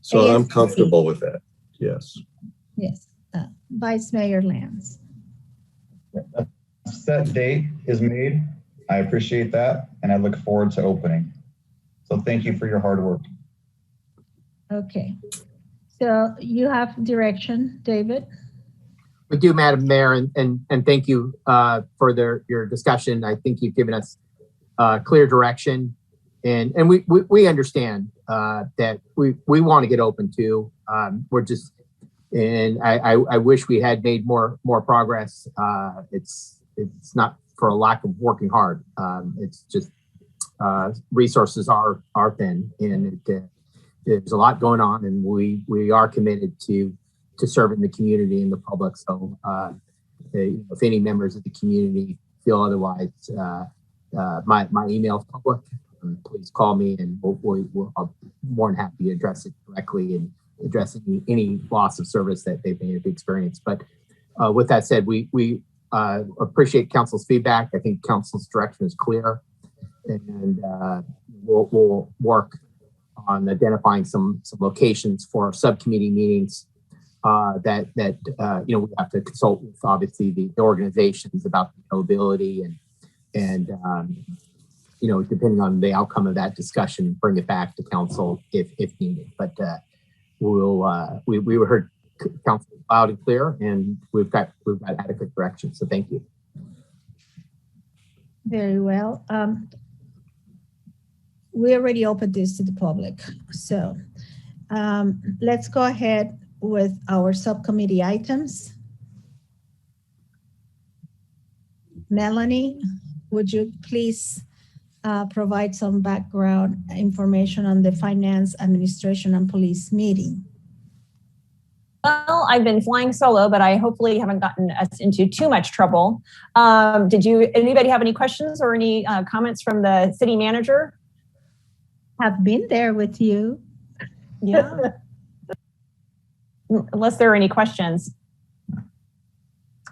So I'm comfortable with that. Yes. Yes. Vice Mayor Lance. A set date is made. I appreciate that, and I look forward to opening. So thank you for your hard work. Okay. So you have direction, David? We do, Madam Mayor, and thank you for your discussion. I think you've given us clear direction, and we understand that we want to get open too. We're just, and I wish we had made more progress. It's not for a lack of working hard. It's just resources are thin, and there's a lot going on, and we are committed to serving the community and the public. So if any members of the community feel otherwise, my email is public. Please call me, and I'll be more than happy to address it directly and address any loss of service that they may have experienced. But with that said, we appreciate council's feedback. I think council's direction is clear, and we'll work on identifying some locations for subcommittee meetings that we have to consult with, obviously, the organizations about the availability and depending on the outcome of that discussion, bring it back to council if needed. But we heard council loud and clear, and we've got adequate direction. So thank you. Very well. We already opened this to the public. So let's go ahead with our subcommittee items. Melanie, would you please provide some background information on the Finance, Administration, and Police meeting? Well, I've been flying solo, but I hopefully haven't gotten us into too much trouble. Anybody have any questions or any comments from the city manager? I've been there with you. Yeah. Unless there are any questions.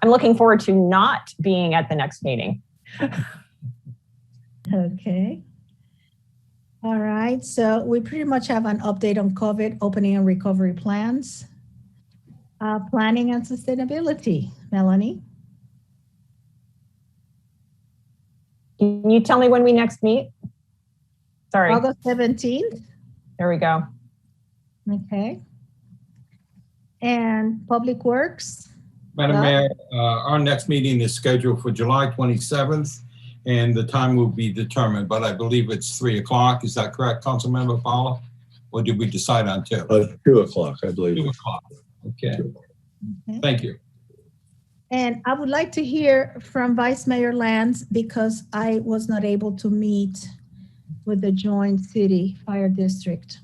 I'm looking forward to not being at the next meeting. Okay. All right. So we pretty much have an update on COVID opening and recovery plans. Planning and sustainability. Melanie? Can you tell me when we next meet? Sorry. August 17th. There we go. Okay. And Public Works? Madam Mayor, our next meeting is scheduled for July 27th, and the time will be determined, but I believe it's 3 o'clock. Is that correct, Councilmember Paula? Or did we decide on 2? 2 o'clock, I believe. 2 o'clock. Okay. Thank you. And I would like to hear from Vice Mayor Lance, because I was not able to meet with the joint city fire district.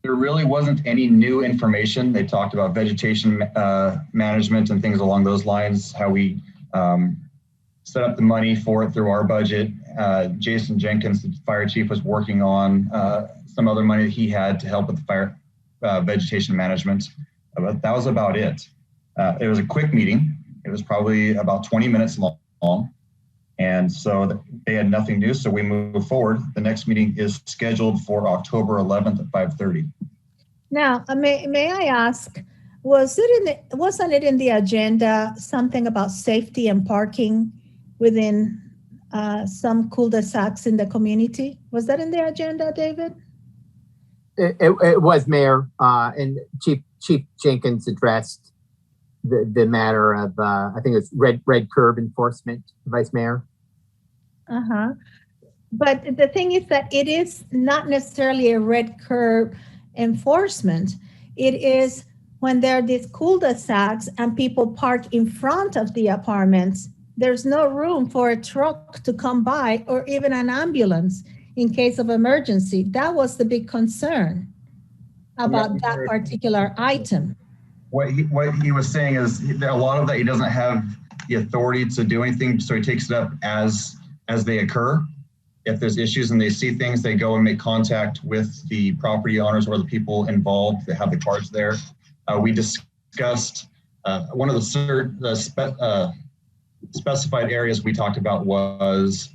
There really wasn't any new information. They talked about vegetation management and things along those lines, how we set up the money for it through our budget. Jason Jenkins, the fire chief, was working on some other money that he had to help with the fire vegetation management. But that was about it. It was a quick meeting. It was probably about 20 minutes long. And so they had nothing new, so we moved forward. The next meeting is scheduled for October 11th at 5:30. Now, may I ask, wasn't it in the agenda something about safety and parking within some cul-de-sacs in the community? Was that in the agenda, David? It was, Mayor, and Chief Jenkins addressed the matter of, I think it's red curb enforcement, Vice Mayor. But the thing is that it is not necessarily a red curb enforcement. It is when there are these cul-de-sacs and people park in front of the apartments, there's no room for a truck to come by or even an ambulance in case of emergency. That was the big concern about that particular item. what he was saying is a lot of that he doesn't have the authority to do anything, so he takes it up as they occur. If there's issues and they see things, they go and make contact with the property owners or the people involved that have the cars there. We discussed one of the specified areas we talked about was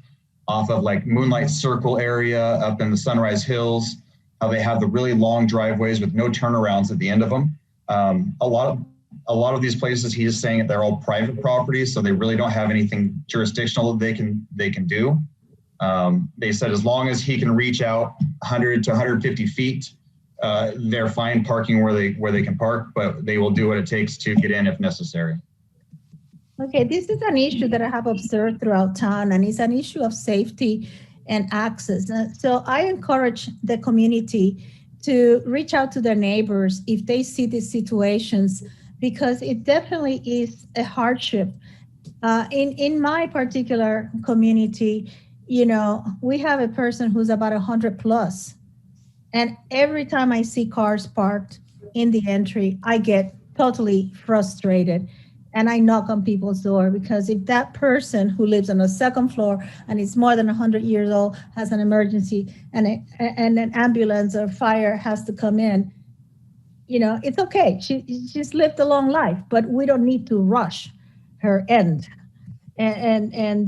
off of like Moonlight Circle area up in the Sunrise Hills, how they have the really long driveways with no turnarounds at the end of them. A lot of these places, he is saying that they're all private properties, so they really don't have anything jurisdictional that they can do. They said as long as he can reach out 100 to 150 feet, they're fine parking where they can park, but they will do what it takes to get in if necessary. Okay, this is an issue that I have observed throughout town, and it's an issue of safety and access. So I encourage the community to reach out to their neighbors if they see these situations, because it definitely is a hardship. In my particular community, you know, we have a person who's about 100 plus, and every time I see cars parked in the entry, I get totally frustrated. And I knock on people's door, because if that person who lives on the second floor and is more than 100 years old has an emergency and an ambulance or fire has to come in, you know, it's okay. She's lived a long life, but we don't need to rush her end. And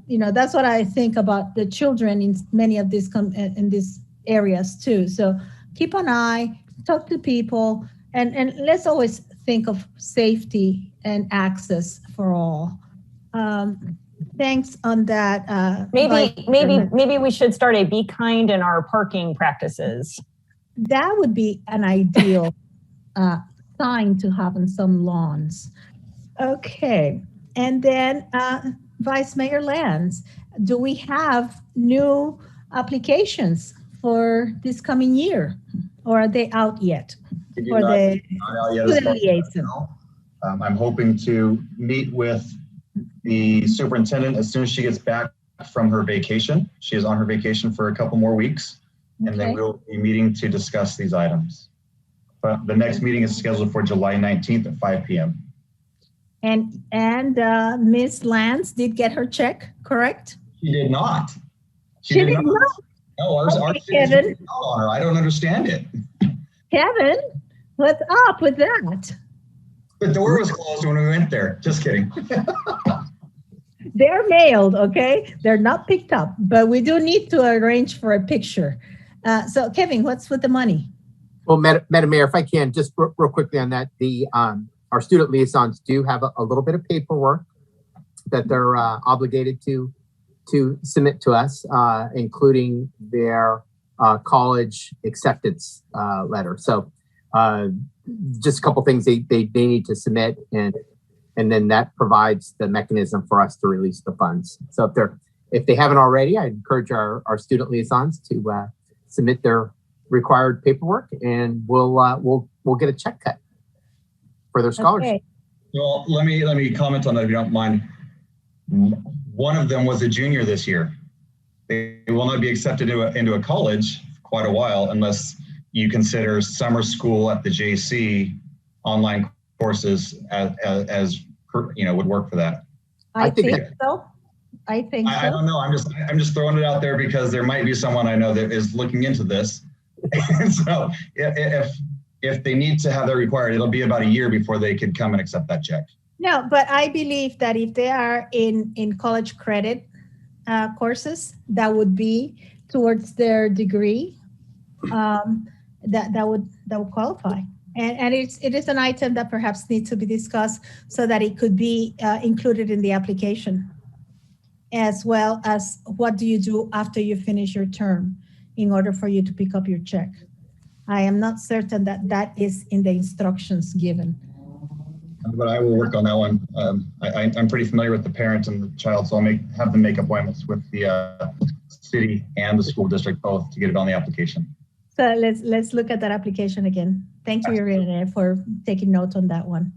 you know, that's what I think about the children in many of these in these areas too. So keep an eye, talk to people, and let's always think of safety and access for all. Thanks on that. Maybe we should start a be kind in our parking practices. That would be an ideal sign to have on some lawns. Okay, and then Vice Mayor Lanz, do we have new applications for this coming year, or are they out yet? For the student liaison. I'm hoping to meet with the superintendent as soon as she gets back from her vacation. She is on her vacation for a couple more weeks, and then we'll be meeting to discuss these items. But the next meeting is scheduled for July 19th at 5 p.m. And Ms. Lanz did get her check, correct? She did not. She did not? No, our Kevin. on her. I don't understand it. Kevin, what's up with that? The door was closed when we went there. Just kidding. They're mailed, okay? They're not picked up, but we do need to arrange for a picture. So Kevin, what's with the money? Well, Madam Mayor, if I can, just real quickly on that, our student liaisons do have a little bit of paperwork that they're obligated to submit to us, including their college acceptance letter. So just a couple things they need to submit, and then that provides the mechanism for us to release the funds. So if they haven't already, I encourage our student liaisons to submit their required paperwork, and we'll get a check cut for their scholarship. Okay. Well, let me comment on that if you don't mind. One of them was a junior this year. They will not be accepted into a college for quite a while unless you consider summer school at the JC online courses as would work for that. I think so. I don't know. I'm just throwing it out there because there might be someone I know that is looking into this. And so if they need to have that required, it'll be about a year before they could come and accept that check. No, but I believe that if they are in college credit courses, that would be towards their degree, that would qualify. And it is an item that perhaps needs to be discussed so that it could be included in the application, as well as what do you do after you finish your term in order for you to pick up your check. I am not certain that is in the instructions given. But I will work on that one. I'm pretty familiar with the parent and the child, so I'll have them make appointments with the city and the school district both to get it on the application. So let's look at that application again. Thank you, Irene, for taking note on that one.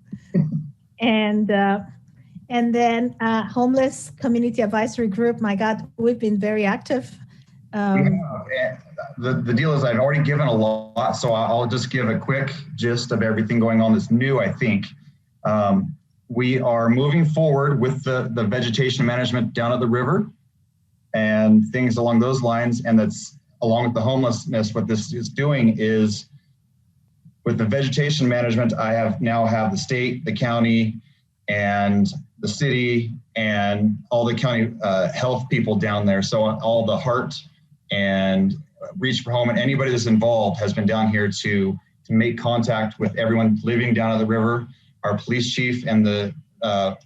And then Homeless Community Advisory Group, my God, we've been very active The deal is I've already given a lot, so I'll just give a quick gist of everything going on that's new, I think. We are moving forward with the vegetation management down at the river and things along those lines. And that's along with the homelessness. What this is doing is with the vegetation management, I now have the state, the county, and the city, and all the county health people down there. So all the HEART and Reach for Home and anybody that's involved has been down here to make contact with everyone living down at the river. Our police chief and the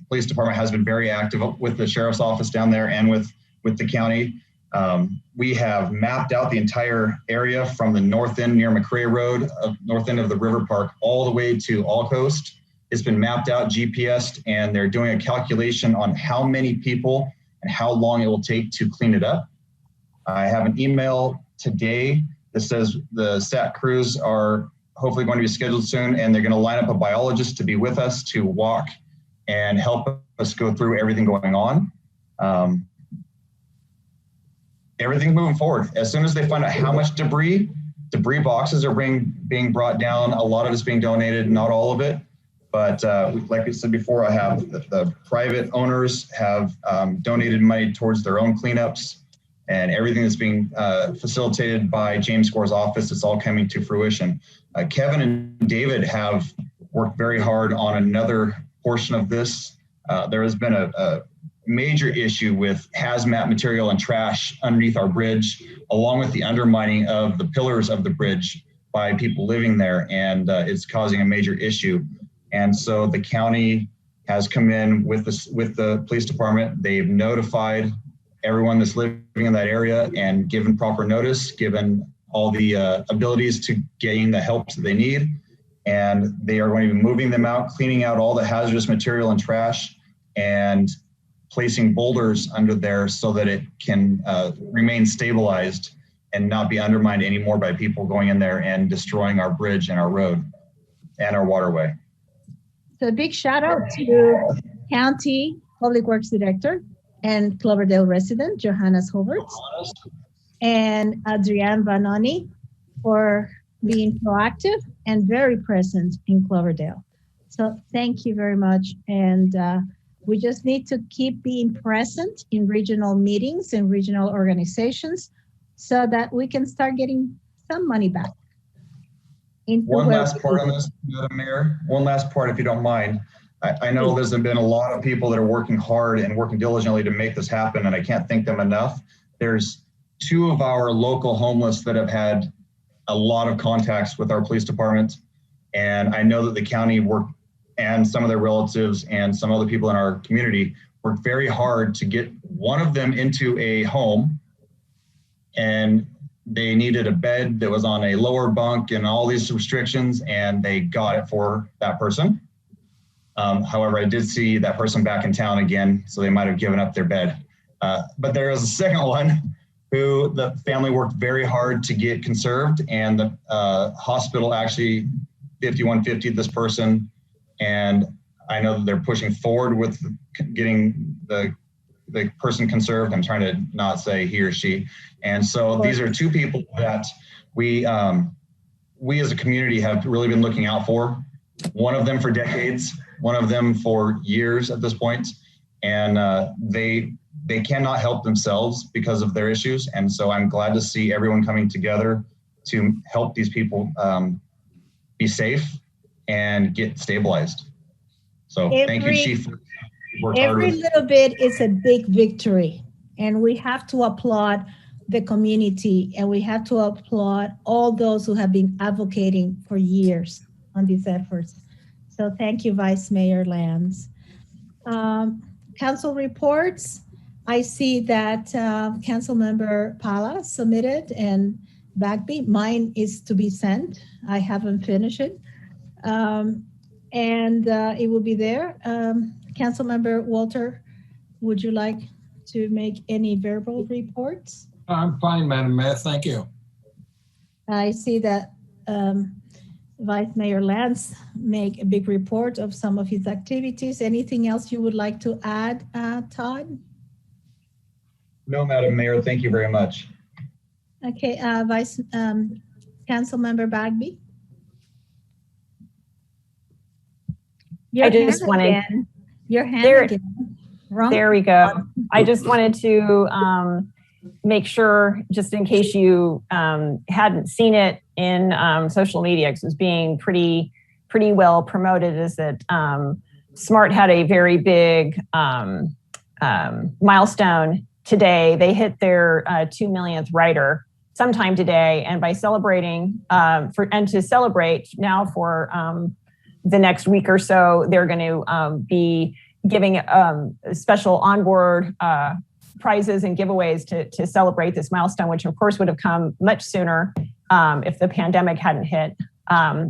police department has been very active with the sheriff's office down there and with the county. We have mapped out the entire area from the north end near McRae Road, north end of the river park, all the way to All Coast. It's been mapped out, GPSed, and they're doing a calculation on how many people and how long it will take to clean it up. I have an email today that says the SAT crews are hopefully going to be scheduled soon, and they're going to line up a biologist to be with us to walk and help us go through everything going on. Everything's moving forward. As soon as they find out how much debris boxes are being brought down, a lot of it's being donated, not all of it. But like I said before, I have the private owners have donated money towards their own cleanups, and everything that's being facilitated by James Gore's office, it's all coming to fruition. Kevin and David have worked very hard on another portion of this. There has been a major issue with hazmat material and trash underneath our bridge, along with the undermining of the pillars of the bridge by people living there, and it's causing a major issue. And so the county has come in with the police department. They've notified everyone that's living in that area and given proper notice, given all the abilities to gain the help that they need. And they are going to be moving them out, cleaning out all the hazardous material and trash, and placing boulders under there so that it can remain stabilized and not be undermined anymore by people going in there and destroying our bridge and our road and our waterway. So a big shout out to County Public Works Director and Cloverdale resident, Johannes Hobart, and Adrienne Vanoni for being proactive and very present in Cloverdale. So thank you very much. And we just need to keep being present in regional meetings and regional organizations so that we can start getting some money back. One last part on this, Madam Mayor. One last part, if you don't mind. I know there's been a lot of people that are working hard and working diligently to make this happen, and I can't thank them enough. There's 2 of our local homeless that have had a lot of contacts with our police department, and I know that the county worked, and some of their relatives and some other people in our community worked very hard to get one of them into a home, and they needed a bed that was on a lower bunk and all these restrictions, and they got it for that person. However, I did see that person back in town again, so they might have given up their bed. But there was a second one who the family worked very hard to get conserved, and the hospital actually 5150'd this person. And I know that they're pushing forward with getting the person conserved. I'm trying to not say he or she. And so these are 2 people that we as a community have really been looking out for. One of them for decades, one of them for years at this point. And they cannot help themselves because of their issues. And so I'm glad to see everyone coming together to help these people be safe and get stabilized. So thank you, Chief. Every little bit is a big victory, and we have to applaud the community, and we have to applaud all those who have been advocating for years on these efforts. So thank you, Vice Mayor Lands. Council reports. I see that Councilmember Pala submitted, and Bagby. Mine is to be sent. I haven't finished it. And it will be there. Councilmember Walter, would you like to make any verbal reports? I'm fine, Madam Mayor. Thank you. I see that Vice Mayor Lance make a big report of some of his activities. Anything else you would like to add, Todd? No, Madam Mayor. Thank you very much. Okay, Vice Council Member Bagby. I just wanted Your hand there, again. Wrong. There we go. I just wanted to make sure, just in case you hadn't seen it in social media, because it was being pretty well promoted, is that SMART had a very big milestone today. They hit their 2 millionth rider sometime today, and by celebrating to celebrate now for the next week or so, they're going to be giving special onboard prizes and giveaways to celebrate this milestone, which of course would have come much sooner if the pandemic hadn't hit.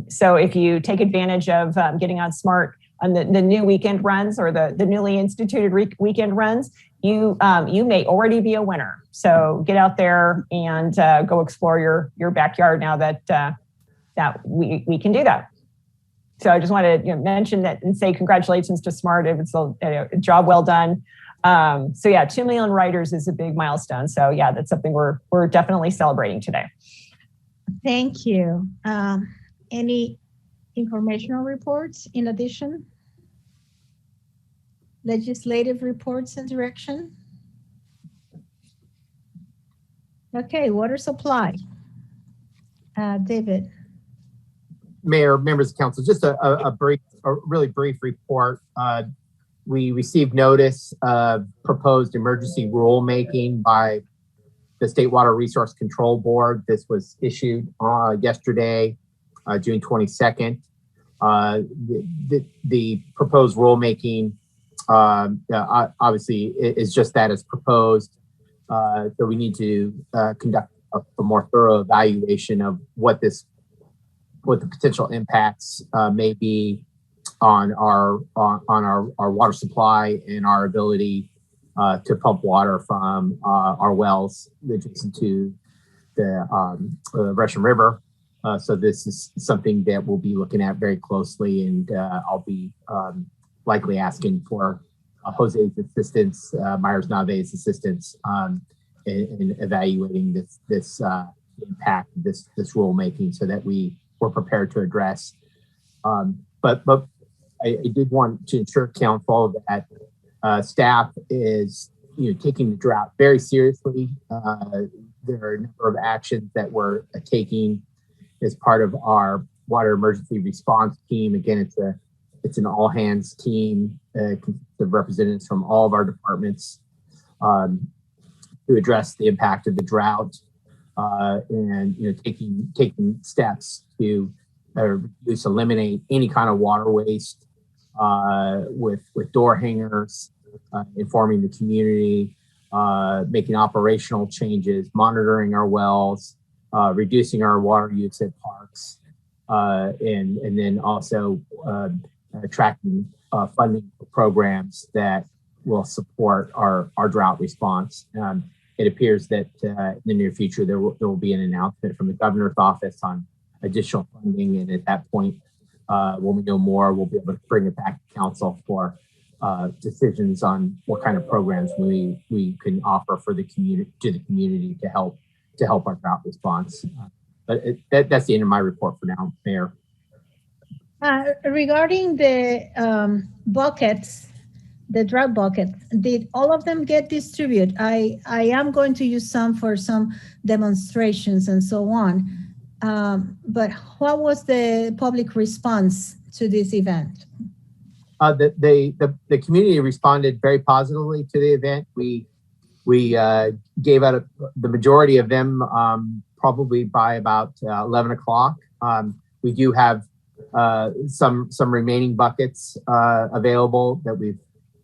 So if you take advantage of getting on SMART on the new weekend runs or the newly instituted weekend runs, you may already be a winner. So get out there and go explore your backyard now that we can do that. So I just wanted to mention that and say congratulations to SMART. It's a job well done. So yeah, 2 million riders is a big milestone. So yeah, that's something we're definitely celebrating today. Thank you. Any informational reports in addition? Legislative reports and direction? Okay, water supply. David. Mayor, members of council, just a really brief report. We received notice of proposed emergency rulemaking by the State Water Resource Control Board. This was issued yesterday, June 22nd. The proposed rulemaking obviously is just that, as proposed. So we need to conduct a more thorough evaluation of what the potential impacts may be on our water supply and our ability to pump water from our wells adjacent to the Russian River. So this is something that we'll be looking at very closely, and I'll be likely asking for Jose's assistance, Myers-Nave's assistance in evaluating this impact, this rulemaking, so that we're prepared to address. But I did want to ensure council that staff is taking the drought very seriously. There are a number of actions that we're taking as part of our water emergency response team. Again, it's an all hands team of representatives from all of our departments to address the impact of the drought and taking steps to eliminate any kind of water waste with door hangers, informing the community, making operational changes, monitoring our wells, reducing our water use at parks, and then also attracting funding programs that will support our drought response. It appears that in the near future there will be an announcement from the governor's office on additional funding, and at that point, when we know more, we'll be able to bring it back to council for decisions on what kind of programs we can offer for the community to help our drought response. But that's the end of my report for now, Mayor. Regarding the buckets, the drought buckets, did all of them get distributed? I am going to use some for some demonstrations and so on. But what was the public response to this event? The community responded very positively to the event. We gave out the majority of them probably by about 11 o'clock. We do have some remaining buckets available that we've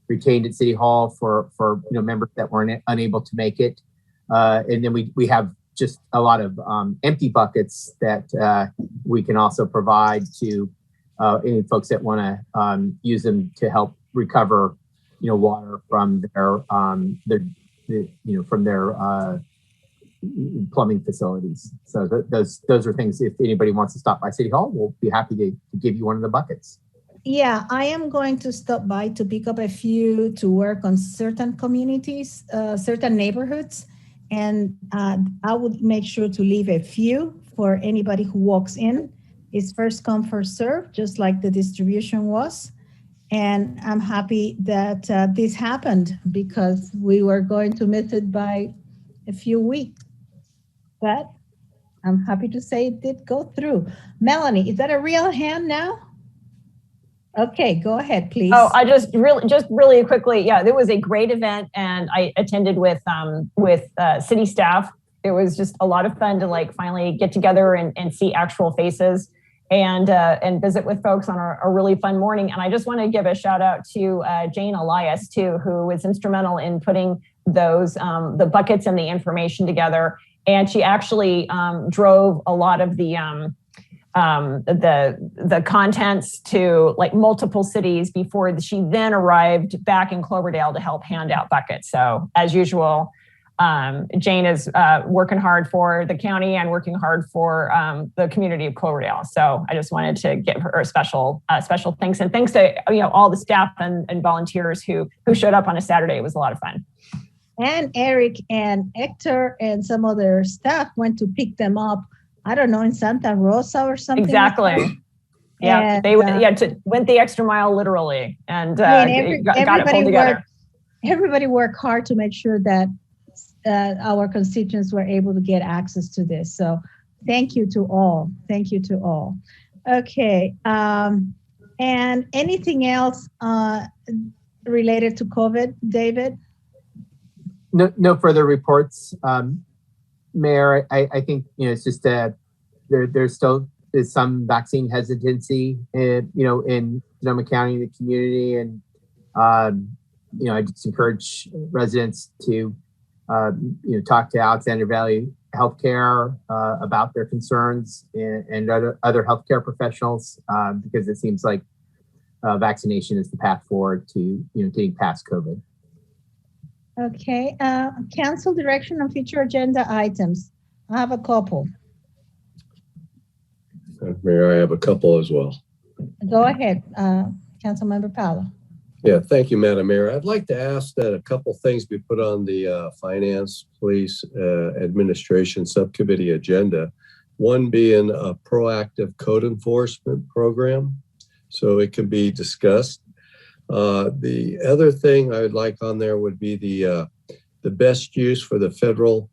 retained at City Hall for members that were unable to make it, and then we have just a lot of empty buckets that we can also provide to any folks that want to use them to help recover water from their plumbing facilities. So those are things, if anybody wants to stop by City Hall, we'll be happy to give you one of the buckets. Yeah, I am going to stop by to pick up a few to work on certain communities, certain neighborhoods. And I would make sure to leave a few for anybody who walks in. It's first come, first serve, just like the distribution was. And I'm happy that this happened because we were going to miss it by a few weeks. But I'm happy to say it did go through. Melanie, is that a real hand now? Okay, go ahead, please. Oh, I just really quickly. Yeah, it was a great event, and I attended with city staff. It was just a lot of fun to like finally get together and see actual faces and visit with folks on a really fun morning. And I just want to give a shout out to Jane Elias too, who was instrumental in putting those the buckets and the information together. And she actually drove a lot of the contents to like multiple cities before she then arrived back in Cloverdale to help hand out buckets. So as usual, Jane is working hard for the county and working hard for the community of Cloverdale. So I just wanted to give her a special thanks, and thanks to all the staff and volunteers who showed up on a Saturday. It was a lot of fun. And Eric and Hector and some other staff went to pick them up. I don't know, in Santa Rosa or something. Exactly. Like yeah, and, they went the extra mile literally, and got it pulled together. Everybody worked hard to make sure that our constituents were able to get access to this. So thank you to all. Thank you to all. Okay. And anything else related to COVID, David? No further reports. Mayor, I think it's just there still is some vaccine hesitancy in Sonoma County and the community, and I just encourage residents to talk to Alexander Valley Healthcare about their concerns and other healthcare professionals because it seems like vaccination is the path forward to getting past COVID. Okay, council direction on future agenda items. I have a couple. Mayor, I have a couple as well. Go ahead, Councilmember Paolo. Yeah, thank you, Madam Mayor. I'd like to ask that a couple things be put on the Finance, Police, Administration Subcommittee agenda. One being a proactive code enforcement program, so it can be discussed. The other thing I would like on there would be the best use for the federal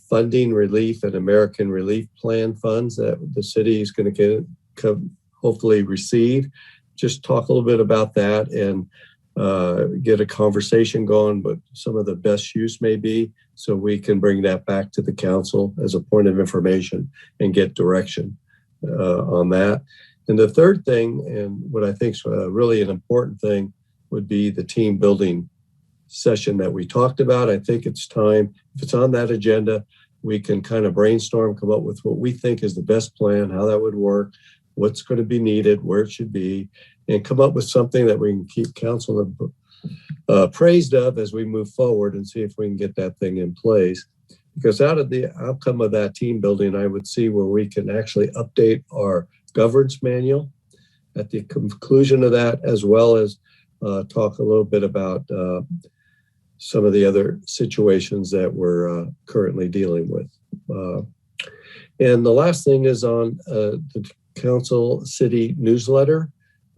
funding relief and American Relief Plan funds that the city is going to hopefully receive. Just talk a little bit about that and get a conversation going, but some of the best use may be, so we can bring that back to the council as a point of information and get direction on that. And the third thing, and what I think is really an important thing, would be the team building session that we talked about. I think it's time, if it's on that agenda, we can kind of brainstorm, come up with what we think is the best plan, how that would work, what's going to be needed, where it should be, and come up with something that we can keep council appraised of as we move forward and see if we can get that thing in place. Because out of the outcome of that team building, I would see where we can actually update our governance manual at the conclusion of that, as well as talk a little bit about some of the other situations that we're currently dealing with. And the last thing is on the council city newsletter.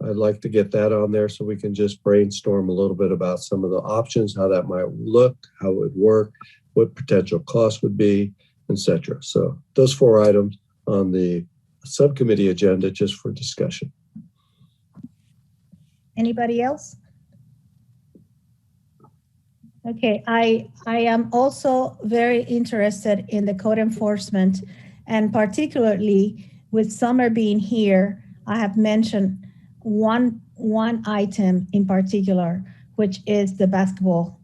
I'd like to get that on there so we can just brainstorm a little bit about some of the options, how that might look, how it would work, what potential costs would be, etc. So those 4 items on the subcommittee agenda just for discussion. Anybody else? Okay, I am also very interested in the code enforcement, and particularly with Summer being here, I have mentioned one item in particular, which is the basketball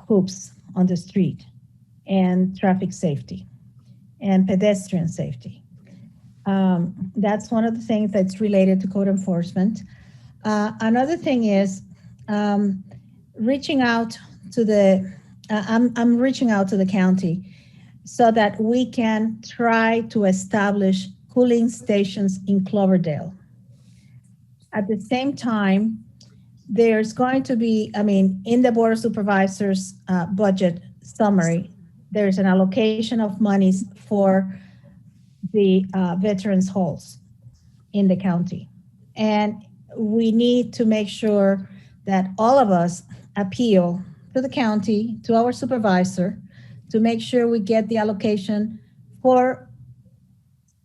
hoops on the street and traffic safety and pedestrian safety. That's one of the things that's related to code enforcement. Another thing is reaching out to the, I'm reaching out to the county so that we can try to establish cooling stations in Cloverdale. At the same time, there's going to be, in the Board of Supervisors budget summary, there's an allocation of monies for the veterans halls in the county. And we need to make sure that all of us appeal to the county, to our supervisor, to make sure we get the allocation for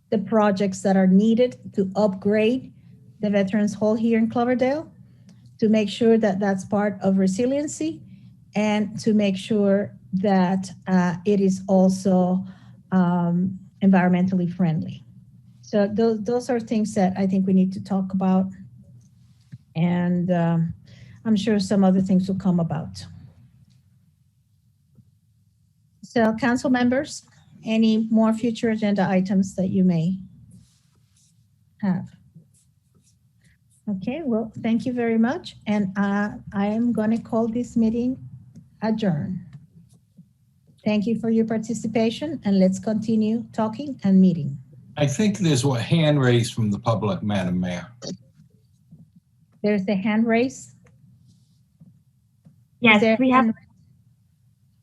the projects that are needed to upgrade the Veterans Hall here in Cloverdale, to make sure that that's part of resiliency, and to make sure that it is also environmentally friendly. So those are things that I think we need to talk about. And I'm sure some other things will come about. So council members, any more future agenda items that you may have? Okay, well, thank you very much. And I am going to call this meeting adjourned. Thank you for your participation, and let's continue talking and meeting. I think there's a hand raised from the public, Madam Mayor. There's a hand raise? Yes, we have.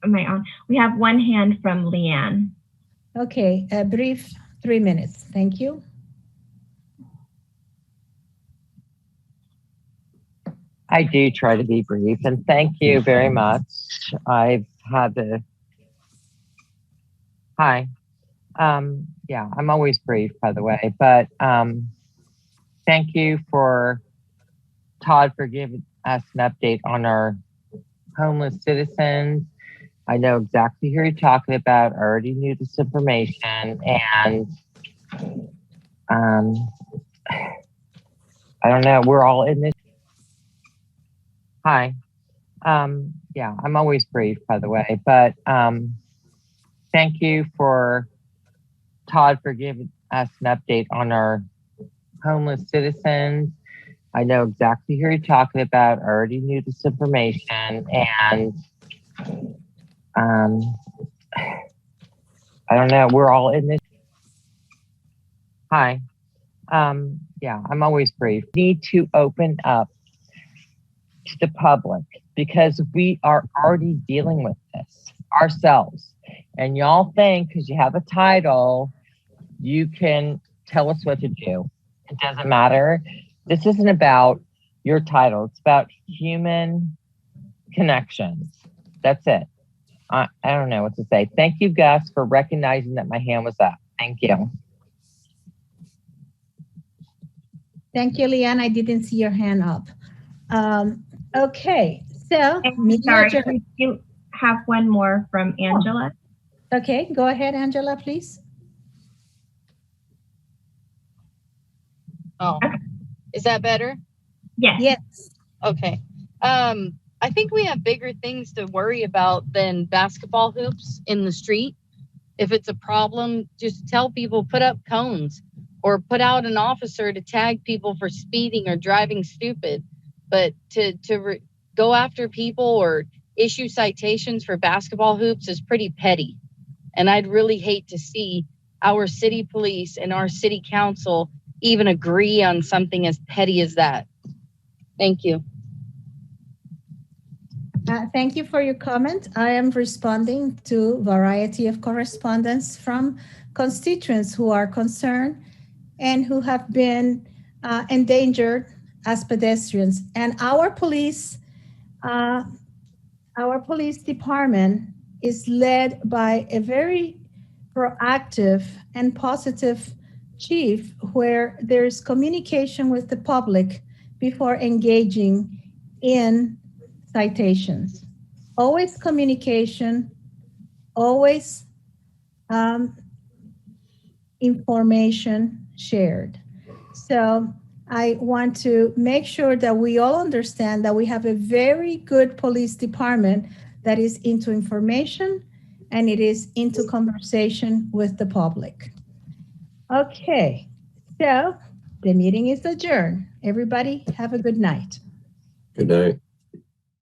Am I on? We have one hand from Leanne. Okay, a brief 3 minutes. Thank you. I do try to be brief, and thank you very much. I've had to. Hi. Yeah, I'm always brief, by the way, but thank you for Todd for giving us an update on our homeless citizens. I know exactly who you're talking about. I already knew this information, and I don't know. We're all in this. Hi. Yeah, I'm always brief, by the way, but thank you for Todd for giving us an update on our homeless citizens. I know exactly who you're talking about. I already knew this information, and I don't know. We're all in this. Hi. Yeah, I'm always brief. Need to open up to the public because we are already dealing with this ourselves. And y'all think because you have a title, you can tell us what to do. It doesn't matter. This isn't about your title. It's about human connections. That's it. I don't know what to say. Thank you, Gus, for recognizing that my hand was up. Thank you. Thank you, Leanne. I didn't see your hand up. Okay, so. Sorry, we do have one more from Angela. Okay, go ahead, Angela, please. Oh, is that better? Yes. Yes. Okay. I think we have bigger things to worry about than basketball hoops in the street. If it's a problem, just tell people, put up cones or put out an officer to tag people for speeding or driving stupid. But to go after people or issue citations for basketball hoops is pretty petty. And I'd really hate to see our city police and our city council even agree on something as petty as that. Thank you. Thank you for your comment. I am responding to a variety of correspondence from constituents who are concerned and who have been endangered as pedestrians. And our police department is led by a very proactive and positive chief where there's communication with the public before engaging in citations. Always communication, always information shared. So I want to make sure that we all understand that we have a very good police department that is into information and it is into conversation with the public. Okay, so the meeting is adjourned. Everybody have a good night. Good night.